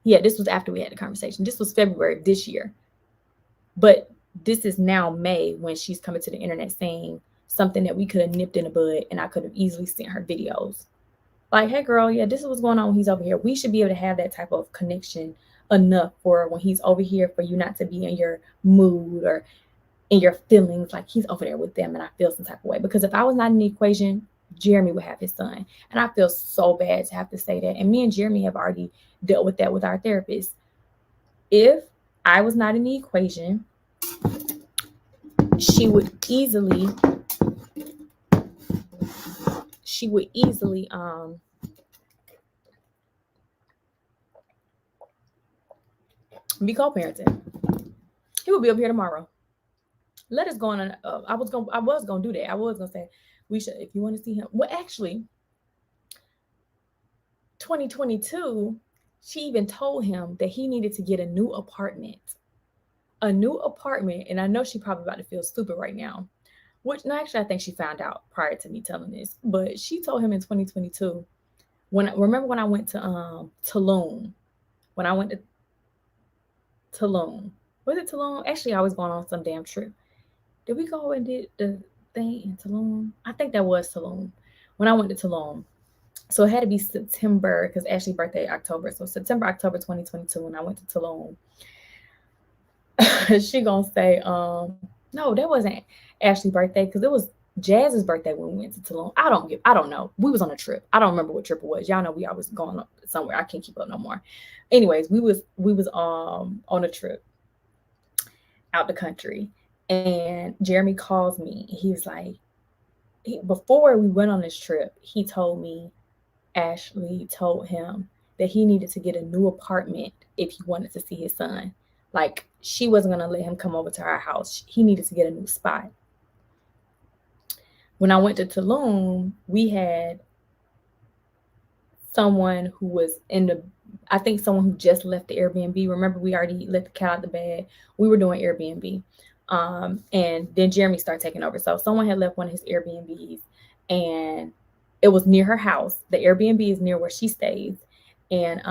[SPEAKER 1] Yeah, this was after we had a conversation. This was February of this year. But this is now May when she's coming to the internet saying something that we could have nipped in the bud and I could have easily sent her videos. Like, hey, girl, yeah, this is what's going on when he's over here. We should be able to have that type of connection enough for when he's over here for you not to be in your mood or in your feelings like he's over there with them and I feel some type of way. Because if I was not in the equation, Jeremy would have his son. And I feel so bad to have to say that. And me and Jeremy have already dealt with that with our therapist. If I was not in the equation, she would easily be co-parenting. He would be up here tomorrow. Let us go on. I was gonna do that. I was gonna say we should, if you want to see him. Well, actually, 2022, she even told him that he needed to get a new apartment. And I know she probably about to feel stupid right now. Which, no, actually, I think she found out prior to me telling this. But she told him in 2022. Remember when I went to Tulum? When I went to Tulum, was it Tulum? Actually, I was going on some damn trip. Did we go and did the thing in Tulum? I think that was Tulum. When I went to Tulum. So it had to be September because Ashley's birthday October. So September, October 2022 when I went to Tulum. She gonna say, no, that wasn't Ashley's birthday because it was Jazz's birthday when we went to Tulum. I don't know. We was on a trip. I don't remember what trip it was. Y'all know we always going somewhere. I can't keep up no more. Anyways, we was on a trip out the country. And Jeremy calls me. He was like, before we went on this trip, he told me Ashley told him that he needed to get a new apartment if he wanted to see his son. Like, she wasn't going to let him come over to our house. He needed to get a new spot. When I went to Tulum, we had someone who was I think someone who just left the Airbnb. Remember, we already let the cat out the bag. We were doing Airbnb. And then Jeremy started taking over. So someone had left one of his Airbnbs and it was near her house. The Airbnb is near where she stays. And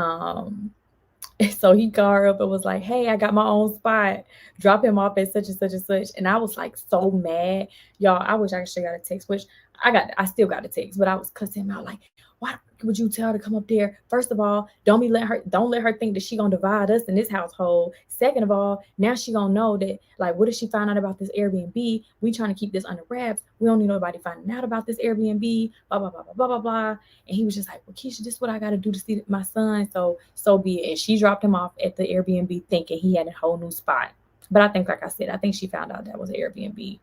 [SPEAKER 1] so he called her up and was like, hey, I got my own spot. Drop him off at such and such and such. And I was like so mad. Y'all, I wish I could show y'all the text, which I still got a text, but I was cussing him out like, why would you tell her to come up there? First of all, don't let her think that she gonna divide us in this household. Second of all, now she gonna know that, like, what if she find out about this Airbnb? We trying to keep this under wraps. We don't need nobody finding out about this Airbnb. Blah blah blah blah blah blah blah. And he was just like, well, Keesha, this is what I gotta do to see my son. So be it. And she dropped him off at the Airbnb thinking he had a whole new spot. But I think, like I said, I think she found out that was an Airbnb.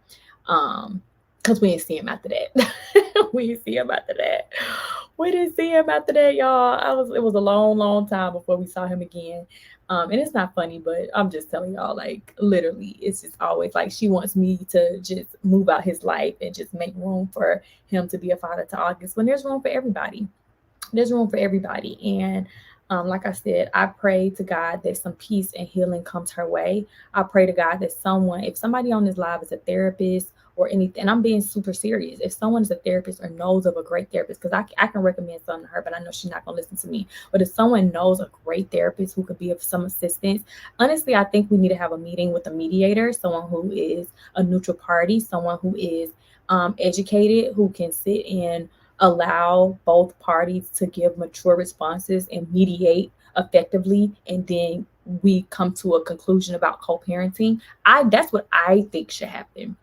[SPEAKER 1] Because we didn't see him after that. We didn't see him after that. We didn't see him after that, y'all. It was a long, long time before we saw him again. And it's not funny, but I'm just telling y'all, like, literally, it's just always like she wants me to just move out his life and just make room for him to be a father to August when there's room for everybody. There's room for everybody. And like I said, I pray to God that some peace and healing comes her way. I pray to God that if somebody on this live is a therapist or anything, and I'm being super serious, if someone is a therapist or knows of a great therapist, because I can recommend something to her, but I know she's not going to listen to me. But if someone knows a great therapist who could be of some assistance, honestly, I think we need to have a meeting with a mediator, someone who is a neutral party, someone who is educated, who can sit and allow both parties to give mature responses and mediate effectively, and then we come to a conclusion about co-parenting. That's what I think should happen.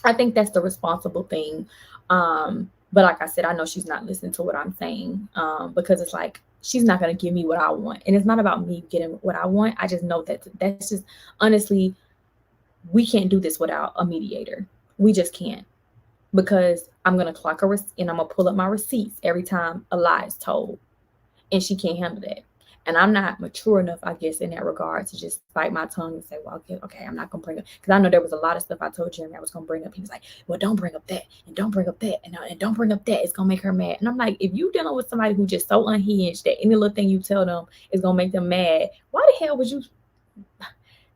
[SPEAKER 1] I think that's the responsible thing. But like I said, I know she's not listening to what I'm saying, because it's like she's not going to give me what I want. And it's not about me getting what I want. I just know that's just, honestly, we can't do this without a mediator. We just can't. Because I'm going to clock her and I'm going to pull up my receipts every time a lie is told. And she can't handle that. And I'm not mature enough, I guess, in that regard to just bite my tongue and say, well, okay, I'm not going to bring up. Because I know there was a lot of stuff I told Jeremy I was going to bring up. He was like, well, don't bring up that. And don't bring up that. And don't bring up that. It's going to make her mad. And I'm like, if you're dealing with somebody who's just so unhinged that any little thing you tell them is going to make them mad, why the hell would you?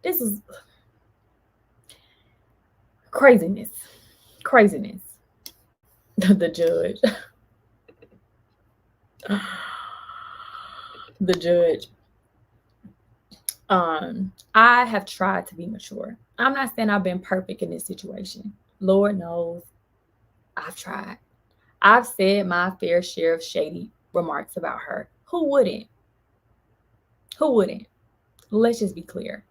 [SPEAKER 1] This is craziness. Craziness. The judge. The judge. I have tried to be mature. I'm not saying I've been perfect in this situation. Lord knows I've tried. I've said my fair share of shady remarks about her. Who wouldn't? Who wouldn't? Let's just be clear.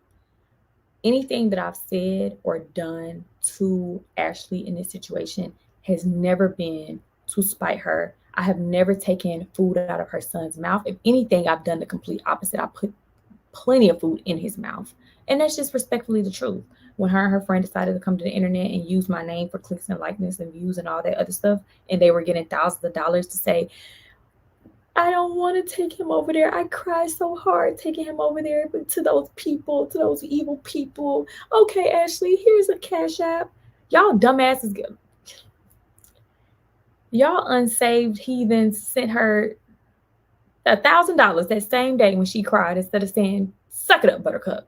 [SPEAKER 1] Anything that I've said or done to Ashley in this situation has never been to spite her. I have never taken food out of her son's mouth. If anything, I've done the complete opposite. I put plenty of food in his mouth. And that's just respectfully the truth. When her and her friend decided to come to the internet and use my name for clicks and likeness and views and all that other stuff, and they were getting thousands of dollars to say, I don't want to take him over there. I cried so hard taking him over there, but to those people, to those evil people. Okay, Ashley, here's a Cash App. Y'all dumbasses. Y'all unsaved heathens sent her $1,000 that same day when she cried instead of saying, suck it up, buttercup.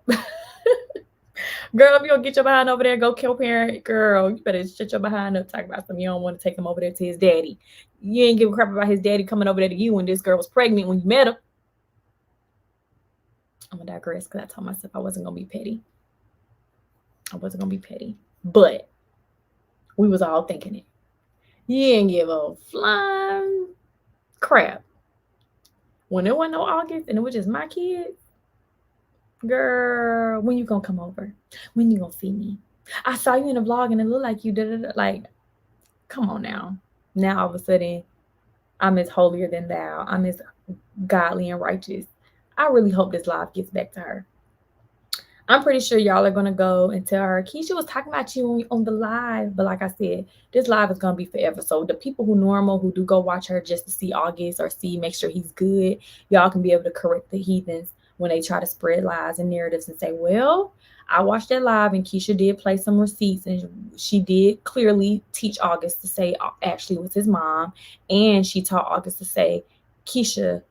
[SPEAKER 1] Girl, if you don't get your behind over there, go kill parent, girl, you better shut your behind up, talk about something. You don't want to take him over there to his daddy. You ain't give a crap about his daddy coming over there to you when this girl was pregnant when you met her. I'm going to digress because I told myself I wasn't going to be petty. I wasn't going to be petty. But we was all thinking it. You didn't give a flying crap. When there wasn't no August and it was just my kids, girl, when you gonna come over? When you gonna see me? I saw you in the vlog and it looked like you did it. Like, come on now. Now all of a sudden, I'm as holier than thou. I'm as godly and righteous. I really hope this live gets back to her. I'm pretty sure y'all are going to go and tell her, Keesha was talking about you on the live. But like I said, this live is going to be forever. So the people who do go watch her just to see August or make sure he's good, y'all can be able to correct the heathens when they try to spread lies and narratives and say, well, I watched that live and Keesha did play some receipts and she did clearly teach August to say Ashley was his mom. And she taught August to say Keesha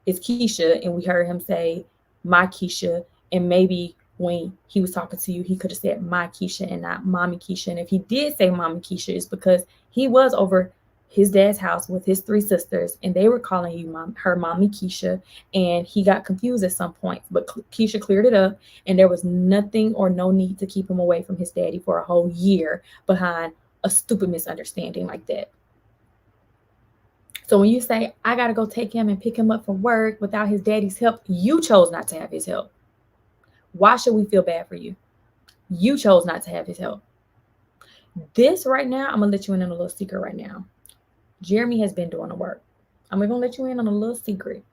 [SPEAKER 1] is Keesha. And we heard him say my Keesha. And maybe when he was talking to you, he could have said my Keesha and not mommy Keesha. And if he did say mommy Keesha, it's because he was over his dad's house with his 3 sisters and they were calling you her mommy Keesha, and he got confused at some point, but Keesha cleared it up and there was nothing or no need to keep him away from his daddy for a whole year behind a stupid misunderstanding like that. So when you say, I got to go take him and pick him up from work without his daddy's help, you chose not to have his help. Why should we feel bad for you? You chose not to have his help. This right now, I'm going to let you in on a little secret right now. Jeremy has been doing the work. I'm going to let you in on a little secret.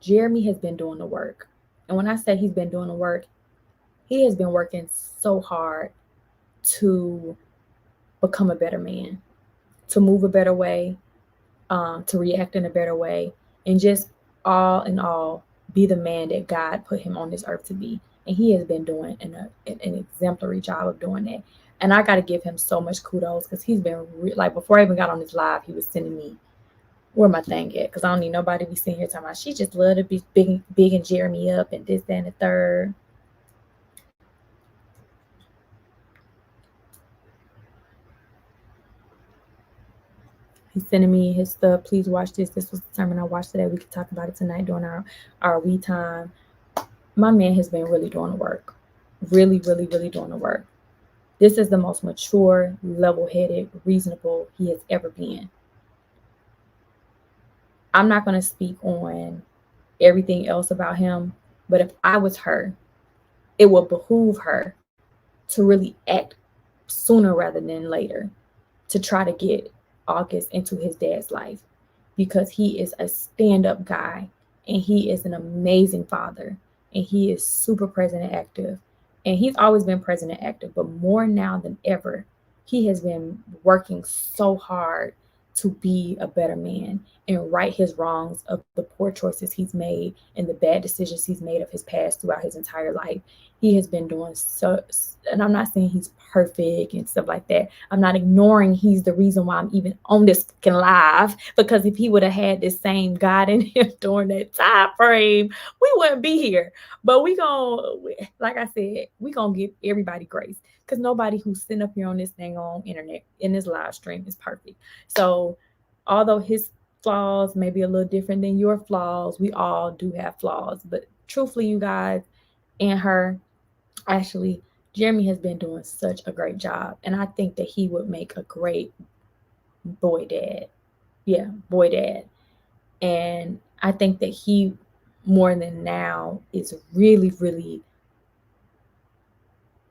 [SPEAKER 1] Jeremy has been doing the work. And when I say he's been doing the work, he has been working so hard to become a better man, to move a better way, to react in a better way, and just all in all, be the man that God put him on this earth to be. And he has been doing an exemplary job of doing that. And I got to give him so much kudos because he's been like, before I even got on this live, he was sending me where my thing at, because I don't need nobody to be sitting here talking about she just love to be big and Jeremy up and this, that, and the third. He's sending me his stuff. Please watch this. This was the sermon I watched today. We could talk about it tonight during our we time. My man has been really doing the work. Really, really, really doing the work. This is the most mature, level-headed, reasonable he has ever been. I'm not going to speak on everything else about him, but if I was her, it would behoove her to really act sooner rather than later to try to get August into his dad's life, because he is a stand-up guy and he is an amazing father and he is super present and active. And he's always been present and active, but more now than ever, he has been working so hard to be a better man and right his wrongs of the poor choices he's made and the bad decisions he's made of his past throughout his entire life. He has been doing so, and I'm not saying he's perfect and stuff like that. I'm not ignoring he's the reason why I'm even on this fucking live, because if he would have had this same God in him during that time frame, we wouldn't be here. But we gonna, like I said, we gonna give everybody grace, because nobody who's sitting up here on this thing on internet in this live stream is perfect. So although his flaws may be a little different than your flaws, we all do have flaws. But truthfully, you guys and her, actually, Jeremy has been doing such a great job. And I think that he would make a great boy dad. Yeah, boy dad. And I think that he, more than now, is really, really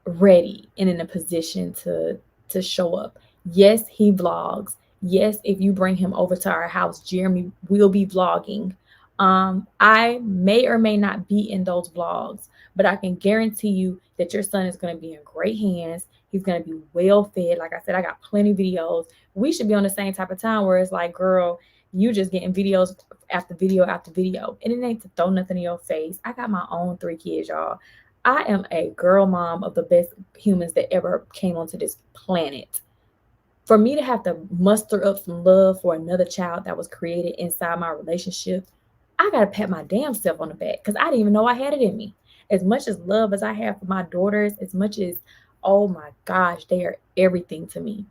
[SPEAKER 1] ready and in a position to show up. Yes, he vlogs. Yes, if you bring him over to our house, Jeremy will be vlogging. I may or may not be in those vlogs, but I can guarantee you that your son is going to be in great hands. He's going to be well fed. Like I said, I got plenty of videos. We should be on the same type of time where it's like, girl, you just getting videos after video after video. And it ain't to throw nothing in your face. I got my own 3 kids, y'all. I am a girl mom of the best humans that ever came onto this planet. For me to have to muster up some love for another child that was created inside my relationship, I got to pat my damn self on the back, because I didn't even know I had it in me. As much as love as I have for my daughters, as much as, oh my gosh, they are everything to me,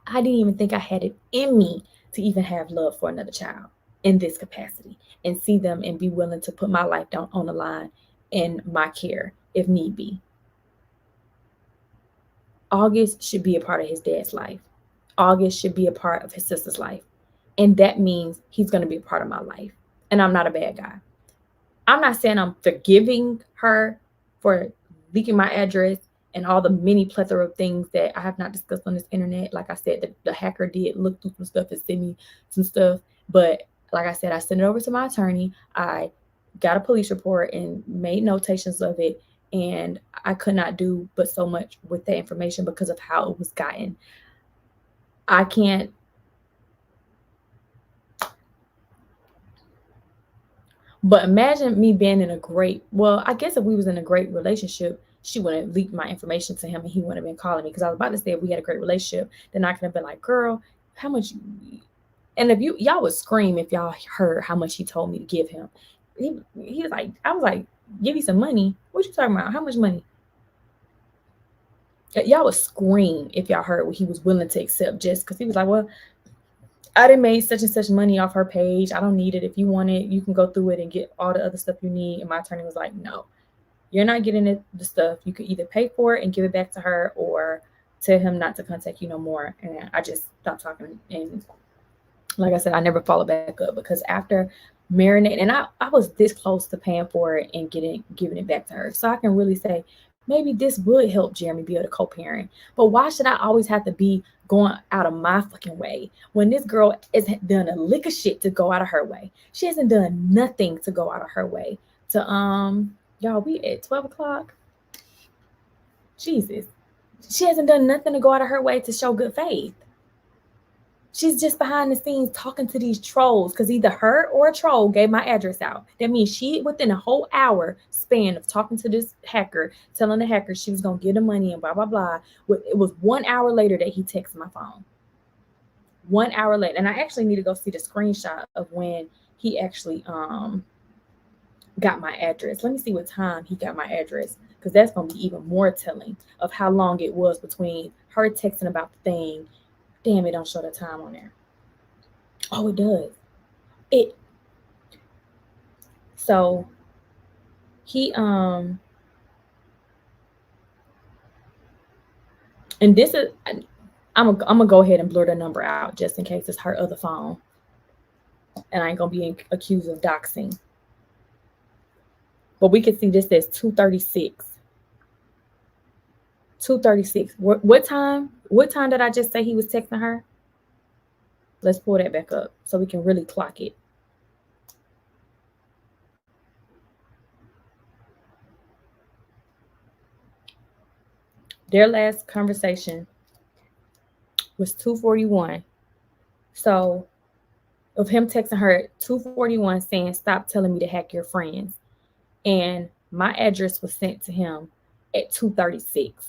[SPEAKER 1] I didn't even think I had it in me to even have love for another child in this capacity and see them and be willing to put my life down on the line in my care if need be. August should be a part of his dad's life. August should be a part of his sister's life. And that means he's going to be a part of my life. And I'm not a bad guy. I'm not saying I'm forgiving her for leaking my address and all the many plethora of things that I have not discussed on this internet. Like I said, the hacker did look through some stuff and send me some stuff. But like I said, I sent it over to my attorney. I got a police report and made notations of it. And I could not do but so much with that information because of how it was gotten. I can't. But imagine me being in a great, well, I guess if we was in a great relationship, she wouldn't have leaked my information to him and he wouldn't have been calling me. Because I was about to say, if we had a great relationship, then I could have been like, girl, how much? And if y'all would scream if y'all heard how much he told me to give him. He was like, I was like, give you some money. What you talking about? How much money? Y'all would scream if y'all heard what he was willing to accept, just because he was like, well, I done made such and such money off her page. I don't need it. If you want it, you can go through it and get all the other stuff you need. And my attorney was like, no, you're not getting it, the stuff. You could either pay for it and give it back to her or tell him not to contact you no more. And I just stopped talking. And Like I said, I never followed back up because after marinating, and I was this close to paying for it and giving it back to her. So I can really say maybe this would help Jeremy be able to co-parent. But why should I always have to be going out of my fucking way when this girl has done a lick of shit to go out of her way? She hasn't done nothing to go out of her way to y'all, we at 12 o'clock. Jesus. She hasn't done nothing to go out of her way to show good faith. She's just behind the scenes talking to these trolls because either her or a troll gave my address out. That means she, within a whole hour span of talking to this hacker, telling the hacker she was going to give the money and blah, blah, blah. It was 1 hour later that he texted my phone. 1 hour later. And I actually need to go see the screenshot of when he actually got my address. Let me see what time he got my address because that's going to be even more telling of how long it was between her texting about the thing. Damn, it don't show the time on there. Oh, it does. So he and this is I'm gonna go ahead and blur the number out just in case it's her other phone, and I ain't gonna be accused of doxing. But we can see this says 2:36. 2:36. What time? What time did I just say he was texting her? Let's pull that back up so we can really clock it. Their last conversation was 2:41. So of him texting her at 2:41 saying, "Stop telling me to hack your friends." And my address was sent to him at 2:36.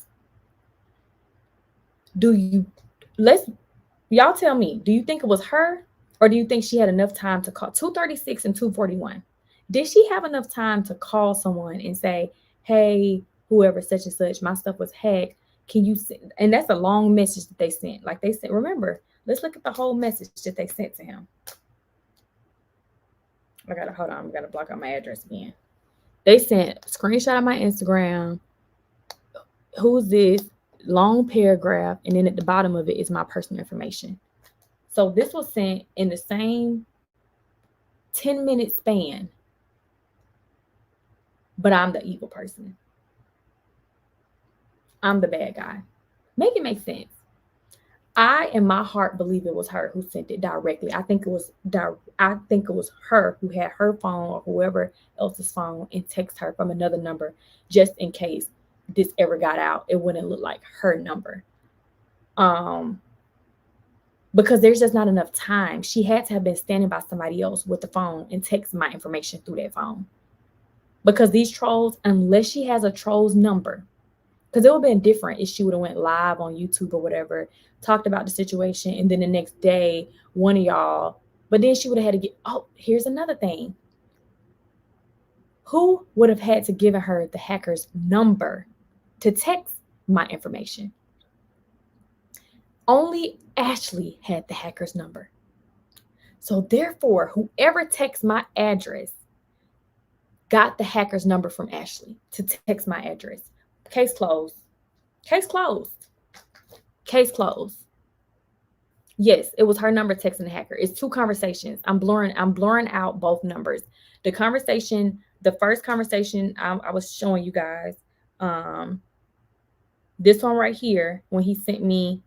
[SPEAKER 1] Y'all tell me, do you think it was her or do you think she had enough time to call 2:36 and 2:41? Did she have enough time to call someone and say, "Hey, whoever such and such, my stuff was hacked. Can you send?" And that's a long message that they sent. Like they said, remember, let's look at the whole message that they sent to him. Hold on, I gotta block out my address again. They sent a screenshot of my Instagram. Who's this? Long paragraph, and then at the bottom of it is my personal information. So this was sent in the same 10-minute span, but I'm the evil person. I'm the bad guy. Make it make sense. I, in my heart, believe it was her who sent it directly. I think it was her who had her phone or whoever else's phone and text her from another number, just in case this ever got out, it wouldn't look like her number. Because there's just not enough time. She had to have been standing by somebody else with the phone and text my information through that phone. Because these trolls, unless she has a troll's number, because it would have been different if she would have went live on YouTube or whatever, talked about the situation, and then the next day, one of y'all, but then she would have had to get, oh, here's another thing. Who would have had to give her the hacker's number to text my information? Only Ashley had the hacker's number. So therefore, whoever texts my address got the hacker's number from Ashley to text my address. Case closed. Case closed. Case closed. Yes, it was her number texting the hacker. It's two conversations. I'm blurring out both numbers. The first conversation I was showing you guys, this one right here, when he sent me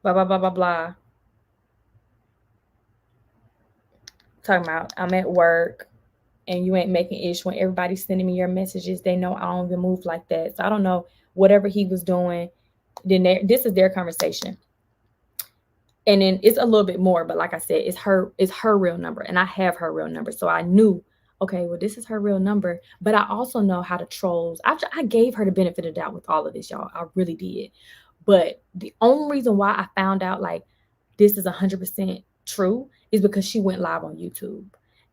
[SPEAKER 1] blah, blah, blah, blah, blah. Talking about I'm at work and you ain't making ish when everybody's sending me your messages. They know I don't even move like that. So I don't know whatever he was doing. Then this is their conversation. And then it's a little bit more, but like I said, it's her real number. And I have her real number. So I knew, okay, well, this is her real number. But I also know how to trolls. I gave her the benefit of the doubt with all of this, y'all. I really did. But the only reason why I found out like this is 100% true is because she went live on YouTube.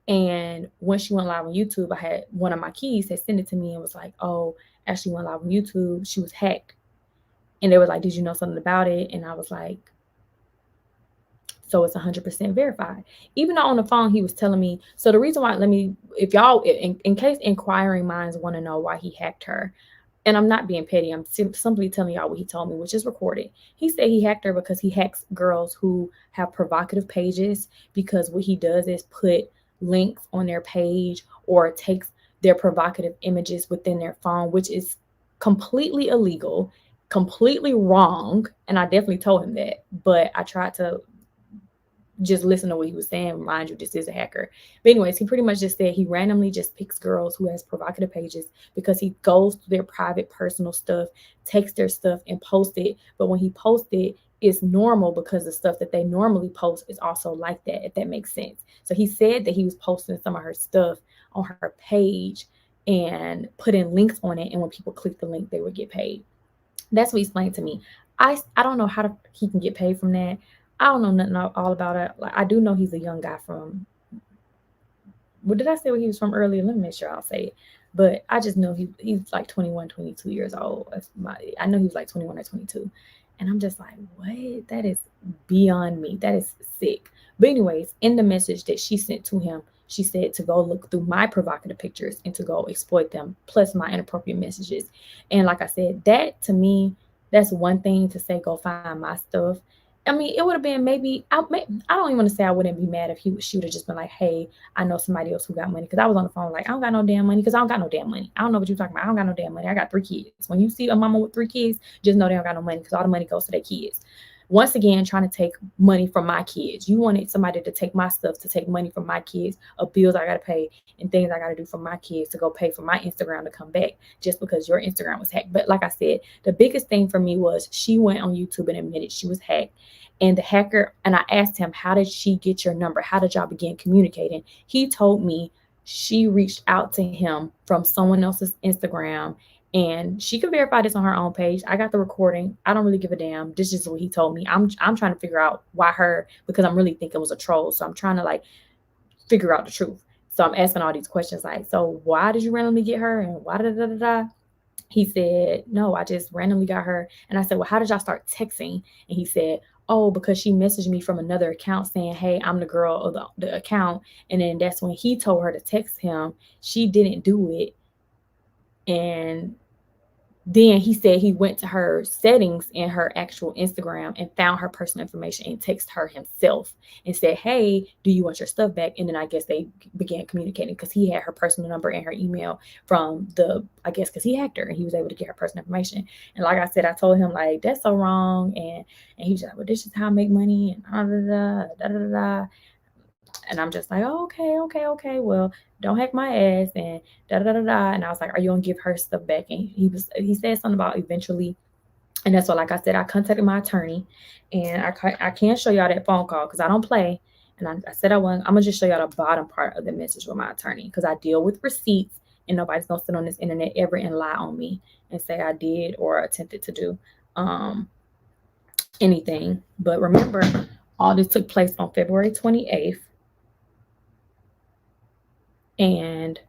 [SPEAKER 1] And when she went live on YouTube, I had one of my keys had sent it to me and was like, "Oh, Ashley went live on YouTube. She was hacked." And they were like, "Did you know something about it?" And I was like, so it's 100% verified. Even though on the phone, he was telling me, so the reason why, if y'all, in case inquiring minds want to know why he hacked her, And I'm not being petty. I'm simply telling y'all what he told me, which is recorded. He said he hacked her because he hacks girls who have provocative pages, because what he does is put links on their page or takes their provocative images within their phone, which is completely illegal, completely wrong. And I definitely told him that. But I tried to just listen to what he was saying. Mind you, this is a hacker. But anyways, he pretty much just said he randomly just picks girls who has provocative pages because he goes to their private personal stuff, takes their stuff and posts it. But when he posts it, it's normal because the stuff that they normally post is also like that, if that makes sense. So he said that he was posting some of her stuff on her page and putting links on it. And when people click the link, they would get paid. That's what he explained to me. I don't know how he can get paid from that. I don't know nothing all about it. Like, I do know he's a young guy from. What did I say where he was from earlier? Let me make sure I'll say it. But I just know he's like 21, 22 years old. I know he was like 21 or 22. And I'm just like, what? That is beyond me. That is sick. But anyways, in the message that she sent to him, she said to go look through my provocative pictures and to go exploit them, plus my inappropriate messages. And like I said, that to me, that's one thing to say, go find my stuff. I mean, it would have been maybe I don't even want to say I wouldn't be mad if she would have just been like, "Hey, I know somebody else who got money," because I was on the phone like, "I don't got no damn money," because I don't got no damn money. I don't know what you're talking about. I don't got no damn money. I got 3 kids. When you see a mama with 3 kids, just know they don't got no money because all the money goes to their kids. Once again, trying to take money from my kids. You wanted somebody to take my stuff, to take money from my kids, of bills I got to pay and things I got to do for my kids, to go pay for my Instagram to come back just because your Instagram was hacked. But like I said, the biggest thing for me was she went on YouTube and admitted she was hacked. And the hacker, and I asked him, how did she get your number? How did y'all begin communicating? He told me she reached out to him from someone else's Instagram, and she could verify this on her own page. I got the recording. I don't really give a damn. This is what he told me. I'm trying to figure out why her, because I'm really thinking it was a troll. So I'm trying to like figure out the truth. So I'm asking all these questions like, so why did you randomly get her, and why da da da da? He said, no, I just randomly got her. And I said, well, how did y'all start texting? And he said, oh, because she messaged me from another account saying, hey, I'm the girl of the account. And then that's when he told her to text him. She didn't do it. And then he said he went to her settings in her actual Instagram and found her personal information and texted her himself and said, hey, do you want your stuff back? And then I guess they began communicating because he had her personal number and her email from I guess because he hacked her and he was able to get her personal information. And like I said, I told him like, that's so wrong. And he was like, well, this is how I make money and da da da da da. And I'm just like, oh, okay. Well, don't hack my ass and da da da da. And I was like, are you gonna give her stuff back? And he said something about eventually. And that's why, like I said, I contacted my attorney, and I can't show y'all that phone call because I don't play. And I said I wasn't. I'm gonna just show y'all the bottom part of the message with my attorney because I deal with receipts, and nobody's gonna sit on this internet ever and lie on me and say I did or attempted to do anything. But remember, all this took place on February 28th. And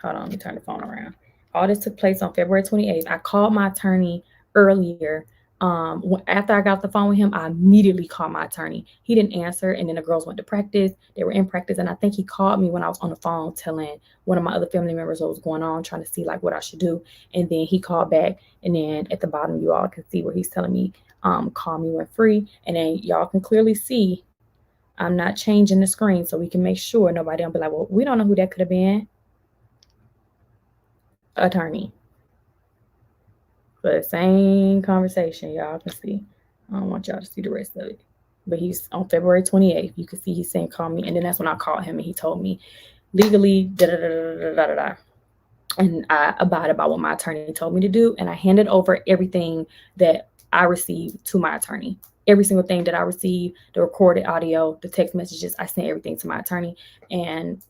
[SPEAKER 1] hold on, let me turn the phone around. All this took place on February 28th. I called my attorney earlier. After I got the phone with him, I immediately called my attorney. He didn't answer, and then the girls went to practice. They were in practice, and I think he called me when I was on the phone telling one of my other family members what was going on, trying to see like what I should do. And then he called back, and then at the bottom, you all can see where he's telling me, call me when free. And then y'all can clearly see I'm not changing the screen so we can make sure nobody will be like, well, we don't know who that could have been. Attorney. But same conversation, y'all can see. I don't want y'all to see the rest of it. But he's on February 28th. You can see he's saying call me. And then that's when I called him and he told me legally, da da da da da da da. And I abided by what my attorney told me to do. And I handed over everything that I received to my attorney. Every single thing that I received, the recorded audio, the text messages, I sent everything to my attorney. And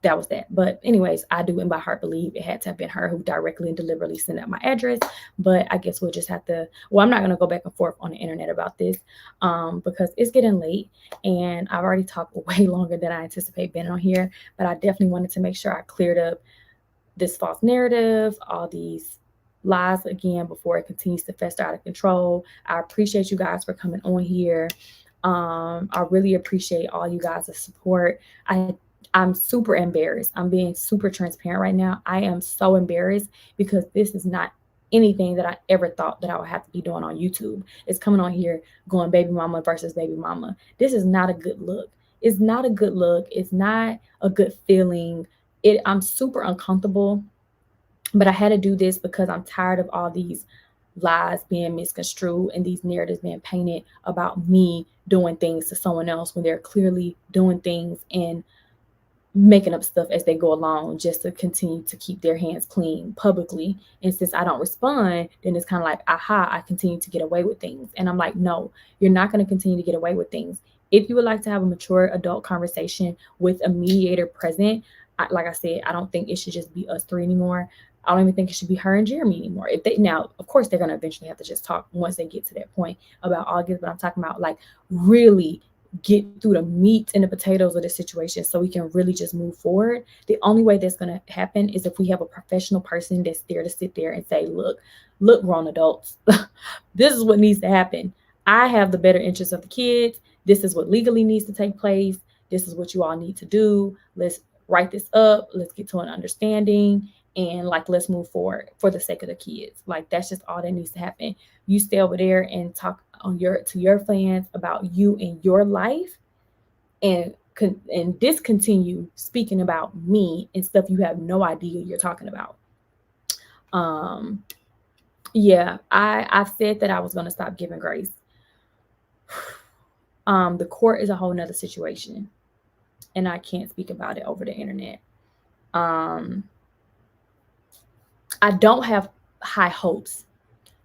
[SPEAKER 1] that was that. But anyways, I do in my heart believe it had to have been her who directly and deliberately sent out my address. But I guess we'll just have to, well, I'm not going to go back and forth on the internet about this because it's getting late and I've already talked way longer than I anticipate being on here. But I definitely wanted to make sure I cleared up this false narrative, all these lies again before it continues to fester out of control. I appreciate you guys for coming on here. I really appreciate all you guys' support. I'm super embarrassed. I'm being super transparent right now. I am so embarrassed because this is not anything that I ever thought that I would have to be doing on YouTube. It's coming on here going baby mama versus baby mama. This is not a good look. It's not a good look. It's not a good feeling. I'm super uncomfortable, but I had to do this because I'm tired of all these lies being misconstrued and these narratives being painted about me doing things to someone else when they're clearly doing things and making up stuff as they go along just to continue to keep their hands clean publicly. And since I don't respond, then it's kind of like, aha, I continue to get away with things. And I'm like, no, you're not going to continue to get away with things. If you would like to have a mature adult conversation with a mediator present, like I said, I don't think it should just be us three anymore. I don't even think it should be her and Jeremy anymore. If they now, of course, they're gonna eventually have to just talk once they get to that point about August. But I'm talking about like really get through the meat and the potatoes of the situation so we can really just move forward. The only way that's going to happen is if we have a professional person that's there to sit there and say, look, grown adults, this is what needs to happen. I have the better interests of the kids. This is what legally needs to take place. This is what you all need to do. Let's write this up. Let's get to an understanding. And like, let's move forward for the sake of the kids. Like, that's just all that needs to happen. You stay over there and talk to your fans about you and your life, and discontinue speaking about me and stuff you have no idea you're talking about. Yeah, I've said that I was going to stop giving grace. The court is a whole nother situation, and I can't speak about it over the internet. I don't have high hopes.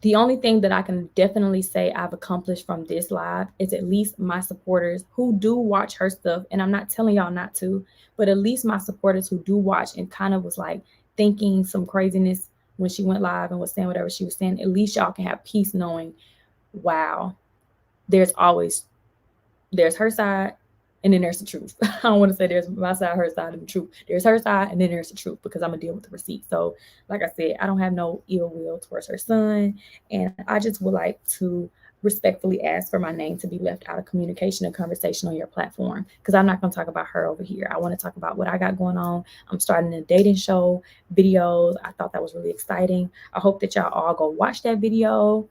[SPEAKER 1] The only thing that I can definitely say I've accomplished from this live is at least my supporters who do watch her stuff, and I'm not telling y'all not to, but at least my supporters who do watch and kind of was like thinking some craziness when she went live and was saying whatever she was saying, at least y'all can have peace knowing, wow, there's her side, and then there's the truth. I don't want to say there's my side, her side, and the truth. There's her side, and then there's the truth, because I'm going to deal with the receipt. So, like I said, I don't have no ill will towards her son, and I just would like to respectfully ask for my name to be left out of communication and conversation on your platform, because I'm not going to talk about her over here. I want to talk about what I got going on. I'm starting a dating show, videos. I thought that was really exciting. I hope that y'all all go watch that video.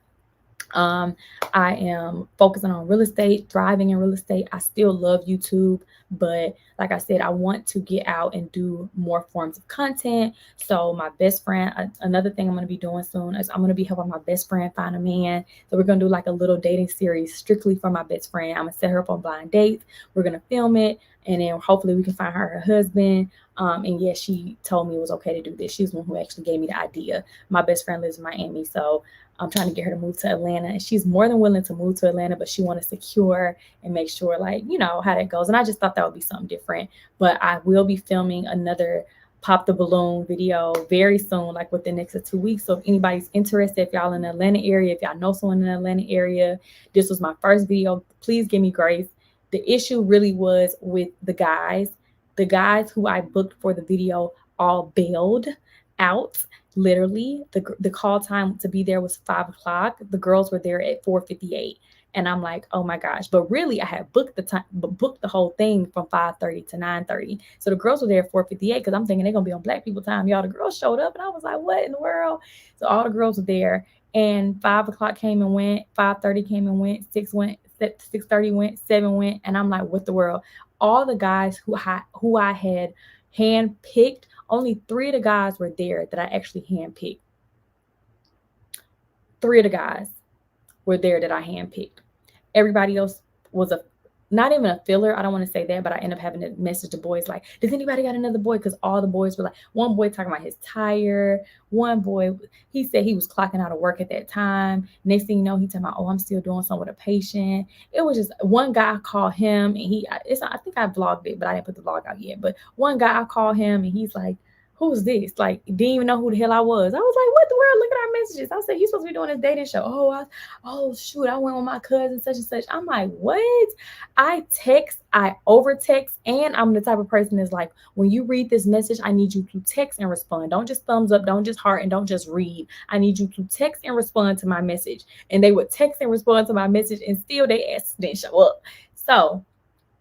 [SPEAKER 1] I am focusing on real estate, thriving in real estate. I still love YouTube, but like I said, I want to get out and do more forms of content. So my best friend, another thing I'm going to be doing soon is I'm going to be helping my best friend find a man. So we're going to do like a little dating series strictly for my best friend. I'm going to set her up on blind dates. We're going to film it, and then hopefully we can find her husband. And yes, she told me it was okay to do this. She's the one who actually gave me the idea. My best friend lives in Miami, so I'm trying to get her to move to Atlanta, and she's more than willing to move to Atlanta, but she want to secure and make sure, like, you know, how that goes. And I just thought that would be something different. But I will be filming another Pop the Balloon video very soon, like within the next 2 weeks. So if anybody's interested, if y'all in the Atlanta area, if y'all know someone in the Atlanta area, this was my first video. Please give me grace. The issue really was with the guys. The guys who I booked for the video all bailed out. Literally, the call time to be there was 5 o'clock. The girls were there at 4:58. And I'm like, oh my gosh. But really, I had booked the whole thing from 5:30 to 9:30. So the girls were there at 4:58 because I'm thinking they're going to be on Black people time. Y'all, the girls showed up, and I was like, what in the world? So all the girls were there. And 5 o'clock came and went. 5:30 came and went. 6 went. 6:30 went. 7 went. And I'm like, what the world? All the guys who I had handpicked, only 3 of the guys were there that I actually handpicked. 3 of the guys were there that I handpicked. Everybody else was not even a filler. I don't want to say that, but I end up having to message the boys like, does anybody got another boy? Because all the boys were like, one boy talking about his tire. One boy, he said he was clocking out of work at that time. Next thing you know, he talking about, oh, I'm still doing something with a patient. It was just one guy. I called him, and I think I vlogged it, but I didn't put the vlog out yet. But one guy, I called him, and he's like, who's this? Like, didn't even know who the hell I was. I was like, what the world? Look at our messages. I said, you supposed to be doing this dating show. Oh, shoot, I went with my cousin, such and such. I'm like, what? I over text, and I'm the type of person that's like, when you read this message, I need you to text and respond. Don't just thumbs up, don't just heart, and don't just read. I need you to text and respond to my message. And they would text and respond to my message, and still they ass didn't show up. So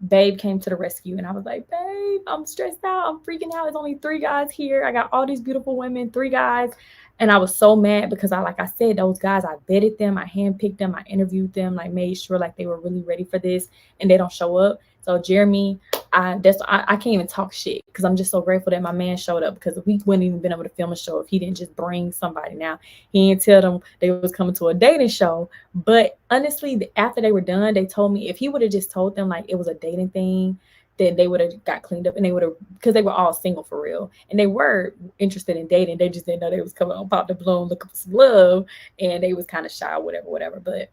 [SPEAKER 1] Babe came to the rescue, and I was like, babe, I'm stressed out. I'm freaking out. It's only 3 guys here. I got all these beautiful women, 3 guys. And I was so mad because like I said, those guys, I vetted them, I handpicked them, I interviewed them, like made sure like they were really ready for this, and they don't show up. So Jeremy, I can't even talk shit because I'm just so grateful that my man showed up, because we wouldn't even been able to film a show if he didn't just bring somebody. Now he didn't tell them they was coming to a dating show, but honestly, after they were done, they told me if he would have just told them like it was a dating thing, then they would have got cleaned up, and they would have, because they were all single for real, and they were interested in dating. They just didn't know they was coming on Pop the Balloon looking for some love, and they was kind of shy, whatever. But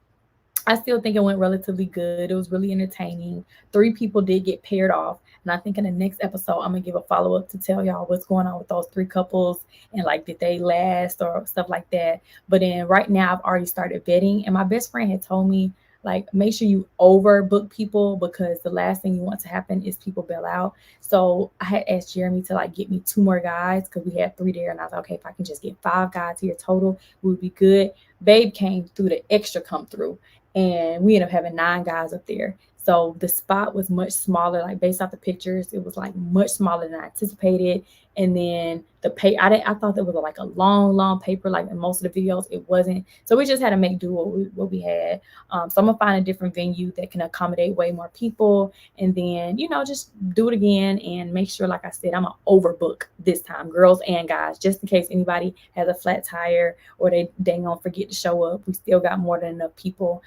[SPEAKER 1] I still think it went relatively good. It was really entertaining. 3 people did get paired off. And I think in the next episode, I'm going to give a follow up to tell y'all what's going on with those 3 couples and like, did they last or stuff like that. But then right now, I've already started vetting. And my best friend had told me, like, make sure you overbook people, because the last thing you want to happen is people bail out. So I had asked Jeremy to like get me 2 more guys, because we had 3 there. And I was like, okay, if I can just get 5 guys here total, we would be good. Babe came through, the extra come through, and we ended up having 9 guys up there. So the spot was much smaller, like based off the pictures, it was like much smaller than I anticipated. And then the pay, I thought that was like a long paper, like in most of the videos, it wasn't. So we just had to make do what we had. So I'm gonna find a different venue that can accommodate way more people, and then just do it again and make sure, like I said, I'm gonna overbook this time, girls and guys, just in case anybody has a flat tire or they ain't gonna forget to show up. We still got more than enough people.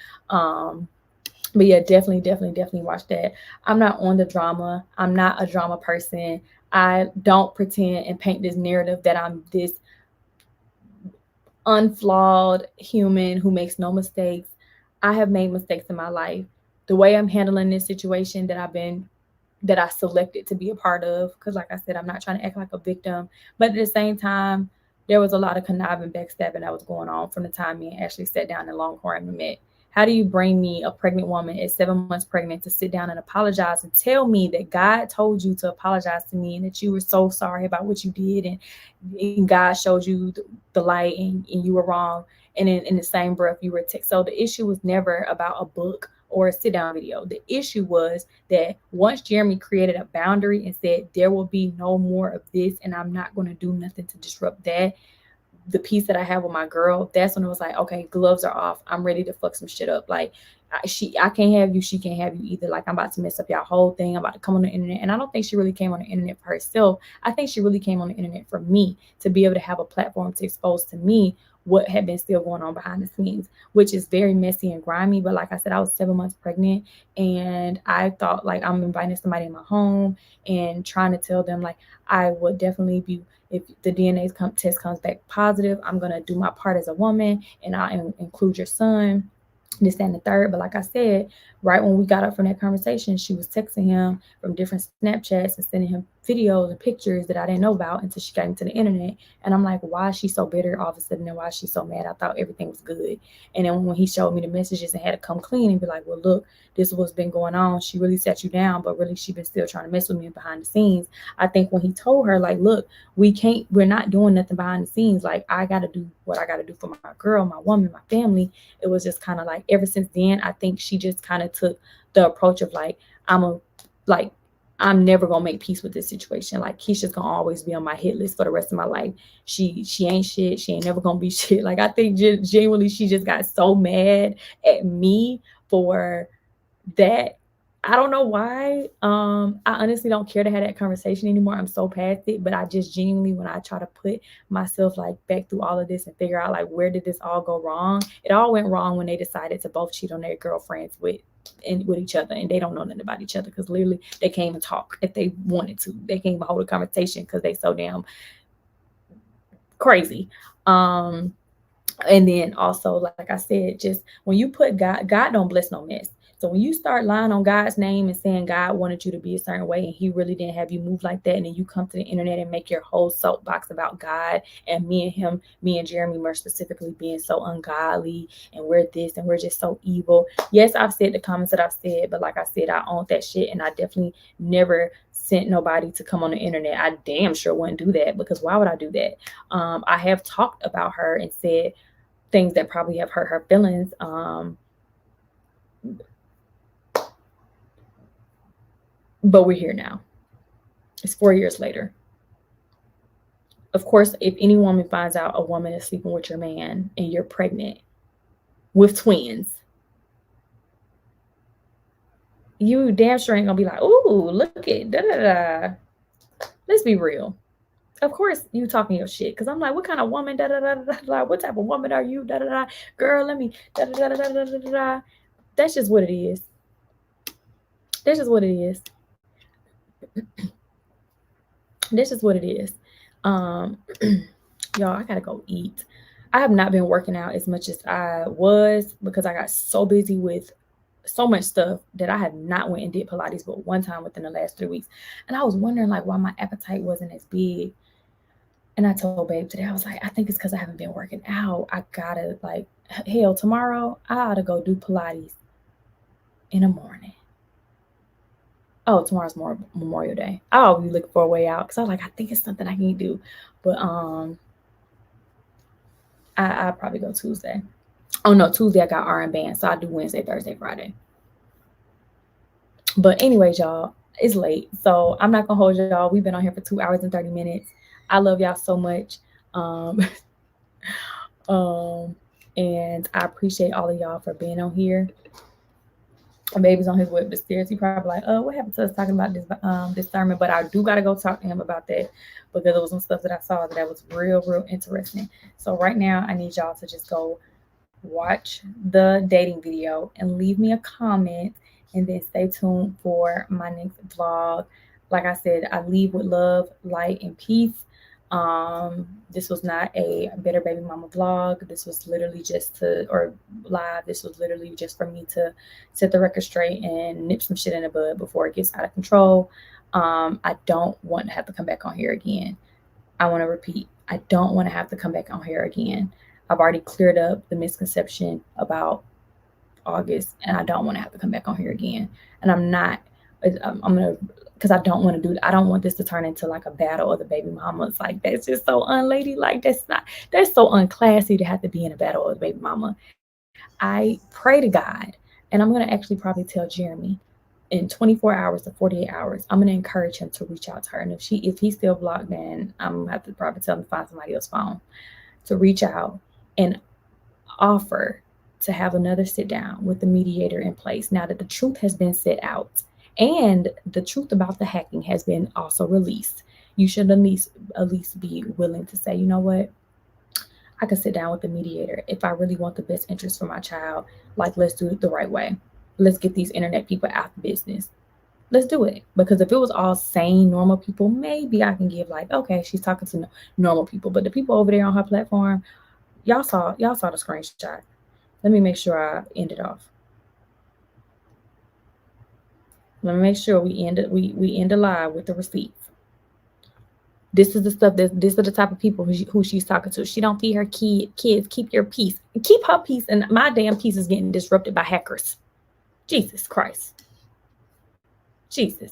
[SPEAKER 1] But yeah, definitely watch that. I'm not on the drama. I'm not a drama person. I don't pretend and paint this narrative that I'm this unflawed human who makes no mistakes. I have made mistakes in my life. The way I'm handling this situation that I selected to be a part of, because like I said, I'm not trying to act like a victim, but at the same time, there was a lot of conniving, backstabbing that was going on from the time me and Ashley sat down in Longhorn and met. How do you bring me, a pregnant woman at 7 months pregnant, to sit down and apologize and tell me that God told you to apologize to me and that you were so sorry about what you did, and God showed you the light, and you were wrong, and in the same breath you were so the issue was never about a book or a sit down video. The issue was that once Jeremy created a boundary and said there will be no more of this, and I'm not going to do nothing to disrupt that, the piece that I have with my girl, that's when it was like, okay, gloves are off. I'm ready to fuck some shit up. Like, I can't have you, she can't have you either. Like, I'm about to mess up y'all whole thing. I'm about to come on the internet. And I don't think she really came on the internet for herself. I think she really came on the internet for me, to be able to have a platform to expose to me what had been still going on behind the scenes, which is very messy and grimy. But like I said, I was 7 months pregnant, and I thought like I'm inviting somebody in my home and trying to tell them like I would definitely be, if the DNA test comes back positive, I'm going to do my part as a woman, and I'll include your son, this, that, and the third. But like I said, right when we got up from that conversation, she was texting him from different Snapchats and sending him videos and pictures that I didn't know about until she got into the internet. And I'm like, why is she so bitter all of a sudden? And why is she so mad? I thought everything was good. And then when he showed me the messages and had to come clean and be like, well, look, this is what's been going on. She really set you down, but really she been still trying to mess with me behind the scenes. I think when he told her, like, look, we're not doing nothing behind the scenes. Like, I got to do what I got to do for my girl, my woman, my family. It was just kind of like, ever since then, I think she just kind of took the approach of like, like, I'm never gonna make peace with this situation. Like, Keisha's gonna always be on my hit list for the rest of my life. She ain't shit. She ain't never gonna be shit. Like, I think genuinely she just got so mad at me for that. I don't know why. I honestly don't care to have that conversation anymore. I'm so past it. But I just genuinely, when I try to put myself like back through all of this and figure out like where did this all go wrong, it all went wrong when they decided to both cheat on their girlfriends with each other, and they don't know nothing about each other, because literally they can't even talk if they wanted to. They can't even hold a conversation because they so damn crazy. And then also, like I said, just when you put God don't bless no mess. So when you start lying on God's name and saying God wanted you to be a certain way and he really didn't have you move like that, and then you come to the internet and make your whole soapbox about God and me and Jeremy more specifically being so ungodly, and we're this and we're just so evil. Yes, I've said the comments that I've said, but like I said, I own that shit, and I definitely never sent nobody to come on the internet. I damn sure wouldn't do that, because why would I do that? I have talked about her and said things that probably have hurt her feelings. But we're here now. It's 4 years later. Of course, if any woman finds out a woman is sleeping with your man and you're pregnant with twins, you damn sure ain't gonna be like, ooh, look at da da da. Let's be real. Of course, you talking your shit because I'm like, what kind of woman? Da da da da da. What type of woman are you? Da da da. Girl, let me da da da da da da da. That's just what it is. That's just what it is. This is what it is. Um, y'all, I gotta go eat. I have not been working out as much as I was because I got so busy with so much stuff that I had not went and did Pilates but one time within the last 3 weeks. And I was wondering like why my appetite wasn't as big. And I told Babe today, I was like, I think it's because I haven't been working out. I gotta like hell tomorrow I ought to go do Pilates in the morning. Oh, tomorrow's more Memorial Day. I'll be looking for a way out because I was like, I think it's something I can do. But I'll probably go Tuesday. Oh no, Tuesday I got R&B band, so I do Wednesday, Thursday, Friday. But anyways, y'all, it's late, so I'm not gonna hold y'all. We've been on here for 2 hours and 30 minutes. I love y'all so much. And I appreciate all of y'all for being on here. My baby's on his way up the stairs. He probably like, what happened to us talking about this sermon? But I do gotta go talk to him about that because there was some stuff that I saw that was real interesting. So right now I need y'all to just go watch the dating video and leave me a comment, and then stay tuned for my next vlog. Like I said, I leave with love, light, and peace. This was not a Better Baby Mama vlog. This was literally just or live. This was literally just for me to set the record straight and nip some shit in the bud before it gets out of control. I don't want to have to come back on here again. I want to repeat, I don't want to have to come back on here again. I've already cleared up the misconception about August, and I don't want to have to come back on here again. And I'm gonna, because I don't want to do. I don't want this to turn into like a battle of the baby mamas. Like that's just so unladylike. That's so unclassy to have to be in a battle of the baby mama. I pray to God, and I'm gonna actually probably tell Jeremy in 24 hours to 48 hours. I'm gonna encourage him to reach out to her, and if he's still blocked, then I'm gonna have to probably tell him to find somebody else's phone to reach out and offer to have another sit down with the mediator in place now that the truth has been set out and the truth about the hacking has been also released. You should at least be willing to say, you know what, I can sit down with the mediator if I really want the best interest for my child. Like, let's do it the right way. Let's get these internet people out of business. Let's do it. Because if it was all sane, normal people, maybe I can give like, okay, she's talking to normal people. But the people over there on her platform, y'all saw the screenshot. Let me make sure I end it off. Let me make sure we end the live with the receipts. This is the stuff these are the type of people who she's talking to. She don't feed her kids. Keep your peace. Keep her peace, and my damn peace is getting disrupted by hackers. Jesus Christ. Jesus.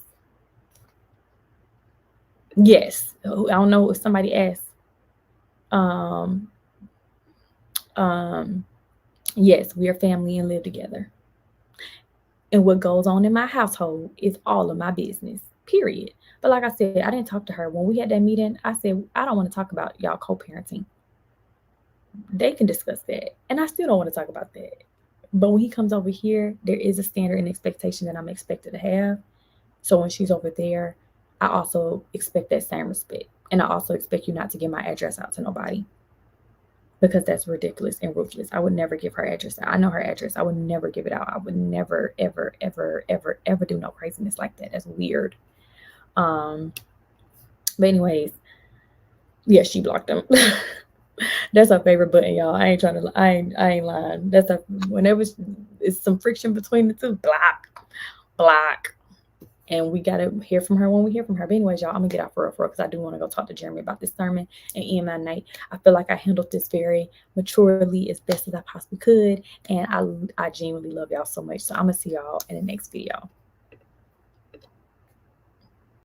[SPEAKER 1] Yes. I don't know if somebody asked. Yes, we are family and live together. And what goes on in my household is all of my business, period. But like I said, I didn't talk to her. When we had that meeting, I said, I don't want to talk about y'all co-parenting. They can discuss that. And I still don't want to talk about that. But when he comes over here, there is a standard and expectation that I'm expected to have. So when she's over there, I also expect that same respect. And I also expect you not to give my address out to nobody, because that's ridiculous and ruthless. I would never give her address out. I know her address. I would never give it out. I would never, ever, ever, ever, ever do no craziness like that. That's weird. But anyways, yeah, she blocked him. That's her favorite button, y'all. I ain't lying. That's whenever it's some friction between the two, block. And we gotta hear from her when we hear from her. But anyways, y'all, I'm gonna get out for real because I do want to go talk to Jeremy about this sermon and end my night. I feel like I handled this very maturely as best as I possibly could, and I genuinely love y'all so much. So I'm gonna see y'all in the next video.